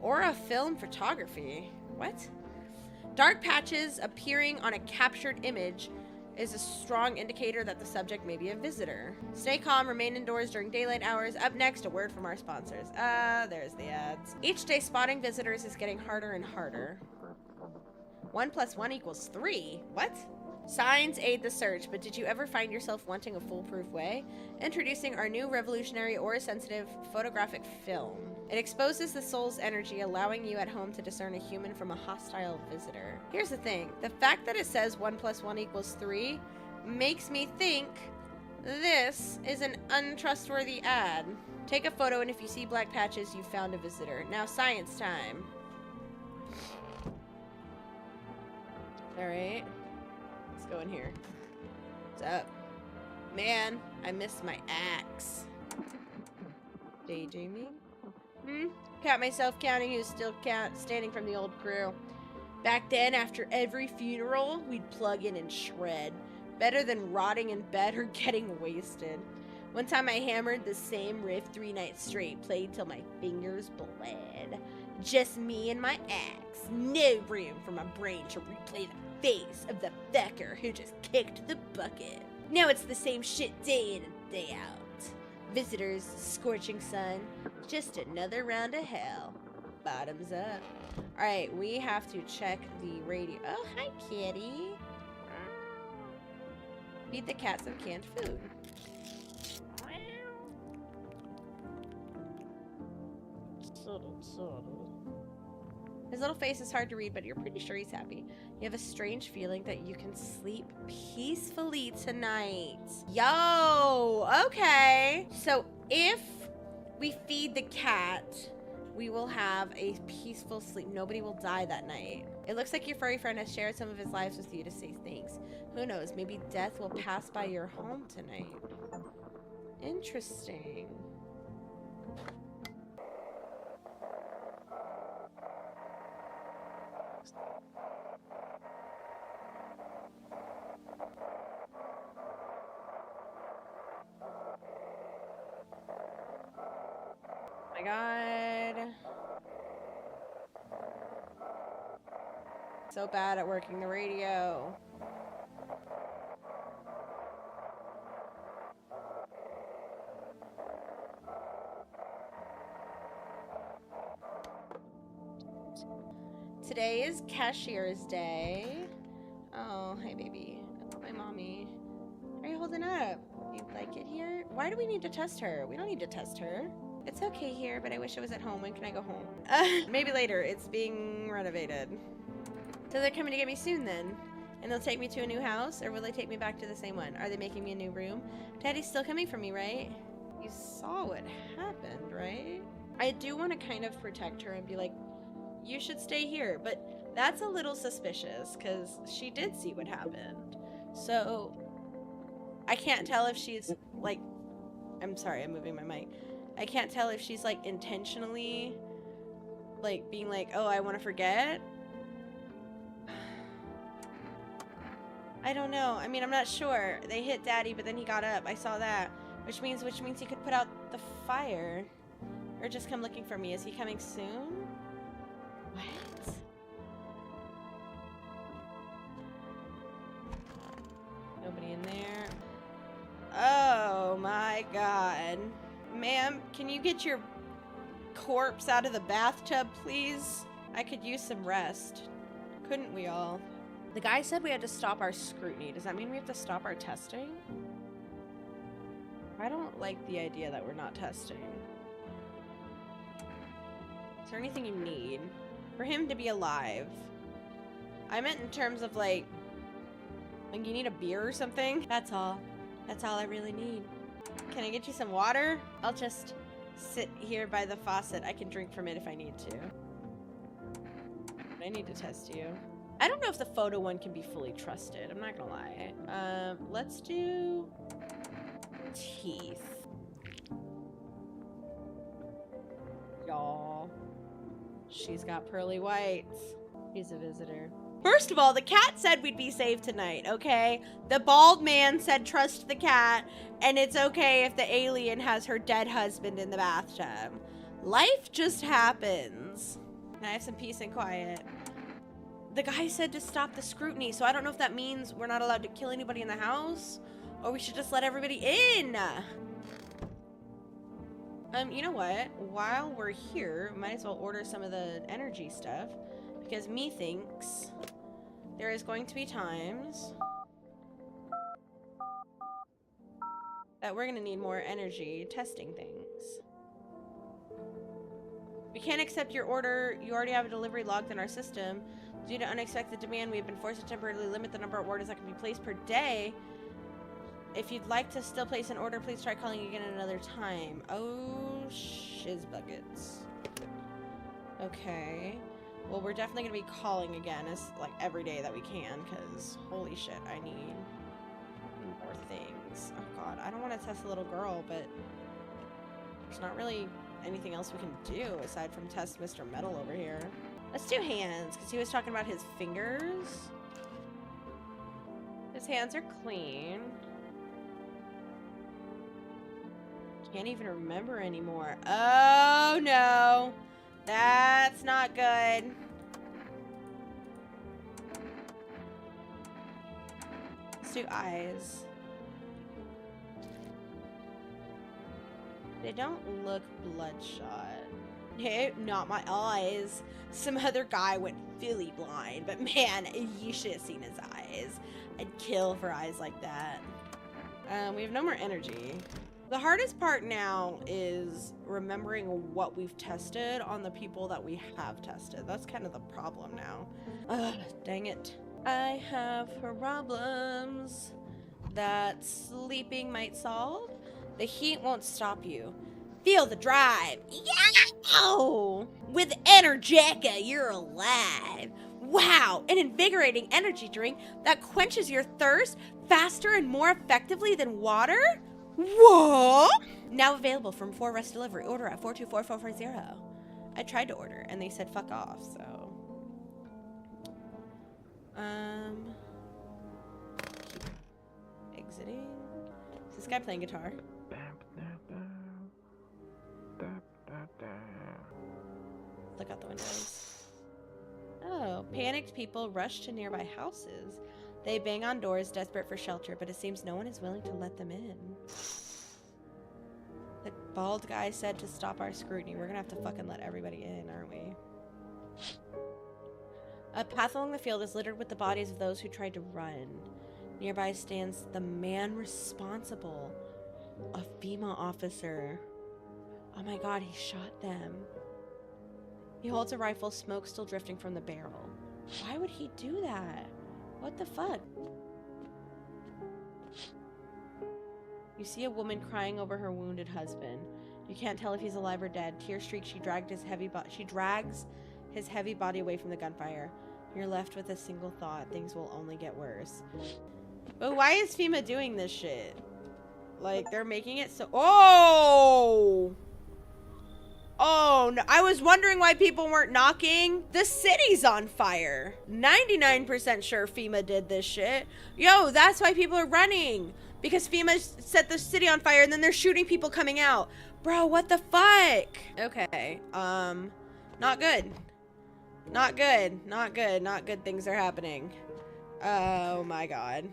Aura film photography. What? Dark patches appearing on a captured image is a strong indicator that the subject may be a visitor. Stay calm, remain indoors during daylight hours. Up next, a word from our sponsors. There's the ads. Each day, spotting visitors is getting harder and harder. 1 + 1 = 3. What? Signs aid the search, but did you ever find yourself wanting a foolproof way? Introducing our new revolutionary aura-sensitive photographic film. It exposes the soul's energy, allowing you at home to discern a human from a hostile visitor. Here's the thing. The fact that it says 1 + 1 = 3 makes me think this is an untrustworthy ad. Take a photo, and if you see black patches, you found a visitor. Now science time. Alright. Let's go in here. What's up? Man, I missed my axe. Daydreaming? Count myself counting who's still standing from the old crew. Back then, after every funeral, we'd plug in and shred. Better than rotting in bed or getting wasted. One time I hammered the same riff 3 nights straight, played till my fingers bled. Just me and my axe. No room for my brain to replay the face of the fucker who just kicked the bucket. Now it's the same shit day in and day out. Visitors, scorching sun, just another round of hell. Bottoms up. Alright, we have to check the radio. Oh, hi, kitty. Feed the cat some canned food. His little face is hard to read, but you're pretty sure he's happy. You have a strange feeling that you can sleep peacefully tonight. Yo, okay. So if we feed the cat, we will have a peaceful sleep. Nobody will die that night. It looks like your furry friend has shared some of his lives with you to say thanks. Who knows, maybe death will pass by your home tonight. Interesting. Oh my god. So bad at working the radio. Today is Cashier's Day. Oh, hi baby. My mommy. How are you holding up? You like it here? Why do we need to test her? We don't need to test her. It's okay here, but I wish I was at home. When can I go home? Maybe later. It's being renovated. So they're coming to get me soon then? And they'll take me to a new house? Or will they take me back to the same one? Are they making me a new room? Daddy's still coming for me, right? You saw what happened, right? I do want to kind of protect her and be like, you should stay here, but that's a little suspicious because she did see what happened. So I can't tell if she's like, I'm sorry, I'm moving my mic. I can't tell if she's like intentionally like being like, oh, I want to forget. I don't know. I mean, I'm not sure. They hit Daddy, but then he got up. I saw that, which means he could put out the fire or just come looking for me. Is he coming soon? What? Nobody in there. Oh my god. Ma'am, can you get your corpse out of the bathtub, please? I could use some rest. Couldn't we all? The guy said we had to stop our scrutiny. Does that mean we have to stop our testing? I don't like the idea that we're not testing. Is there anything you need? For him to be alive. I meant in terms of like you need a beer or something. That's all. That's all I really need. Can I get you some water? I'll just sit here by the faucet. I can drink from it if I need to. I need to test you. I don't know if the photo one can be fully trusted. I'm not gonna lie. Let's do teeth. Y'all. She's got pearly whites. She's a visitor. First of all, the cat said we'd be safe tonight, okay? The bald man said trust the cat, and it's okay if the alien has her dead husband in the bathtub. Life just happens. Can I have some peace and quiet? The guy said to stop the scrutiny, so I don't know if that means we're not allowed to kill anybody in the house, or we should just let everybody in. You know what? While we're here, might as well order some of the energy stuff, because methinks There is going to be times that we're gonna need more energy testing things. We can't accept your order. You already have a delivery logged in our system. Due to unexpected demand, we have been forced to temporarily limit the number of orders that can be placed per day. If you'd like to still place an order, please try calling again at another time. Oh, shiz buckets. Okay. Well, we're definitely gonna be calling again, as like every day that we can, because holy shit, I need more things. Oh god, I don't want to test a little girl, but there's not really anything else we can do aside from test Mr. Metal over here. Let's do hands, because he was talking about his fingers. His hands are clean. Can't even remember anymore. Oh no! That's not good. Let's do eyes. They don't look bloodshot. Hey, not my eyes. Some other guy went fully blind, but man, you should have seen his eyes. I'd kill for eyes like that. We have no more energy. The hardest part now is remembering what we've tested on the people that we have tested. That's kind of the problem now. Ugh, dang it. I have problems that sleeping might solve. The heat won't stop you. Feel the drive. Yeah! With Energetica, you're alive. Wow, an invigorating energy drink that quenches your thirst faster and more effectively than water? What? Now available from 4 Rest Delivery. Order at 424440. I tried to order and they said fuck off, so. Exiting. Is this guy playing guitar? Look out the windows. Oh, panicked people rush to nearby houses. They bang on doors, desperate for shelter, but it seems no one is willing to let them in. The bald guy said to stop our scrutiny. We're gonna have to fucking let everybody in, aren't we? A path along the field is littered with the bodies of those who tried to run. Nearby stands the man responsible, a FEMA officer. Oh my god, he shot them. He holds a rifle, smoke still drifting from the barrel. Why would he do that? What the fuck? You see a woman crying over her wounded husband. You can't tell if he's alive or dead. Tear streaked, she drags his heavy body away from the gunfire. You're left with a single thought. Things will only get worse. But why is FEMA doing this shit? Like, they're making it so... Oh! Oh, no. I was wondering why people weren't knocking. The city's on fire. 99% sure FEMA did this shit. Yo, that's why people are running. Because FEMA set the city on fire and then they're shooting people coming out. Bro, what the fuck? Okay, not good. Not good. Not good. Not good things are happening. Oh my god.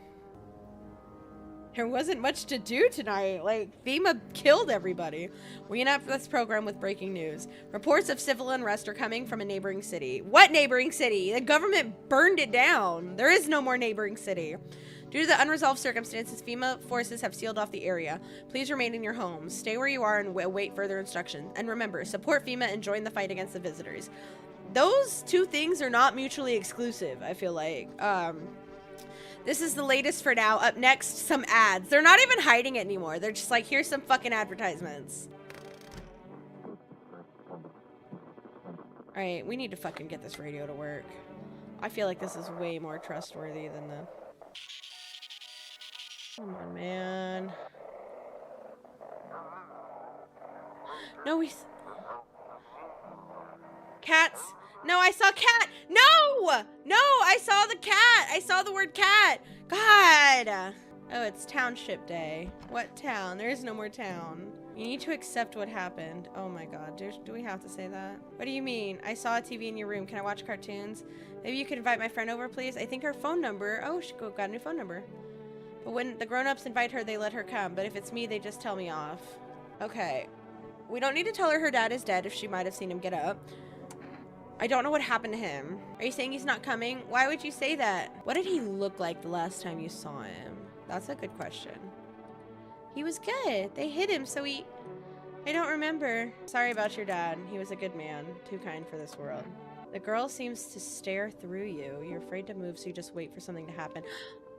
There wasn't much to do tonight. Like, FEMA killed everybody. We enact this program with breaking news. Reports of civil unrest are coming from a neighboring city. What neighboring city? The government burned it down. There is no more neighboring city. Due to the unresolved circumstances, FEMA forces have sealed off the area. Please remain in your homes. Stay where you are and await further instructions. And remember, support FEMA and join the fight against the visitors. Those two things are not mutually exclusive, I feel like. This is the latest for now. Up next, some ads. They're not even hiding it anymore. They're just like, here's some fucking advertisements. Alright, we need to fucking get this radio to work. I feel like this is way more trustworthy than the... Come on, man. No, Cats. No, I saw cat. No! No, I saw the cat. I saw the word cat. God. Oh, it's Township Day. What town? There is no more town. You need to accept what happened. Oh my god. Do we have to say that? What do you mean? I saw a TV in your room. Can I watch cartoons? Maybe you could invite my friend over, please? I think her phone number... Oh, she got a new phone number. But when the grown-ups invite her, they let her come. But if it's me, they just tell me off. Okay. We don't need to tell her dad is dead if she might have seen him get up. I don't know what happened to him. Are you saying he's not coming? Why would you say that? What did he look like the last time you saw him? That's a good question. He was good. They hid him, so I don't remember. Sorry about your dad. He was a good man. Too kind for this world. The girl seems to stare through you. You're afraid to move, so you just wait for something to happen.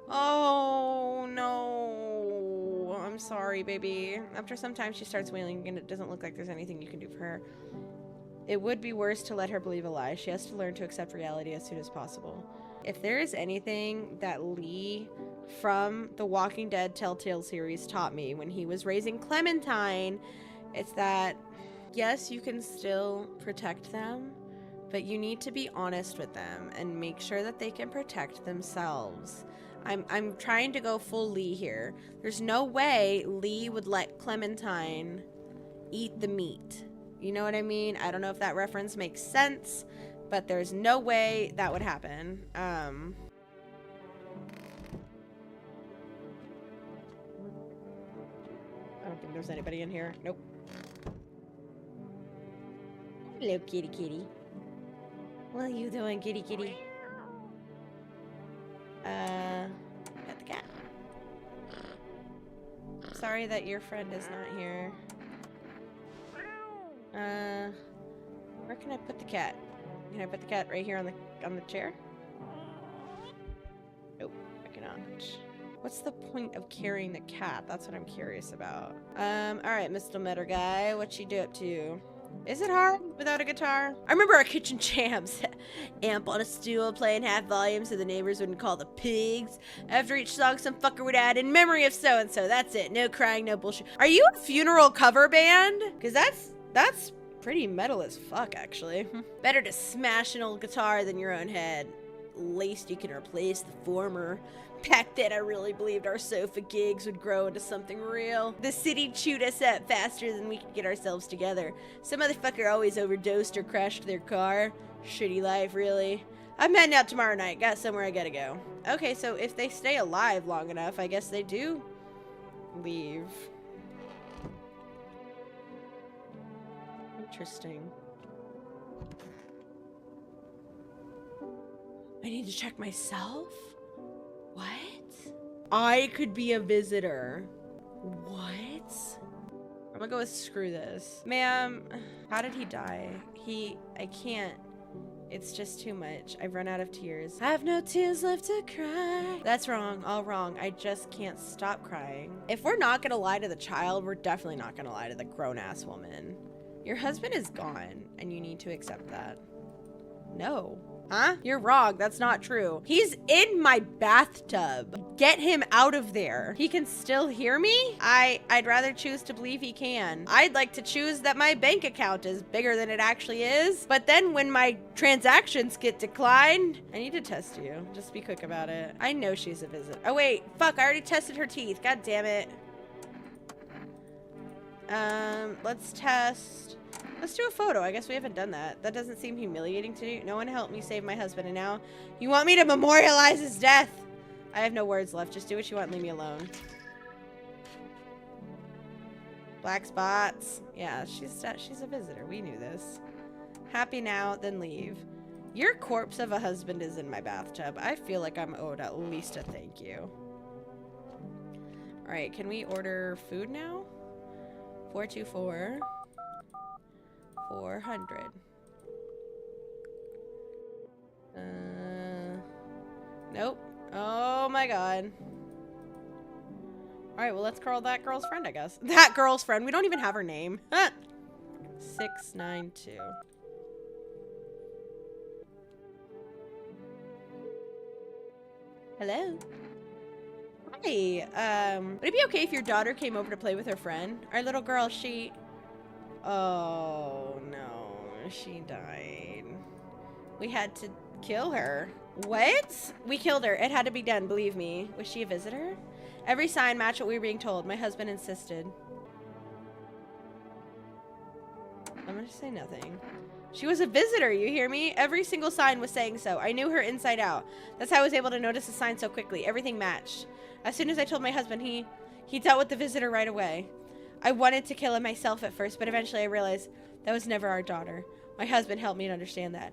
Oh, no. I'm sorry, baby. After some time, she starts wailing, and it doesn't look like there's anything you can do for her. It would be worse to let her believe a lie. She has to learn to accept reality as soon as possible. If there is anything that Lee from the Walking Dead Telltale series taught me when he was raising Clementine, it's that, yes, you can still protect them, but you need to be honest with them and make sure that they can protect themselves. I'm trying to go full Lee here. There's no way Lee would let Clementine eat the meat. You know what I mean? I don't know if that reference makes sense, but there's no way that would happen. I don't think there's anybody in here. Nope. Hello, kitty kitty. What are you doing, kitty kitty? Pet the cat. Sorry that your friend is not here. Where can I put the cat? Can I put the cat right here on the chair? Nope, I cannot. What's the point of carrying the cat? That's what I'm curious about. Alright, Mr. Metter guy, what you do up to? Is it hard without a guitar? I remember our kitchen jams. Amp on a stool playing half volume so the neighbors wouldn't call the pigs. After each song, some fucker would add, in memory of so-and-so. That's it. No crying, no bullshit. Are you a funeral cover band? Because that's pretty metal as fuck, actually. Better to smash an old guitar than your own head. Least you can replace the former. Back then, I really believed our sofa gigs would grow into something real. The city chewed us up faster than we could get ourselves together. Some motherfucker always overdosed or crashed their car. Shitty life, really. I'm heading out tomorrow night. Got somewhere I gotta go. Okay, so if they stay alive long enough, I guess they do leave. Interesting. I need to check myself? What? I could be a visitor. What? I'm gonna go with screw this. Ma'am, how did he die? I can't. It's just too much. I've run out of tears. I have no tears left to cry. That's wrong. All wrong. I just can't stop crying. If we're not gonna lie to the child, we're definitely not gonna lie to the grown-ass woman. Your husband is gone, and you need to accept that. No. Huh? You're wrong. That's not true. He's in my bathtub. Get him out of there. He can still hear me? I'd rather choose to believe he can. I'd like to choose that my bank account is bigger than it actually is. But then when my transactions get declined, I need to test you. Just be quick about it. I know she's a visitor. Oh, wait. Fuck. I already tested her teeth. God damn it. Let's test. Let's do a photo. I guess we haven't done that. That doesn't seem humiliating to you. No one helped me save my husband, and now you want me to memorialize his death. I have no words left. Just do what you want and leave me alone. Black spots. Yeah, she's a visitor. We knew this. Happy now, then leave. Your corpse of a husband is in my bathtub. I feel like I'm owed at least a thank you. All right, can we order food now? 424. 400. Nope. Oh my god. Alright, well, let's call that girl's friend, I guess. That girl's friend. We don't even have her name. 692. Hello. Hi. Would it be okay if your daughter came over to play with her friend? Our little girl, she... Oh, no. She died. We had to kill her. What? We killed her. It had to be done, believe me. Was she a visitor? Every sign matched what we were being told. My husband insisted. I'm gonna say nothing. She was a visitor, you hear me? Every single sign was saying so. I knew her inside out. That's how I was able to notice the sign so quickly. Everything matched. As soon as I told my husband, he dealt with the visitor right away. I wanted to kill him myself at first, but eventually I realized that was never our daughter. My husband helped me to understand that.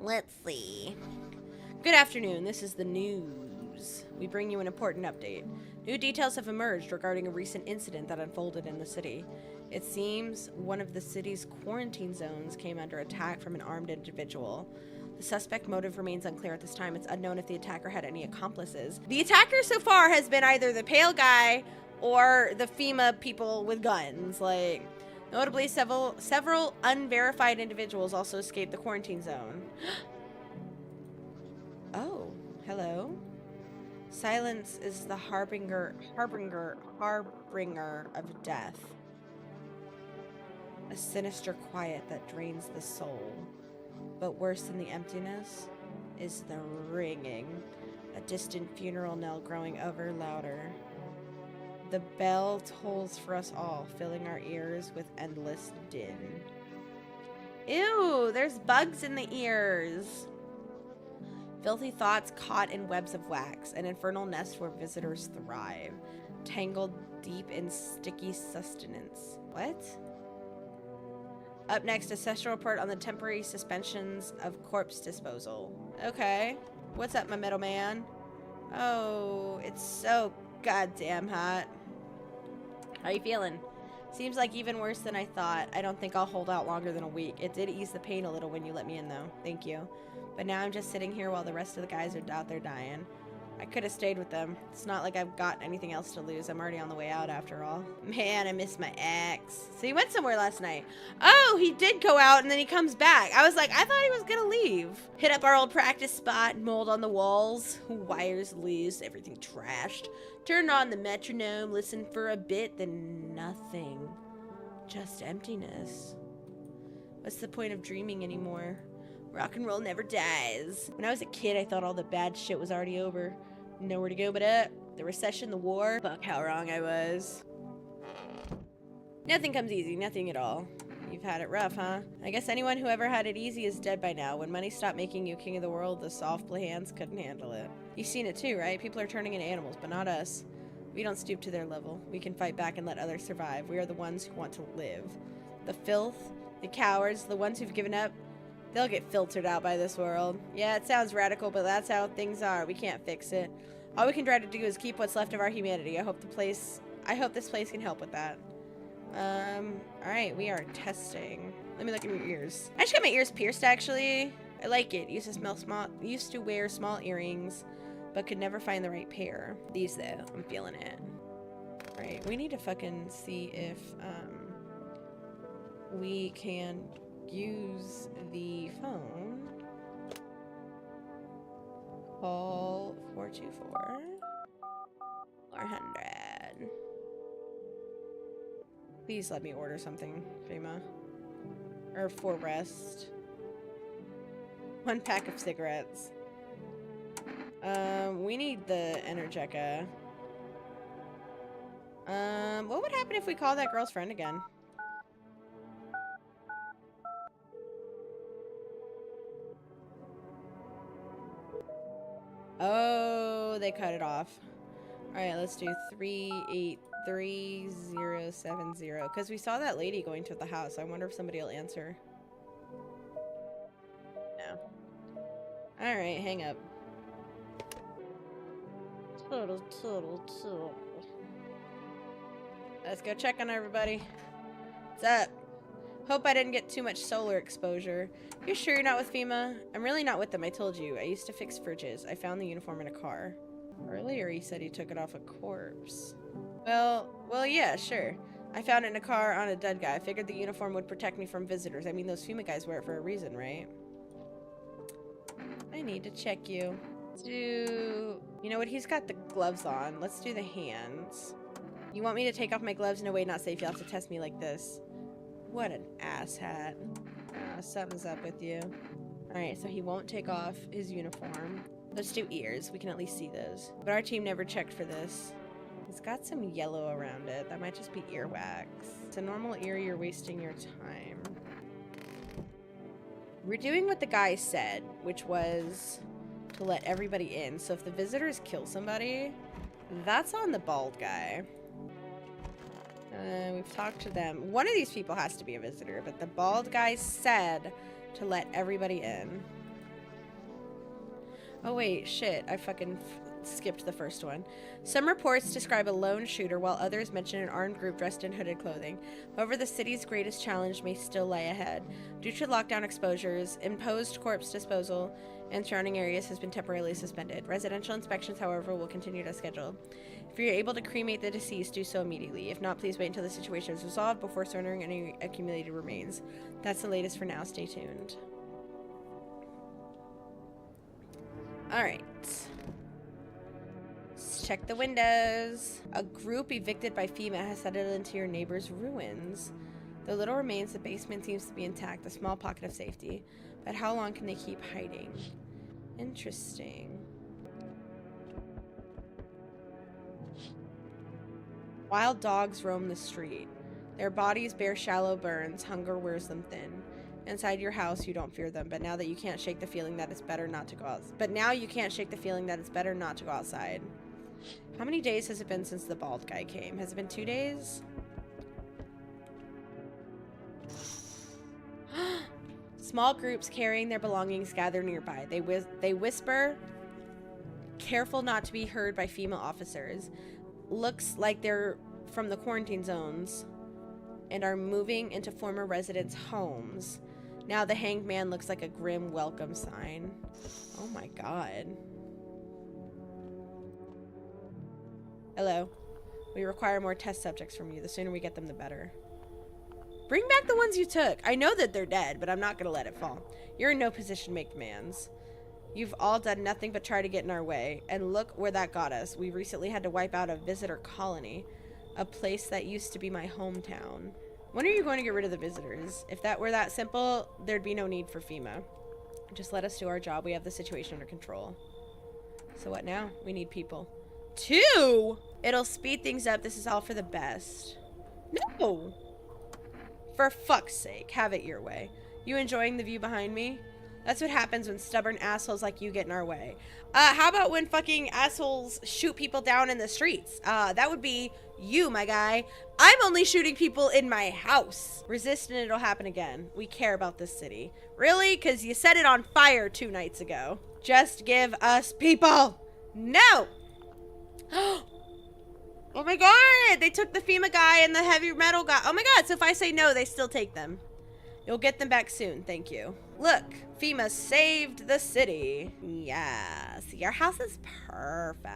Let's see. Good afternoon. This is the news. We bring you an important update. New details have emerged regarding a recent incident that unfolded in the city. It seems one of the city's quarantine zones came under attack from an armed individual. The suspect motive remains unclear at this time. It's unknown if the attacker had any accomplices. The attacker so far has been either the pale guy or the FEMA people with guns. Like, notably, several unverified individuals also escaped the quarantine zone. Oh, hello. Silence is the harbinger of death. A sinister quiet that drains the soul. But worse than the emptiness is the ringing, a distant funeral knell growing ever louder. The bell tolls for us all, filling our ears with endless din. Ew, there's bugs in the ears. Filthy thoughts caught in webs of wax, an infernal nest where visitors thrive, tangled deep in sticky sustenance. What? Up next, a special report on the temporary suspensions of corpse disposal. Okay. What's up, my middleman? Oh, it's so goddamn hot. How you feeling? Seems like even worse than I thought. I don't think I'll hold out longer than a week. It did ease the pain a little when you let me in, though. Thank you. But now I'm just sitting here while the rest of the guys are out there dying. I could have stayed with them. It's not like I've got anything else to lose. I'm already on the way out after all. Man, I miss my ex. So he went somewhere last night. Oh, he did go out and then he comes back. I was like, I thought he was gonna leave. Hit up our old practice spot, mold on the walls, wires loose, everything trashed. Turned on the metronome, listened for a bit, then nothing. Just emptiness. What's the point of dreaming anymore? Rock and roll never dies. When I was a kid, I thought all the bad shit was already over. Nowhere to go but up. The recession, the war. Fuck, how wrong I was. Nothing comes easy, nothing at all. You've had it rough, huh? I guess anyone who ever had it easy is dead by now. When money stopped making you king of the world, the soft hands couldn't handle it. You've seen it too, right? People are turning into animals, but not us. We don't stoop to their level. We can fight back and let others survive. We are the ones who want to live. The filth, the cowards, the ones who've given up, they'll get filtered out by this world. Yeah, it sounds radical, but that's how things are. We can't fix it. All we can try to do is keep what's left of our humanity. I hope this place can help with that. Alright, we are testing. Let me look at your ears. I just got my ears pierced, actually. I like it. Used to wear small earrings, but could never find the right pair. These, though, I'm feeling it. Right, we need to fucking see if, we can use the phone. Call 424 400. Please let me order something, FEMA. Or for rest. 1 pack of cigarettes. We need the Energeca. What would happen if we called that girl's friend again? Oh, they cut it off. Alright, let's do 383070. Because we saw that lady going to the house. I wonder if somebody will answer. No. Alright, hang up. Total. Let's go check on everybody. What's up? Hope I didn't get too much solar exposure. You sure you're not with FEMA? I'm really not with them, I told you. I used to fix fridges. I found the uniform in a car. Earlier he said he took it off a corpse. Well, yeah, sure. I found it in a car on a dead guy. I figured the uniform would protect me from visitors. I mean, those FEMA guys wear it for a reason, right? I need to check you. You know what? He's got the gloves on. Let's do the hands. You want me to take off my gloves? No way, not safe. You'll have to test me like this. What an asshat. Something's up with you. Alright, so he won't take off his uniform. Let's do ears. We can at least see those. But our team never checked for this. It's got some yellow around it. That might just be earwax. It's a normal ear. You're wasting your time. We're doing what the guy said, which was to let everybody in. So if the visitors kill somebody, that's on the bald guy. We've talked to them. One of these people has to be a visitor, but the bald guy said to let everybody in. Oh wait, shit. I fucking skipped the first one. Some reports describe a lone shooter while others mention an armed group dressed in hooded clothing. However, the city's greatest challenge may still lie ahead. Due to lockdown exposures, imposed corpse disposal and surrounding areas has been temporarily suspended. Residential inspections, however, will continue as scheduled. If you're able to cremate the deceased, do so immediately. If not, please wait until the situation is resolved before surrendering any accumulated remains. That's the latest for now. Stay tuned. Alright. Let's check the windows. A group evicted by FEMA has settled into your neighbor's ruins. Though little remains, the basement seems to be intact, a small pocket of safety. But how long can they keep hiding? Interesting. Wild dogs roam the street. Their bodies bear shallow burns. Hunger wears them thin. Inside your house, you don't fear them, but now that you can't shake the feeling that it's better not to go out. But now you can't shake the feeling that it's better not to go outside. How many days has it been since the bald guy came? Has it been 2 days? Small groups carrying their belongings gather nearby. They whisper, careful not to be heard by FEMA officers. Looks like they're from the quarantine zones and are moving into former residents' homes. Now the hanged man looks like a grim welcome sign. Oh my god. Hello. We require more test subjects from you. The sooner we get them, the better. Bring back the ones you took. I know that they're dead, but I'm not gonna let it fall. You're in no position to make demands. You've all done nothing but try to get in our way. And look where that got us. We recently had to wipe out a visitor colony. A place that used to be my hometown. When are you going to get rid of the visitors? If that were that simple, there'd be no need for FEMA. Just let us do our job. We have the situation under control. So what now? We need people. 2? It'll speed things up. This is all for the best. No! For fuck's sake, have it your way. You enjoying the view behind me? That's what happens when stubborn assholes like you get in our way. How about when fucking assholes shoot people down in the streets? That would be you, my guy. I'm only shooting people in my house. Resist and it'll happen again. We care about this city. Really? Because you set it on fire 2 nights ago. Just give us people. No! Oh my god! They took the FEMA guy and the heavy metal guy. Oh my god, so if I say no, they still take them. You'll get them back soon, thank you. Look, FEMA saved the city. Yes, your house is perfect.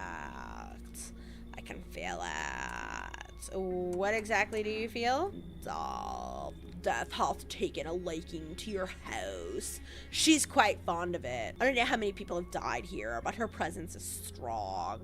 I can feel it. What exactly do you feel? Death hath taken a liking to your house. She's quite fond of it. I don't know how many people have died here, but her presence is strong.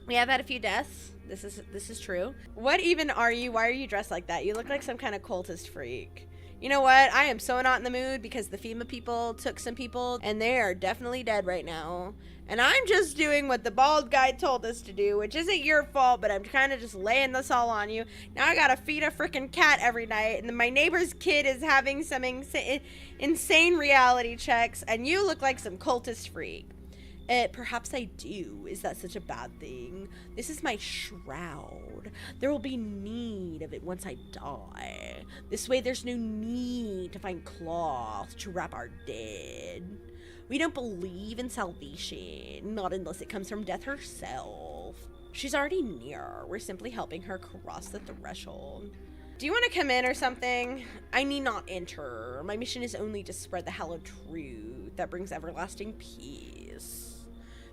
We have had a few deaths. This is true. What even are you? Why are you dressed like that? You look like some kind of cultist freak. You know what? I am so not in the mood because the FEMA people took some people and they are definitely dead right now. And I'm just doing what the bald guy told us to do, which isn't your fault, but I'm kind of just laying this all on you. Now I gotta feed a freaking cat every night, and then my neighbor's kid is having some insane reality checks, and you look like some cultist freak. Perhaps I do. Is that such a bad thing? This is my shroud. There will be need of it once I die. This way there's no need to find cloth to wrap our dead. We don't believe in salvation, not unless it comes from death herself. She's already near. We're simply helping her cross the threshold. Do you want to come in or something? I need not enter. My mission is only to spread the hallowed truth that brings everlasting peace.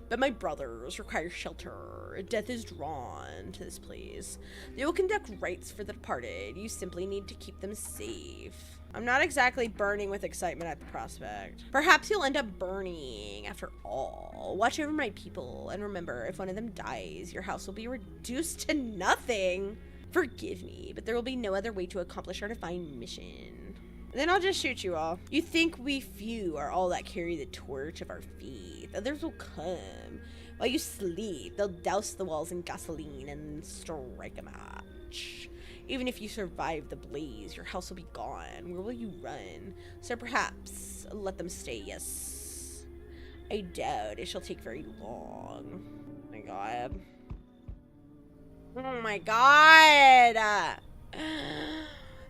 But my brothers require shelter. Death is drawn to this place. They will conduct rites for the departed. You simply need to keep them safe. I'm not exactly burning with excitement at the prospect. Perhaps you'll end up burning after all. Watch over my people, and remember, if one of them dies, your house will be reduced to nothing. Forgive me, but there will be no other way to accomplish our divine mission. Then I'll just shoot you all. You think we few are all that carry the torch of our faith. Others will come. While you sleep, they'll douse the walls in gasoline and strike a match. Even if you survive the blaze, your house will be gone. Where will you run? So perhaps let them stay, yes. I doubt it shall take very long. Oh my god. Oh my god!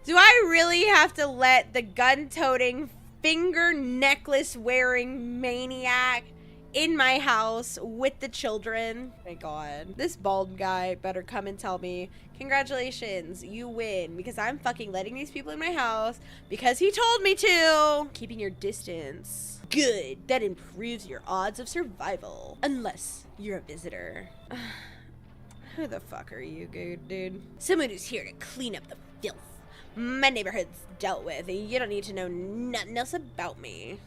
Do I really have to let the gun-toting finger necklace wearing maniac in my house with the children. My God. This bald guy better come and tell me, congratulations, you win, because I'm fucking letting these people in my house because he told me to. Keeping your distance. Good. That improves your odds of survival. Unless you're a visitor. Who the fuck are you, dude? Someone who's here to clean up the filth my neighborhood's dealt with. You don't need to know nothing else about me.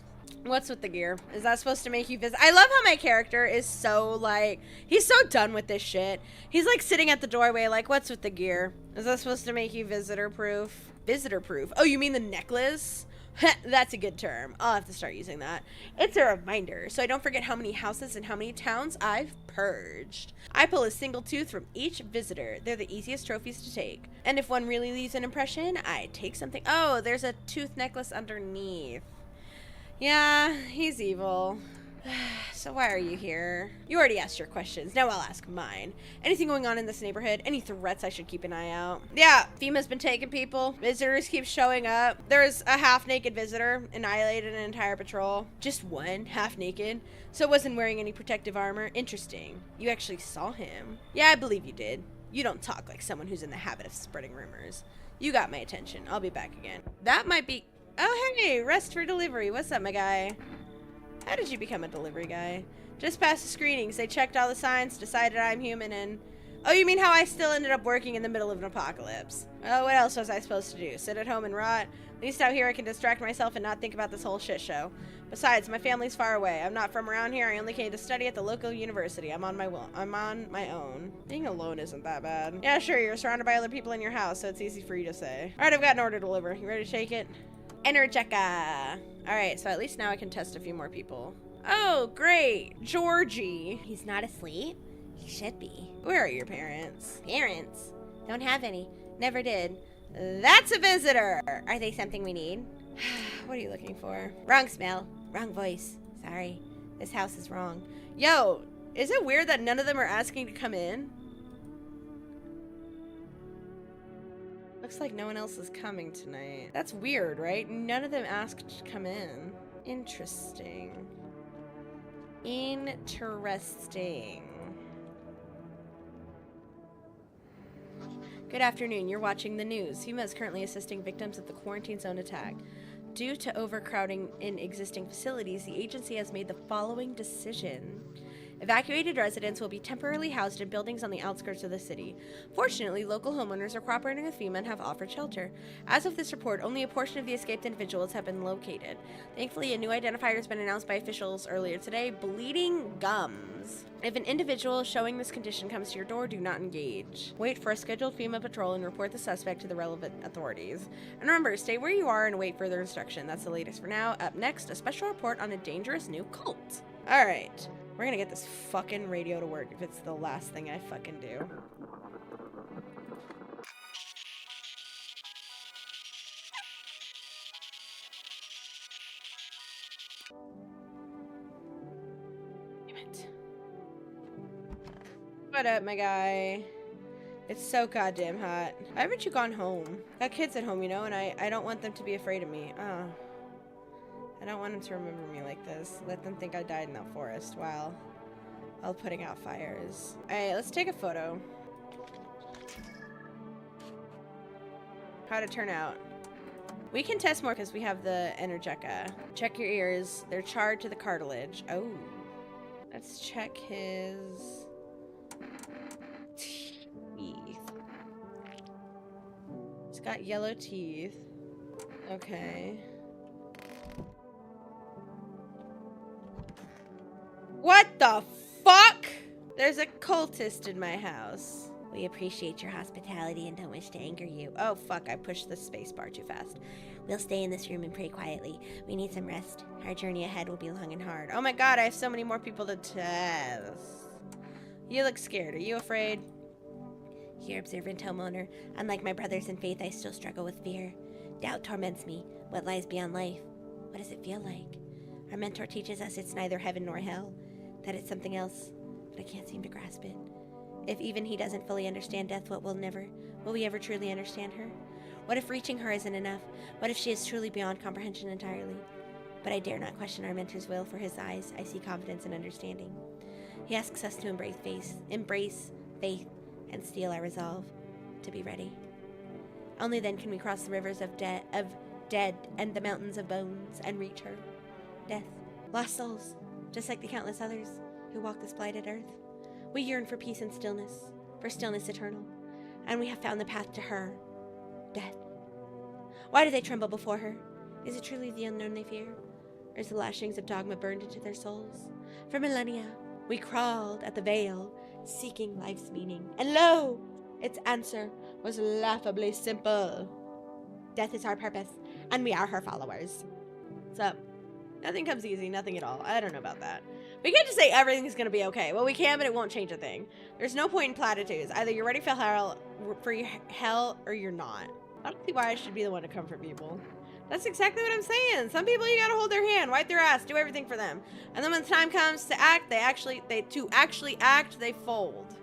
What's with the gear? Is that supposed to make you visit? I love how my character is so, like, he's so done with this shit. He's, like, sitting at the doorway, like, what's with the gear? Is that supposed to make you visitor-proof? Visitor-proof? Oh, you mean the necklace? That's a good term. I'll have to start using that. It's a reminder, so I don't forget how many houses and how many towns I've purged. I pull a single tooth from each visitor. They're the easiest trophies to take. And if one really leaves an impression, I take something. Oh, there's a tooth necklace underneath. Yeah, he's evil. So why are you here? You already asked your questions. Now I'll ask mine. Anything going on in this neighborhood? Any threats I should keep an eye out? Yeah, FEMA's been taking people. Visitors keep showing up. There's a half-naked visitor. Annihilated an entire patrol. Just one, half-naked. So wasn't wearing any protective armor. Interesting. You actually saw him. Yeah, I believe you did. You don't talk like someone who's in the habit of spreading rumors. You got my attention. I'll be back again. That might be... Oh, hey, rest for delivery. What's up, my guy? How did you become a delivery guy? Just past the screenings. They checked all the signs, decided I'm human, and... Oh, you mean how I still ended up working in the middle of an apocalypse? Oh, what else was I supposed to do? Sit at home and rot? At least out here I can distract myself and not think about this whole shit show. Besides, my family's far away. I'm not from around here. I only came to study at the local university. I'm on my own. Being alone isn't that bad. Yeah, sure, you're surrounded by other people in your house, so it's easy for you to say. Alright, I've got an order to deliver. You ready to take it? Energeca. Alright, so at least now I can test a few more people. Oh, great. Georgie. He's not asleep? He should be. Where are your parents? Parents? Don't have any. Never did. That's a visitor. Are they something we need? What are you looking for? Wrong smell. Wrong voice. Sorry. This house is wrong. Yo, is it weird that none of them are asking to come in? Looks like no one else is coming tonight. That's weird, right? None of them asked to come in. Interesting. Interesting. Good afternoon. You're watching the news. FEMA is currently assisting victims of the quarantine zone attack. Due to overcrowding in existing facilities, the agency has made the following decision. Evacuated residents will be temporarily housed in buildings on the outskirts of the city. Fortunately, local homeowners are cooperating with FEMA and have offered shelter. As of this report, only a portion of the escaped individuals have been located. Thankfully, a new identifier has been announced by officials earlier today: bleeding gums. If an individual showing this condition comes to your door, do not engage. Wait for a scheduled FEMA patrol and report the suspect to the relevant authorities. And remember, stay where you are and await further instruction. That's the latest for now. Up next, a special report on a dangerous new cult. Alright. We're gonna get this fucking radio to work if it's the last thing I fucking do. Damn it. What up, my guy? It's so goddamn hot. Why haven't you gone home? Got kids at home, you know, and I don't want them to be afraid of me. Oh. I don't want them to remember me like this. Let them think I died in that forest while putting out fires. Alright, let's take a photo. How'd it turn out? We can test more because we have the Energeca. Check your ears. They're charred to the cartilage. Oh. Let's check his teeth. He's got yellow teeth. Okay. What the fuck? There's a cultist in my house. We appreciate your hospitality and don't wish to anger you. Oh fuck, I pushed the space bar too fast. We'll stay in this room and pray quietly. We need some rest. Our journey ahead will be long and hard. Oh my god, I have so many more people to test. You look scared. Are you afraid? Here, observant homeowner. Unlike my brothers in faith, I still struggle with fear. Doubt torments me. What lies beyond life? What does it feel like? Our mentor teaches us it's neither heaven nor hell. That it's something else, but I can't seem to grasp it. If even he doesn't fully understand death, will we ever truly understand her? What if reaching her isn't enough? What if she is truly beyond comprehension entirely? But I dare not question our mentor's will. For his eyes, I see confidence and understanding. He asks us to embrace faith, and steel our resolve to be ready. Only then can we cross the rivers of dead and the mountains of bones and reach her. Death, lost souls, just like the countless others who walk this blighted earth. We yearn for peace and stillness, for stillness eternal, and we have found the path to her, death. Why do they tremble before her? Is it truly the unknown they fear? Or is the lashings of dogma burned into their souls? For millennia, we crawled at the veil, seeking life's meaning, and lo! Its answer was laughably simple. Death is our purpose, and we are her followers. So, nothing comes easy, nothing at all. I don't know about that. We can't just say everything's gonna be okay. Well, we can, but it won't change a thing. There's no point in platitudes. Either you're ready for hell or you're not. I don't see why I should be the one to comfort people. That's exactly what I'm saying. Some people you gotta hold their hand, wipe their ass, do everything for them. And then when the time comes to act, they fold.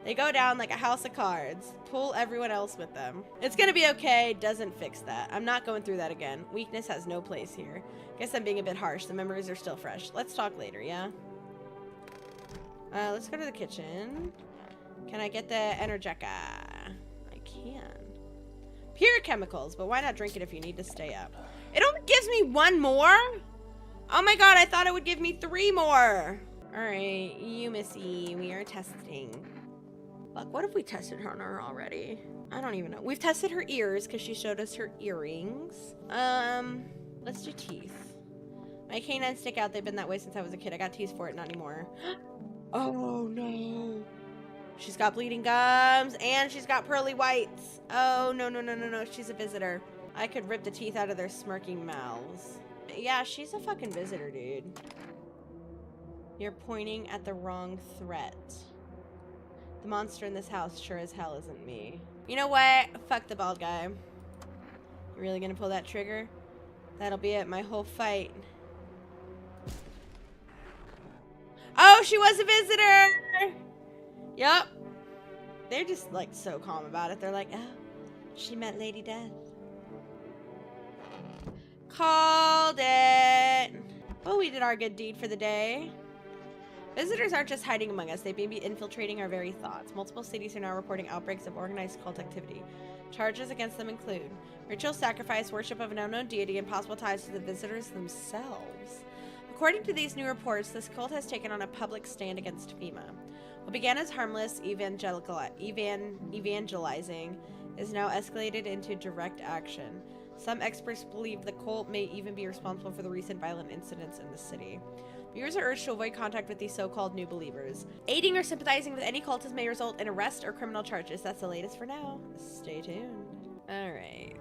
They go down like a house of cards. Pull everyone else with them. It's gonna be okay, doesn't fix that. I'm not going through that again. Weakness has no place here. Guess I'm being a bit harsh. The memories are still fresh. Let's talk later, yeah? Let's go to the kitchen. Can I get the Energeca? I can. Pure chemicals, but why not drink it if you need to stay up? It only gives me one more? Oh my god, I thought it would give me 3 more. Alright, you missy, we are testing. Fuck, what if we tested her on her already? I don't even know. We've tested her ears because she showed us her earrings. Let's do teeth. My canines stick out. They've been that way since I was a kid. I got teeth for it, not anymore. Oh no. She's got bleeding gums and she's got pearly whites. Oh no, no, no, no, no. She's a visitor. I could rip the teeth out of their smirking mouths. Yeah, she's a fucking visitor, dude. You're pointing at the wrong threat. The monster in this house sure as hell isn't me. You know what? Fuck the bald guy. You really gonna pull that trigger? That'll be it, my whole fight. Oh, she was a visitor! Yup. They're just like so calm about it. They're like, oh, she met Lady Death. Called it. Well, we did our good deed for the day. Visitors aren't just hiding among us, they may be infiltrating our very thoughts. Multiple cities are now reporting outbreaks of organized cult activity. Charges against them include ritual sacrifice, worship of an unknown deity, and possible ties to the visitors themselves. According to these new reports, this cult has taken on a public stand against FEMA. What began as harmless evangelizing is now escalated into direct action. Some experts believe the cult may even be responsible for the recent violent incidents in the city. Viewers are urged to avoid contact with these so-called new believers. Aiding or sympathizing with any cultist may result in arrest or criminal charges. That's the latest for now. Stay tuned. Alright.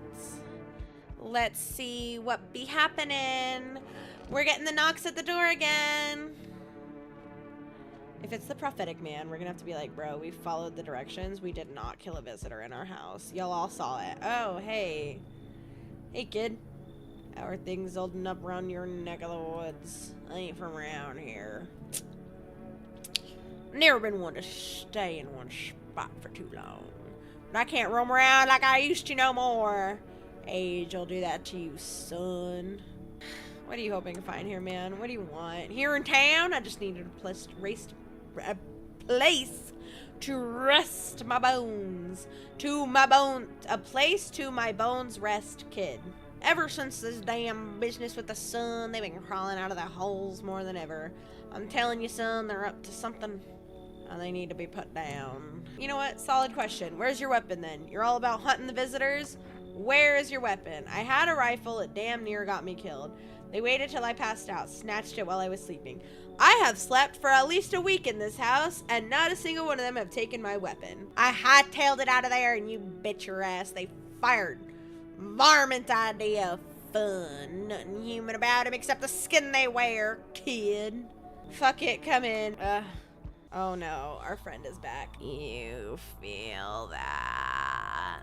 Let's see what be happening. We're getting the knocks at the door again. If it's the prophetic man, we're gonna have to be like, bro, we followed the directions. We did not kill a visitor in our house. Y'all all saw it. Oh, hey. Hey, kid. How are things holding up around your neck of the woods? I ain't from around here. Never been one to stay in one spot for too long. But I can't roam around like I used to no more. Age will do that to you, son. What are you hoping to find here, man? What do you want? Here in town? I just needed a place to rest my bones. A place to my bones rest, kid. Ever since this damn business with the sun, they've been crawling out of their holes more than ever. I'm telling you, son, they're up to something. And they need to be put down. You know what? Solid question. Where's your weapon then? You're all about hunting the visitors? Where is your weapon? I had a rifle. It damn near got me killed. They waited till I passed out, snatched it while I was sleeping. I have slept for at least a week in this house, and not a single one of them have taken my weapon. I hightailed it out of there, and you bet your ass they fired. Varmint idea. Fun. Nothing human about him except the skin they wear, kid. Fuck it, come in. Oh no, our friend is back. You feel that?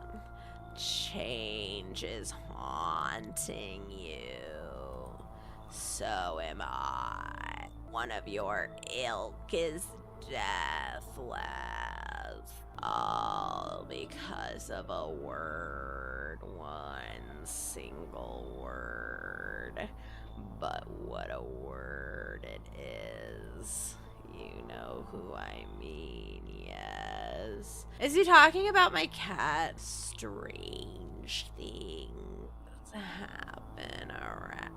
Change is haunting you. So am I. One of your ilk is deathless. All because of a word. One single word. but what a word it is. You know who I mean, yes. Is he talking about my cat? Strange things happen around.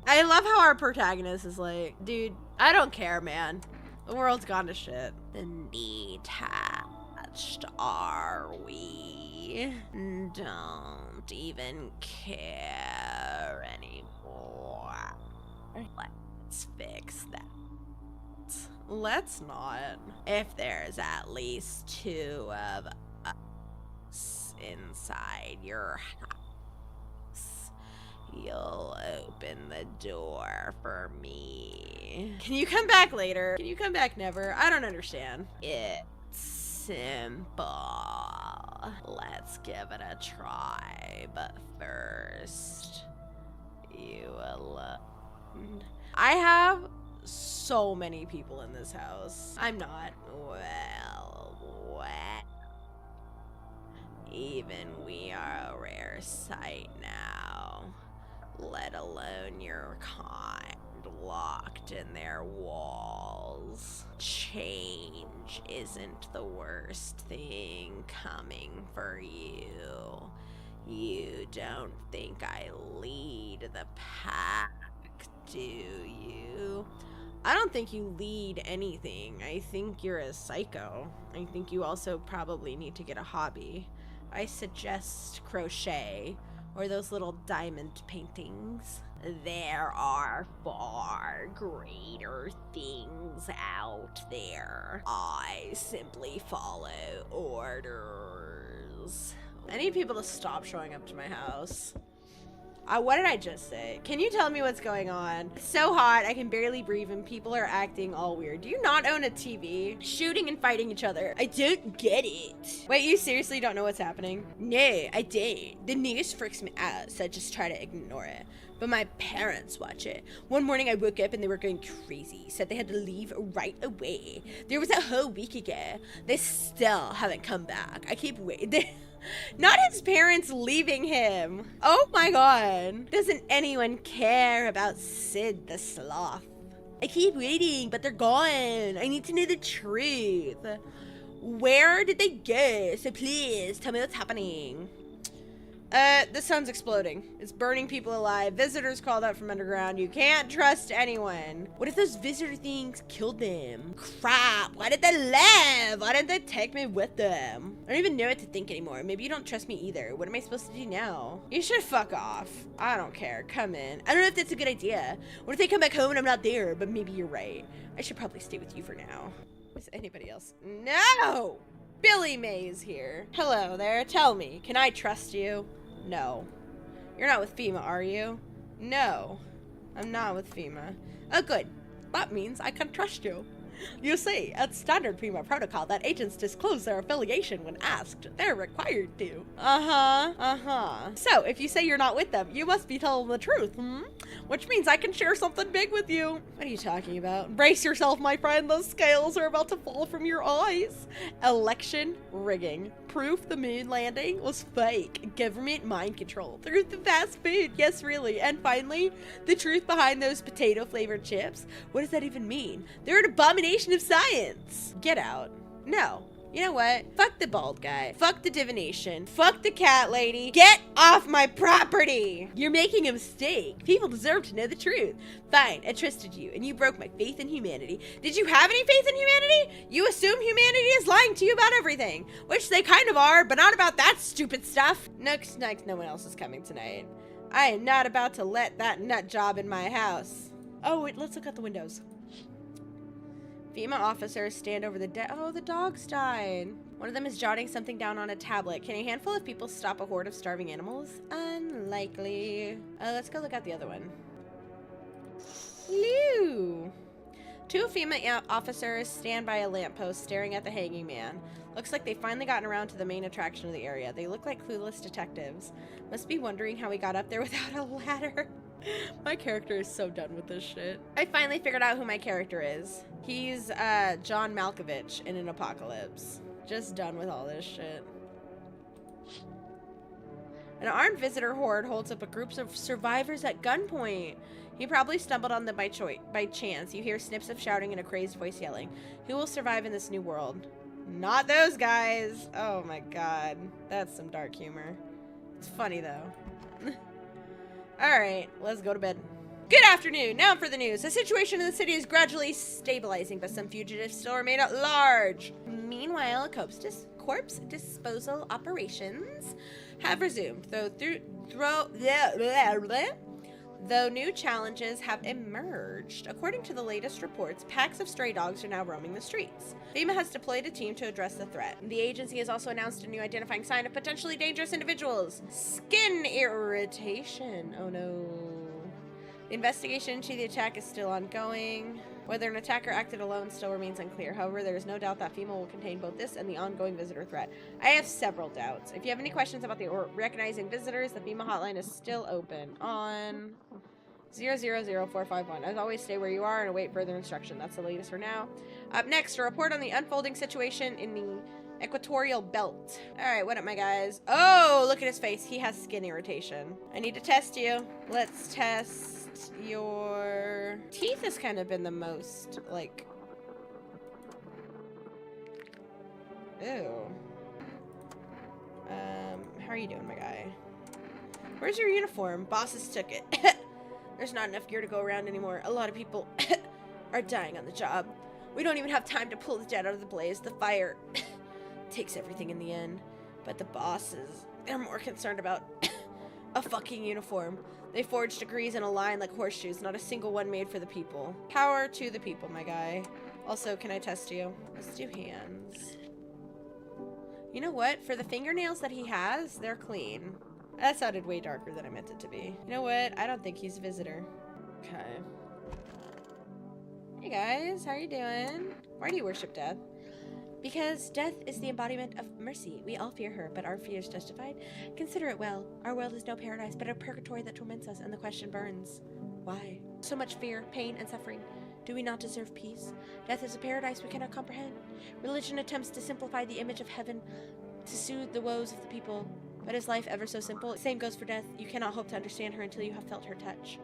I love how our protagonist is like, dude, I don't care, man. The world's gone to shit. Detached, are we? Don't even care anymore. Let's fix that. Let's not. If there's at least two of us inside your house, you'll open the door for me. Can you come back later? Can you come back never? I don't understand. It's simple. Let's give it a try, but first, you alone. I have so many people in this house. I'm not. Well, even we are a rare sight now, let alone your kind locked in their walls. Change isn't the worst thing coming for you. You don't think I lead the pack, do you? I don't think you lead anything. I think you're a psycho. I think you also probably need to get a hobby. I suggest crochet or those little diamond paintings. There are far greater things out there. I simply follow orders. I need people to stop showing up to my house. What did I just say? Can you tell me what's going on? It's so hot, I can barely breathe, and people are acting all weird. Do you not own a TV? Shooting and fighting each other. I don't get it. Wait, you seriously don't know what's happening? No, I did. The news freaks me out, so I just try to ignore it. But my parents watch it. One morning I woke up and they were going crazy. Said they had to leave right away. There was a whole week ago. They still haven't come back. I keep waiting. Not his parents leaving him. Oh my god. Doesn't anyone care about Sid the Sloth? I keep waiting, but they're gone. I need to know the truth. Where did they go? So please, tell me what's happening. This sun's exploding. It's burning people alive. Visitors called out from underground. You can't trust anyone. What if those visitor things killed them? Crap, why did they live? Why didn't they take me with them? I don't even know what to think anymore. Maybe you don't trust me either. What am I supposed to do now? You should fuck off. I don't care. Come in. I don't know if that's a good idea. What if they come back home and I'm not there? But maybe you're right. I should probably stay with you for now. Is anybody else? No! Billy Mays here. Hello there. Tell me, can I trust you? No. You're not with FEMA, are you? No. I'm not with FEMA. Oh, good. That means I can trust you. You see, it's standard FEMA protocol that agents disclose their affiliation when asked. They're required to. So, if you say you're not with them, you must be telling the truth, Which means I can share something big with you. What are you talking about? Brace yourself, my friend. Those scales are about to fall from your eyes. Election rigging. Proof the moon landing was fake. Government mind control. Through the fast food. Yes, really. And finally, the truth behind those potato-flavored chips. What does that even mean? They're an abomination of science. Get out. No. You know what? Fuck the bald guy. Fuck the divination. Fuck the cat lady. Get off my property! You're making a mistake. People deserve to know the truth. Fine, I trusted you, and you broke my faith in humanity. Did you have any faith in humanity? You assume humanity is lying to you about everything, which they kind of are, but not about that stupid stuff. No one else is coming tonight. I am not about to let that nut job in my house. Oh, wait, let's look out the windows. FEMA officers stand over the dead. Oh, the dogs died. One of them is jotting something down on a tablet. Can a handful of people stop a horde of starving animals? Unlikely. Let's go look at the other one. Hello. Two FEMA officers stand by a lamppost staring at the hanging man. Looks like they've finally gotten around to the main attraction of the area. They look like clueless detectives. Must be wondering how we got up there without a ladder. My character is so done with this shit. I finally figured out who my character is. He's John Malkovich in an apocalypse. Just done with all this shit. An armed visitor horde holds up a group of survivors at gunpoint. He probably stumbled on them by chance. You hear snips of shouting and a crazed voice yelling. Who will survive in this new world? Not those guys. Oh my god. That's some dark humor. It's funny though. Alright, let's go to bed. Good afternoon. Now for the news. The situation in the city is gradually stabilizing, but some fugitives still remain at large. Meanwhile, corpse disposal operations have resumed, though new challenges have emerged. According to the latest reports, packs of stray dogs are now roaming the streets. FEMA has deployed a team to address the threat. The agency has also announced a new identifying sign of potentially dangerous individuals. Skin irritation. Oh no. The investigation into the attack is still ongoing. Whether an attacker acted alone still remains unclear. However, there is no doubt that FEMA will contain both this and the ongoing visitor threat. I have several doubts. If you have any questions about recognizing visitors, the FEMA hotline is still open on 000451. As always, stay where you are and await further instruction. That's the latest for now. Up next, a report on the unfolding situation in the equatorial belt. Alright, what up, my guys? Oh, look at his face. He has skin irritation. I need to test you. Let's test your teeth. Has kind of been the most, like, ew. How are you doing, my guy? Where's your uniform? Bosses took it. There's not enough gear to go around anymore. A lot of people are dying on the job. We don't even have time to pull the dead out of the blaze. The fire takes everything in the end. But the bosses, they're more concerned about a fucking uniform. They forged degrees in a line like horseshoes, not a single one made for the people. Power to the people, my guy. Also, can I test you? Let's do hands. You know what? For the fingernails that he has, they're clean. That sounded way darker than I meant it to be. You know what? I don't think he's a visitor. Okay. Hey guys, how are you doing? Why do you worship death? Because death is the embodiment of mercy. We all fear her, but our fear is justified. Consider it well. Our world is no paradise, but a purgatory that torments us, and the question burns. Why? So much fear, pain, and suffering. Do we not deserve peace? Death is a paradise we cannot comprehend. Religion attempts to simplify the image of heaven to soothe the woes of the people. But is life ever so simple? Same goes for death. You cannot hope to understand her until you have felt her touch.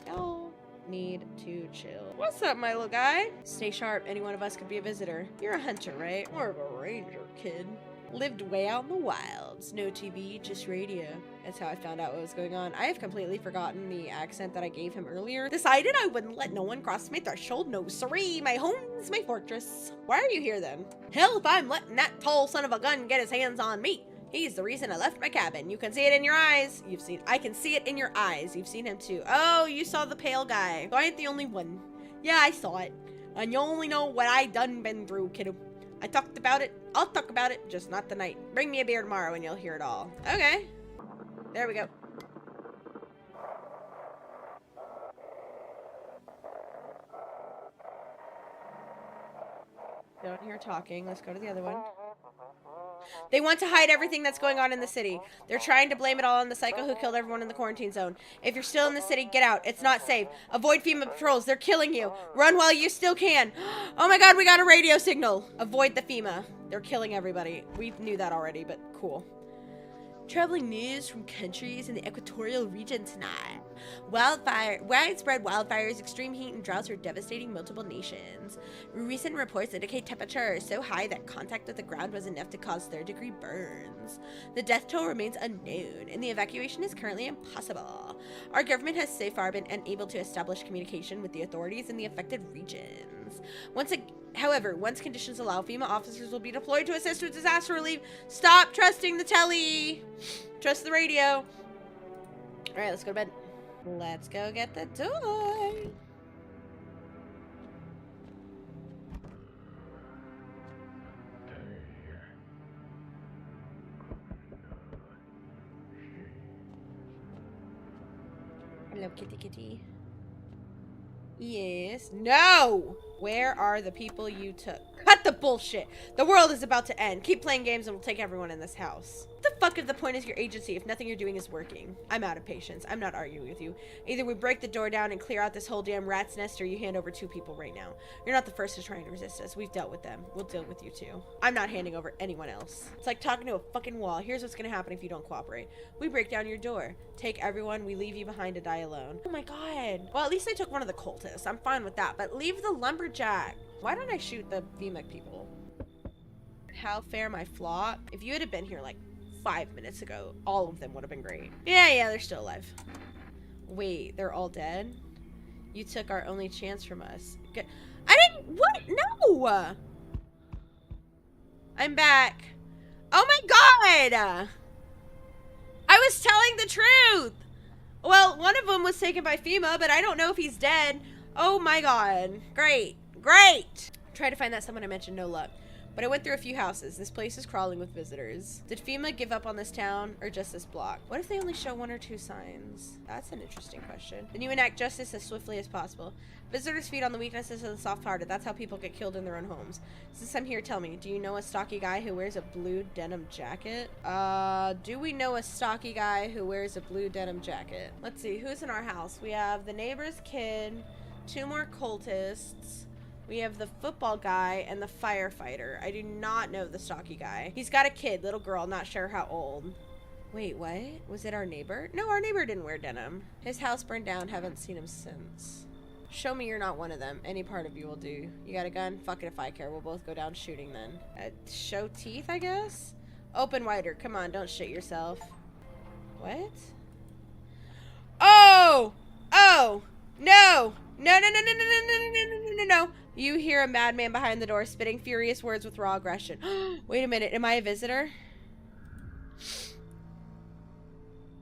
Y'all need to chill. What's up, my little guy? Stay sharp. Any one of us could be a visitor. You're a hunter, right? More of a ranger, kid. Lived way out in the wilds. No TV, just radio. That's how I found out what was going on. I have completely forgotten the accent that I gave him earlier. Decided I wouldn't let no one cross my threshold. No siree. My home's my fortress. Why are you here then? Hell, if I'm letting that tall son of a gun get his hands on me. He's the reason I left my cabin. You can see it in your eyes. I can see it in your eyes. You've seen him too. Oh, you saw the pale guy. So I ain't the only one. Yeah, I saw it. And you only know what I done been through, kiddo. I talked about it. I'll talk about it, just not tonight. Bring me a beer tomorrow and you'll hear it all. Okay. There we go. Don't hear talking. Let's go to the other one. They want to hide everything that's going on in the city. They're trying to blame it all on the psycho who killed everyone in the quarantine zone. If you're still in the city, get out. It's not safe. Avoid FEMA patrols. They're killing you. Run while you still can. Oh my god, we got a radio signal. Avoid the FEMA. They're killing everybody. We knew that already, but cool. Troubling news from countries in the equatorial region tonight. Widespread wildfires, extreme heat, and droughts are devastating multiple nations. Recent reports indicate temperatures so high that contact with the ground was enough to cause third-degree burns. The death toll remains unknown, and the evacuation is currently impossible. Our government has so far been unable to establish communication with the authorities in the affected regions. However, once conditions allow, FEMA officers will be deployed to assist with disaster relief. Stop trusting the telly. Trust the radio. All right, let's go to bed. Let's go get the toy. Hello, kitty kitty. Yes. No! Where are the people you took? Cut the bullshit. The world is about to end. Keep playing games and we'll take everyone in this house. What the fuck of the point is your agency if nothing you're doing is working? I'm out of patience. I'm not arguing with you. Either we break the door down and clear out this whole damn rat's nest, or you hand over 2 people right now. You're not the first to try and resist us. We've dealt with them. We'll deal with you too. I'm not handing over anyone else. It's like talking to a fucking wall. Here's what's gonna happen if you don't cooperate. We break down your door. Take everyone. We leave you behind to die alone. Oh my god. Well, at least I took one of the cultists. I'm fine with that. But leave the lumberjack. Why don't I shoot the VMEC people? How fair my flaw? If you had been here like 5 minutes ago, all of them would have been great. Yeah, they're still alive. Wait, they're all dead? You took our only chance from us. I didn't, what? No! I'm back. Oh my god! I was telling the truth! Well, one of them was taken by FEMA, but I don't know if he's dead. Oh my god. Great. Great! Tried to find that someone I mentioned, no luck. But I went through a few houses. This place is crawling with visitors. Did FEMA give up on this town or just this block? What if they only show 1 or 2 signs? That's an interesting question. Then you enact justice as swiftly as possible. Visitors feed on the weaknesses of the soft-hearted. That's how people get killed in their own homes. Since I'm here, tell me, do you know a stocky guy who wears a blue denim jacket? Do we know a stocky guy who wears a blue denim jacket? Let's see, who's in our house? We have the neighbor's kid, 2 more cultists. We have the football guy and the firefighter. I do not know the stocky guy. He's got a kid, little girl, not sure how old. Wait, what? Was it our neighbor? No, our neighbor didn't wear denim. His house burned down, haven't seen him since. Show me you're not one of them. Any part of you will do. You got a gun? Fuck it if I care. We'll both go down shooting then. Show teeth, I guess? Open wider. Come on, don't shit yourself. What? Oh! Oh! No! No, no, no, no, no, no, no, no, no, no, no. You hear a madman behind the door spitting furious words with raw aggression. Wait a minute, am I a visitor?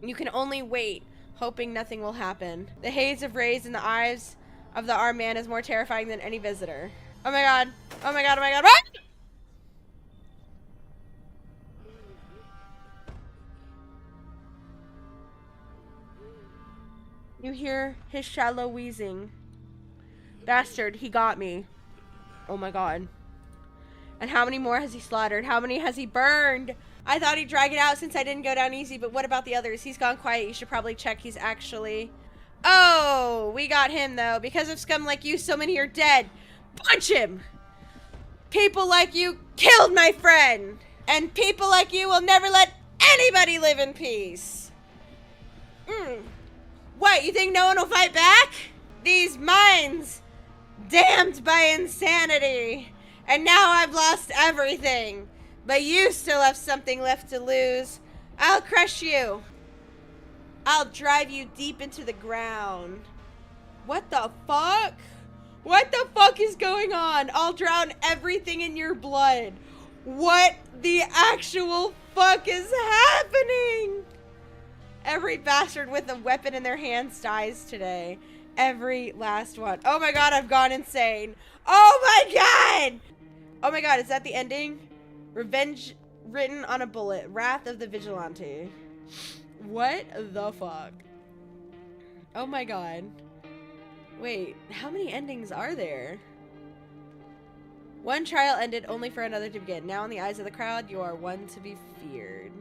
You can only wait, hoping nothing will happen. The haze of rays in the eyes of the armed man is more terrifying than any visitor. Oh my god. Oh my god, oh my god. What? You hear his shallow wheezing. Bastard, he got me. Oh my god. And how many more has he slaughtered? How many has he burned? I thought he'd drag it out since I didn't go down easy, but what about the others? He's gone quiet. You should probably check he's actually... Oh, we got him though. Because of scum like you, so many are dead. Punch him! People like you killed my friend. And people like you will never let anybody live in peace. What, you think no one will fight back? These minds... damned by insanity. And now I've lost everything. But you still have something left to lose. I'll crush you. I'll drive you deep into the ground. What the fuck? What the fuck is going on? I'll drown everything in your blood. What the actual fuck is happening? Every bastard with a weapon in their hands dies today. Every last one. Oh my god, I've gone insane. Oh my god! Oh my god, is that the ending? Revenge written on a bullet. Wrath of the Vigilante. What the fuck? Oh my god. Wait, how many endings are there? One trial ended only for another to begin. Now in the eyes of the crowd, you are one to be feared.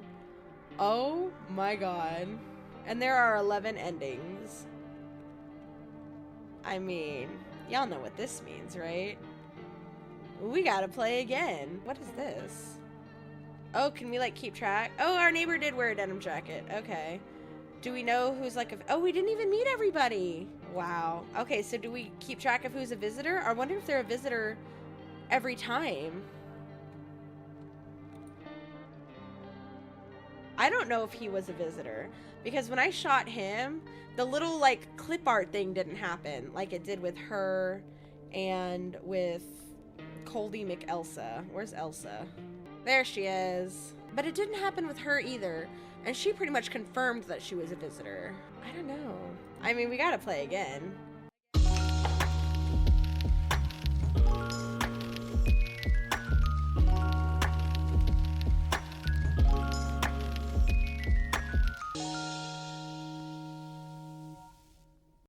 Oh my god. And there are 11 endings. I mean, y'all know what this means, right? We gotta play again. What is this? Oh, can we like keep track? Oh, our neighbor did wear a denim jacket. Okay. Do we know who's like a... Oh, we didn't even meet everybody. Wow. Okay, so do we keep track of who's a visitor? I wonder if they're a visitor every time. I don't know if he was a visitor. Because when I shot him, the little like clip art thing didn't happen. Like it did with her and with Coldy McElsa. Where's Elsa? There she is. But it didn't happen with her either. And she pretty much confirmed that she was a visitor. I don't know. I mean, we gotta play again.